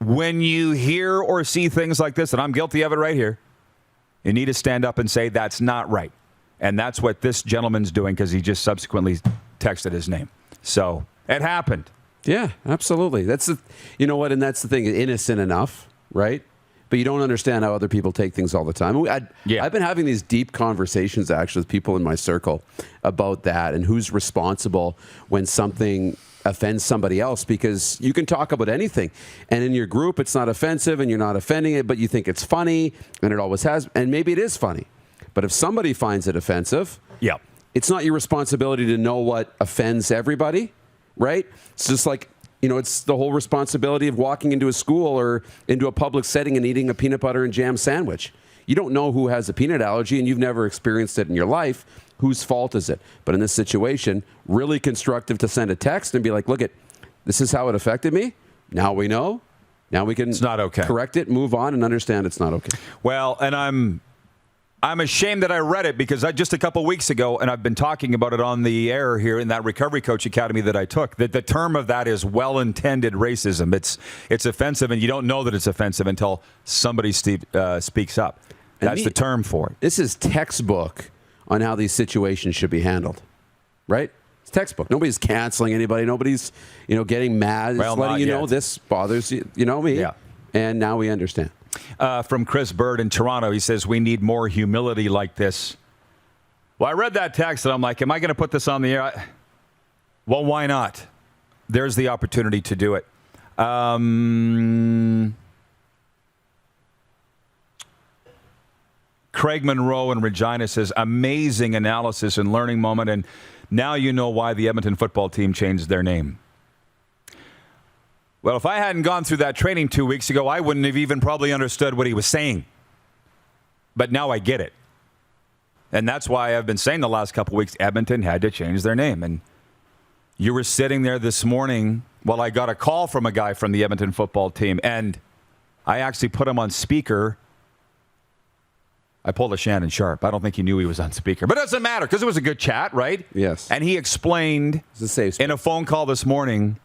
when you hear or see things like this, and I'm guilty of it right here, you need to stand up and say, that's not right. And that's what this gentleman's doing because he just subsequently texted his name. So it happened. Yeah, absolutely. That's you know what? And that's the thing, innocent enough, right? But you don't understand how other people take things all the time. I've been having these deep conversations actually with people in my circle about that and who's responsible when something offends somebody else, because you can talk about anything and in your group it's not offensive and you're not offending it, but you think it's funny and it always has, and maybe it is funny. But if somebody finds it offensive, it's not your responsibility to know what offends everybody, right? It's just like, it's the whole responsibility of walking into a school or into a public setting and eating a peanut butter and jam sandwich. You don't know who has a peanut allergy and you've never experienced it in your life. Whose fault is it? But in this situation, really constructive to send a text and be like, look, this is how it affected me. Now we know. Now we can it's not okay. Correct it, move on, and understand it's not okay. Well, and I'm ashamed that I read it because just a couple weeks ago, and I've been talking about it on the air here in that Recovery Coach Academy that I took, that the term of that is well-intended racism. It's offensive, and you don't know that it's offensive until somebody speaks up. That's the term for it. This is textbook on how these situations should be handled, right? It's textbook. Nobody's canceling anybody. Nobody's, getting mad. It's letting you know this bothers you. You know me. Yeah. And now we understand. From Chris Bird in Toronto. He says, we need more humility like this. Well, I read that text and I'm like, am I going to put this on the air? Well, why not? There's the opportunity to do it. Craig Monroe in Regina says, amazing analysis and learning moment, and now you know why the Edmonton football team changed their name. Well, if I hadn't gone through that training 2 weeks ago, I wouldn't have even probably understood what he was saying. But now I get it. And that's why I've been saying the last couple of weeks, Edmonton had to change their name. And you were sitting there this morning while I got a call from a guy from the Edmonton football team, and I actually put him on speaker. I pulled a Shannon Sharp. I don't think he knew he was on speaker. But it doesn't matter because it was a good chat, right? Yes. And he explained in a phone call this morning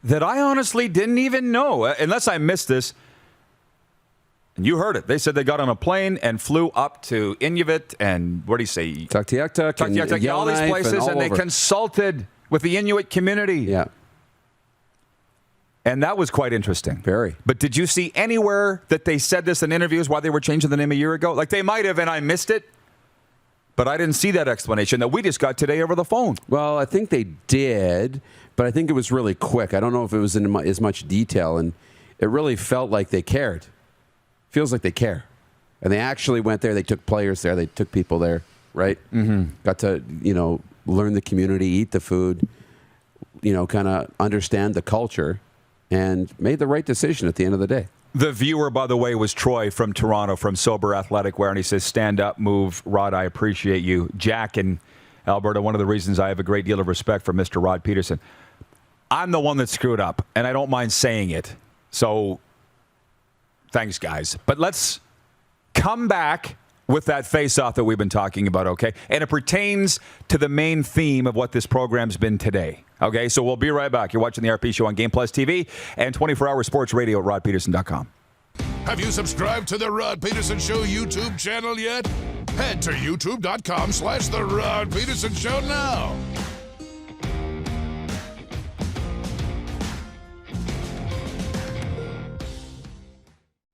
that I honestly didn't even know, unless I missed this. And you heard it. They said they got on a plane and flew up to Inuit and, what do you say? Tuktoyaktuk and all these places, and they consulted with the Inuit community. Yeah. And that was quite interesting. Very. But did you see anywhere that they said this in interviews why they were changing the name a year ago? Like they might have, and I missed it. But I didn't see that explanation that we just got today over the phone. Well, I think they did, but I think it was really quick. I don't know if it was in as much detail, and it really felt like they cared. Feels like they care. And they actually went there. They took players there. They took people there, right? Mm-hmm. Got to, learn the community, eat the food, kind of understand the culture, and made the right decision at the end of the day. The viewer, by the way, was Troy from Toronto from Sober Athletic Wear, and he says, stand up, move. Rod, I appreciate you. Jack in Alberta, one of the reasons I have a great deal of respect for Mr. Rod Peterson. I'm the one that screwed up, and I don't mind saying it. So thanks, guys. But let's come back with that face-off that we've been talking about, okay? And it pertains to the main theme of what this program's been today, okay? So we'll be right back. You're watching the RP Show on Game Plus TV and 24-hour sports radio at rodpeterson.com. Have you subscribed to the Rod Peterson Show YouTube channel yet? Head to youtube.com/The Rod Peterson Show now.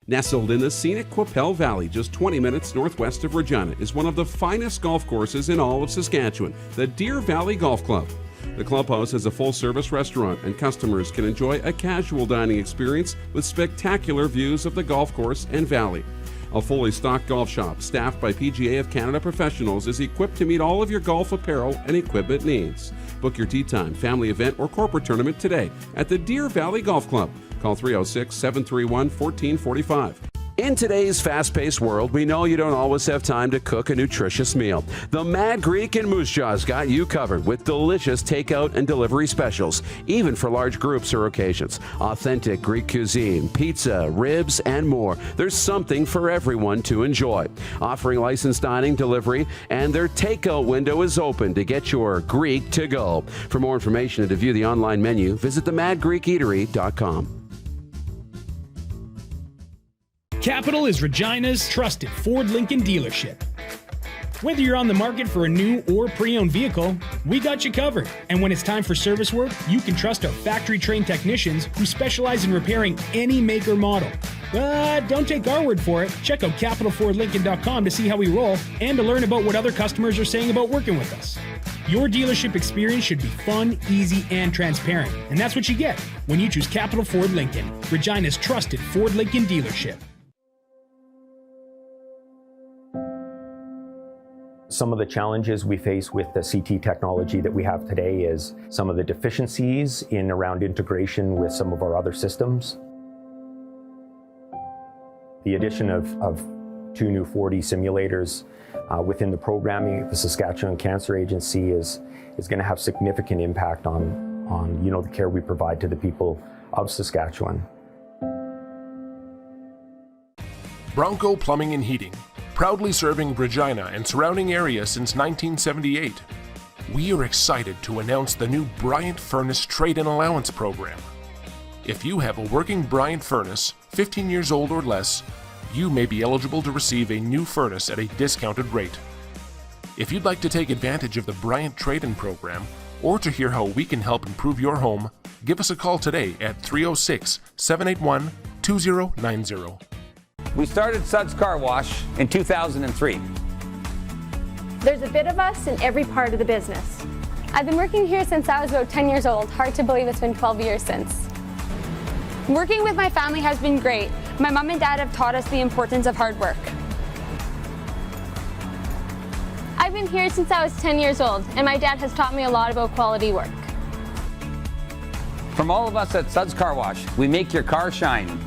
Nestled in the scenic Qu'Appelle Valley, just 20 minutes northwest of Regina, is one of the finest golf courses in all of Saskatchewan, the Deer Valley Golf Club. The clubhouse has a full-service restaurant, and customers can enjoy a casual dining experience with spectacular views of the golf course and valley. A fully stocked golf shop, staffed by PGA of Canada professionals, is equipped to meet all of your golf apparel and equipment needs. Book your tee time, family event, or corporate tournament today at the Deer Valley Golf Club. Call 306-731-1445. In today's fast-paced world, we know you don't always have time to cook a nutritious meal. The Mad Greek in Moose Jaw's got you covered with delicious takeout and delivery specials, even for large groups or occasions. Authentic Greek cuisine, pizza, ribs, and more. There's something for everyone to enjoy. Offering licensed dining, delivery, and their takeout window is open to get your Greek to go. For more information and to view the online menu, visit themadgreekeatery.com. Capital is Regina's trusted Ford Lincoln dealership. Whether you're on the market for a new or pre-owned vehicle, we got you covered. And when it's time for service work, you can trust our factory-trained technicians who specialize in repairing any make or model. But don't take our word for it. Check out capitalfordlincoln.com to see how we roll and to learn about what other customers are saying about working with us. Your dealership experience should be fun, easy, and transparent. And that's what you get when you choose Capital Ford Lincoln, Regina's trusted Ford Lincoln dealership. Some of the challenges we face with the CT technology that we have today is some of the deficiencies in around integration with some of our other systems. The addition of 2 new 4D simulators within the programming, the Saskatchewan Cancer Agency is going to have significant impact on the care we provide to the people of Saskatchewan. Bronco Plumbing and Heating, proudly serving Regina and surrounding areas since 1978. We are excited to announce the new Bryant Furnace Trade-in Allowance Program. If you have a working Bryant furnace, 15 years old or less, you may be eligible to receive a new furnace at a discounted rate. If you'd like to take advantage of the Bryant Trade-in Program, or to hear how we can help improve your home, give us a call today at 306-781-2090. We started Suds Car Wash in 2003. There's a bit of us in every part of the business. I've been working here since I was about 10 years old. Hard to believe it's been 12 years since. Working with my family has been great. My mom and dad have taught us the importance of hard work. I've been here since I was 10 years old, and my dad has taught me a lot about quality work. From all of us at Suds Car Wash, we make your car shine.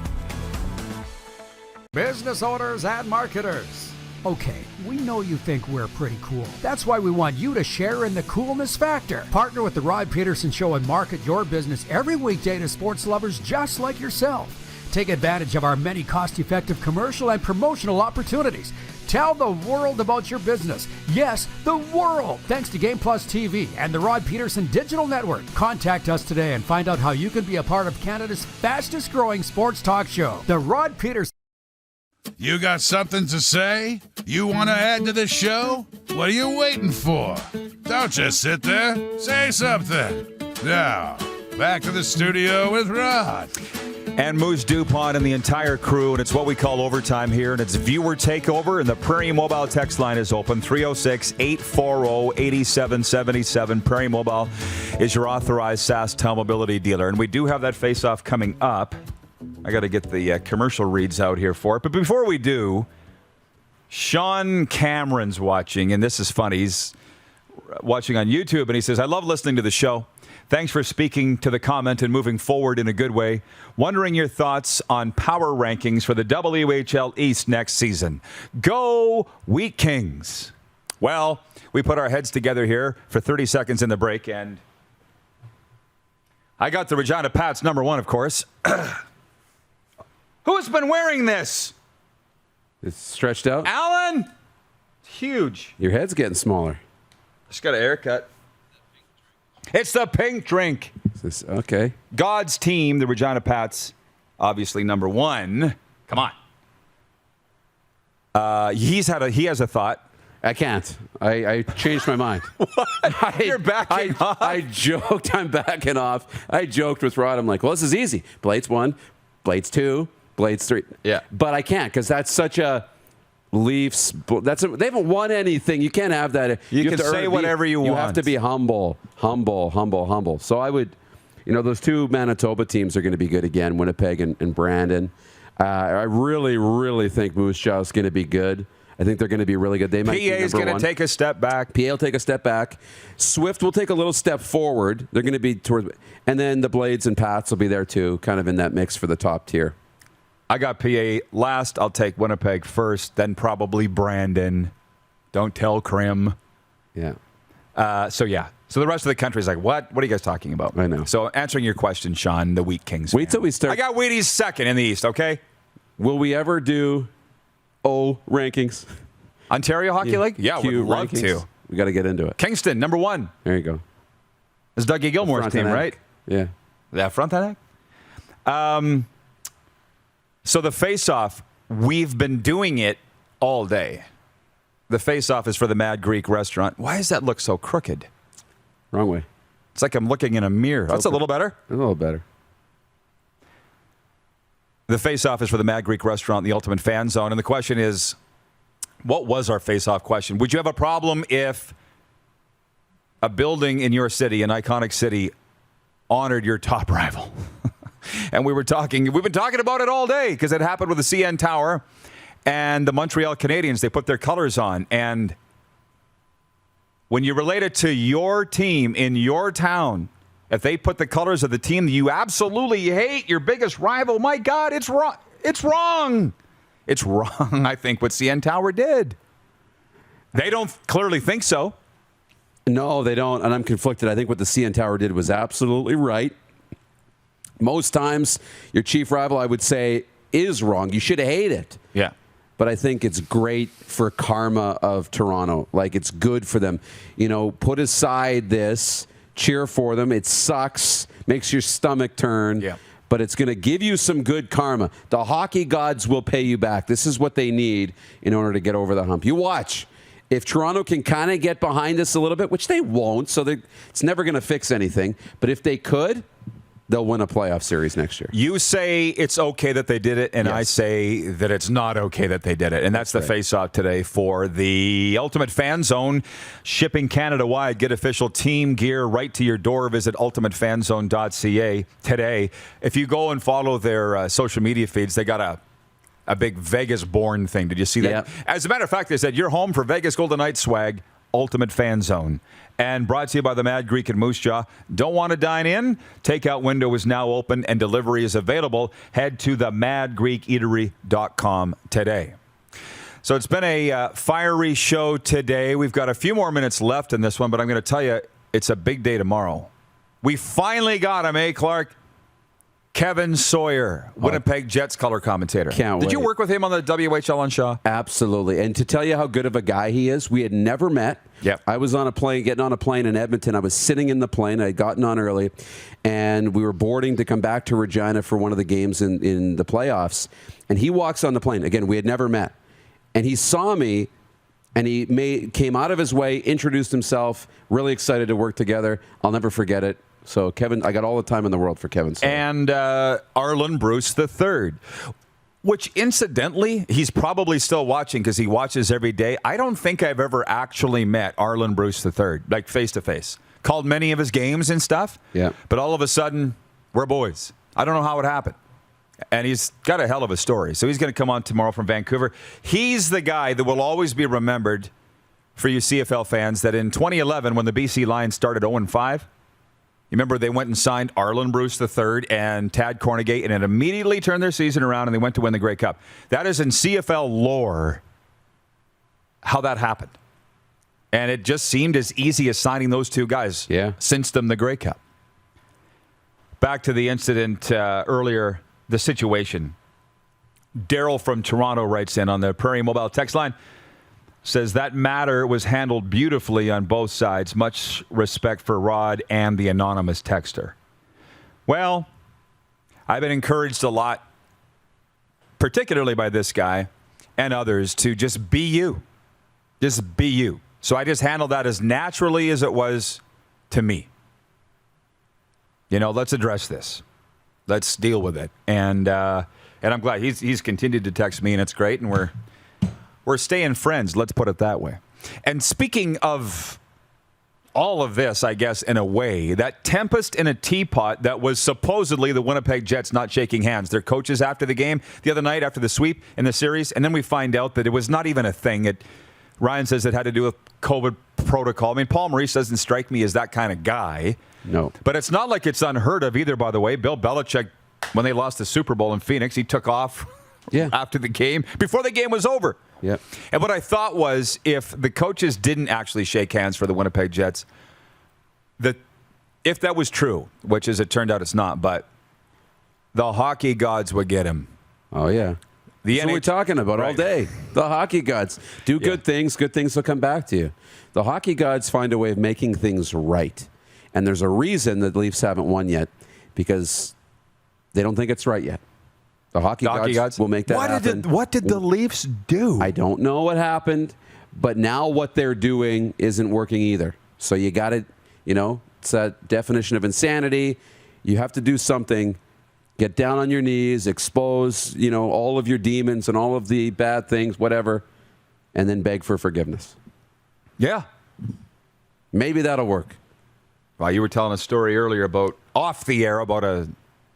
Business owners and marketers. Okay, we know you think we're pretty cool. That's why we want you to share in the coolness factor. Partner with the Rod Pedersen Show and market your business every weekday to sports lovers just like yourself. Take advantage of our many cost-effective commercial and promotional opportunities. Tell the world about your business. Yes, the world. Thanks to Game Plus TV and the Rod Peterson Digital Network. Contact us today and find out how you can be a part of Canada's fastest growing sports talk show. The Rod Peterson. You got something to say? You want to add to the show? What are you waiting for? Don't just sit there. Say something. Now, back to the studio with Rod. And Moose DuPont and the entire crew, and it's what we call overtime here, and it's viewer takeover, and the Prairie Mobile text line is open, 306-840-8777. Prairie Mobile is your authorized SAS mobility dealer, and we do have that face-off coming up. I got to get the commercial reads out here for it. But before we do, Sean Cameron's watching, and this is funny. He's watching on YouTube, and he says, I love listening to the show. Thanks for speaking to the comment and moving forward in a good way. Wondering your thoughts on power rankings for the WHL East next season. Go Wheat Kings. Well, we put our heads together here for 30 seconds in the break, and I got the Regina Pats number one, of course. Who's been wearing this? It's stretched out. Alan? It's huge. Your head's getting smaller. Just got a haircut. It's the pink drink. Okay. God's team, the Regina Pats, obviously number one. Come on. He has a thought. I can't. I changed my mind. What? You're backing off? I joked. I'm backing off. I joked with Rod. I'm like, well, this is easy. Blades 1, Blades 2, Blades 3. Yeah. But I can't because that's such a Leafs. They haven't won anything. You can't have that. You can say whatever you want. You have to be humble. So I would, those two Manitoba teams are going to be good again, Winnipeg and Brandon. I really, really think Moose Jaw is going to be good. I think they're going to be really good. They might be PA is going to take a step back. PA will take a step back. Swift will take a little step forward. They're going to be towards, and then the Blades and Pats will be there too, kind of in that mix for the top tier. I got PA last. I'll take Winnipeg first, then probably Brandon. Don't tell Krim. Yeah. So the rest of the country is like, what? What are you guys talking about? I know. So answering your question, Sean, the Wheat Kings. Wait till we start. I got Wheaties second in the East, okay? Will we ever do O rankings? Ontario Hockey League? Yeah, we'd love to. We got to get into it. Kingston, number one. There you go. It's Dougie Gilmore's team, right? Yeah. That Frontenac? So the face-off, we've been doing it all day. The face-off is for the Mad Greek restaurant. Why does that look so crooked? Wrong way. It's like I'm looking in a mirror. That's a little better? A little better. The face-off is for the Mad Greek restaurant, the Ultimate Fan Zone. And the question is, what was our face-off question? Would you have a problem if a building in your city, an iconic city, honored your top rival? And we've been talking about it all day because it happened with the CN Tower and the Montreal Canadiens. They put their colors on. And when you relate it to your team in your town, if they put the colors of the team that you absolutely hate, your biggest rival, my God, it's wrong. It's wrong. It's wrong, I think, what CN Tower did. They don't clearly think so. No, they don't, and I'm conflicted. I think what the CN Tower did was absolutely right. Most times, your chief rival, I would say, is wrong. You should hate it. Yeah. But I think it's great for karma of Toronto. Like, it's good for them. Put aside this, cheer for them. It sucks, makes your stomach turn. Yeah. But it's going to give you some good karma. The hockey gods will pay you back. This is what they need in order to get over the hump. You watch. If Toronto can kind of get behind this a little bit, which they won't, so it's never going to fix anything. But if they could, they'll win a playoff series next year. You say it's okay that they did it, and I say that it's not okay that they did it. And that's the face-off today for the Ultimate Fan Zone, shipping Canada-wide. Get official team gear right to your door. Visit ultimatefanzone.ca today. If you go and follow their social media feeds, they got a big Vegas-born thing. Did you see that? Yeah. As a matter of fact, they said, you're home for Vegas Golden Knights swag, Ultimate Fan Zone. And brought to you by the Mad Greek and Moose Jaw. Don't want to dine in? Takeout window is now open and delivery is available. Head to the madgreekeatery.com today. So it's been a fiery show today. We've got a few more minutes left in this one, but I'm going to tell you, it's a big day tomorrow. We finally got him, Clark? Kevin Sawyer, Winnipeg Jets color commentator. Did you work with him on the WHL on Shaw? Absolutely. And to tell you how good of a guy he is, we had never met. Yep. I was on a plane, getting on a plane in Edmonton. I was sitting in the plane. I had gotten on early, and we were boarding to come back to Regina for one of the games in the playoffs. And he walks on the plane. Again, we had never met. And he saw me, and he came out of his way, introduced himself, really excited to work together. I'll never forget it. So, Kevin, I got all the time in the world for Kevin Sawyer. And Arlen Bruce III, which, incidentally, he's probably still watching because he watches every day. I don't think I've ever actually met Arlen Bruce III, like face-to-face. Called many of his games and stuff. Yeah. But all of a sudden, we're boys. I don't know how it happened. And he's got a hell of a story. So he's going to come on tomorrow from Vancouver. He's the guy that will always be remembered for you CFL fans that in 2011, when the BC Lions started 0-5, you remember they went and signed Arlen Bruce III and Tad Cornegate, and it immediately turned their season around, and they went to win the Grey Cup. That is in CFL lore how that happened. And it just seemed as easy as signing those two guys. Yeah. Cinched them the Grey Cup. Back to the incident earlier, the situation. Daryl from Toronto writes in on the Prairie Mobile text line. Says that matter was handled beautifully on both sides. Much respect for Rod and the anonymous texter. Well, I've been encouraged a lot, particularly by this guy and others, to just be you. Just be you. So I just handled that as naturally as it was to me. You know, let's address this. Let's deal with it. And I'm glad he's continued to text me, and it's great, and we're staying friends, let's put it that way. And speaking of all of this, I guess, in a way, that tempest in a teapot that was supposedly the Winnipeg Jets not shaking hands. Their coaches after the game the other night after the sweep in the series, and then we find out that it was not even a thing. Ryan says it had to do with COVID protocol. I mean, Paul Maurice doesn't strike me as that kind of guy. No. But it's not like it's unheard of either, by the way. Bill Belichick, when they lost the Super Bowl in Phoenix, he took off after the game, before the game was over. Yeah. And what I thought was, if the coaches didn't actually shake hands for the Winnipeg Jets, if that was true, which as it turned out it's not, but the hockey gods would get him. Oh, yeah. That's what we're talking about all day. The hockey gods. Do good things will come back to you. The hockey gods find a way of making things right. And there's a reason that the Leafs haven't won yet, because they don't think it's right yet. The hockey gods will make that happen. What did the Leafs do? I don't know what happened, but now what they're doing isn't working either. So you got to, it's that definition of insanity. You have to do something. Get down on your knees, expose, all of your demons and all of the bad things, whatever, and then beg for forgiveness. Yeah. Maybe that'll work. Well, you were telling a story earlier off the air about a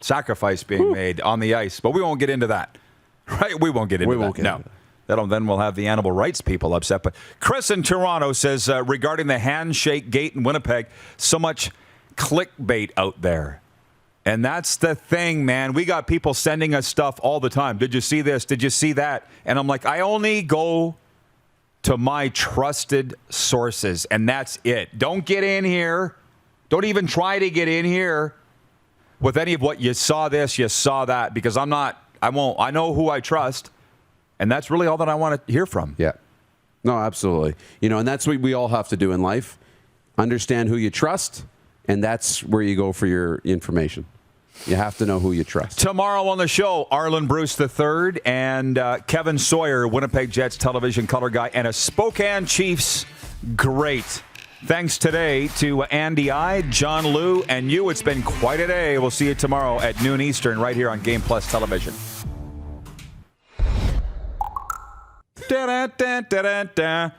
sacrifice being made on the ice, but we won't get into that. Right? We won't get into that. No. Then we'll have the animal rights people upset. But Chris in Toronto says, regarding the handshake gate in Winnipeg, so much clickbait out there. And that's the thing, man. We got people sending us stuff all the time. Did you see this? Did you see that? And I'm like, I only go to my trusted sources, and that's it. Don't get in here. Don't even try to get in here with any of what you saw this, you saw that, because I won't. I know who I trust, and that's really all that I want to hear from. Yeah. No, absolutely. And that's what we all have to do in life. Understand who you trust, and that's where you go for your information. You have to know who you trust. Tomorrow on the show, Arlen Bruce III and Kevin Sawyer, Winnipeg Jets television color guy, and a Spokane Chiefs great Thanks today to Andy Eide, John Liu, and you. It's been quite a day. We'll see you tomorrow at noon Eastern right here on Game Plus Television. Da-da-da-da-da-da.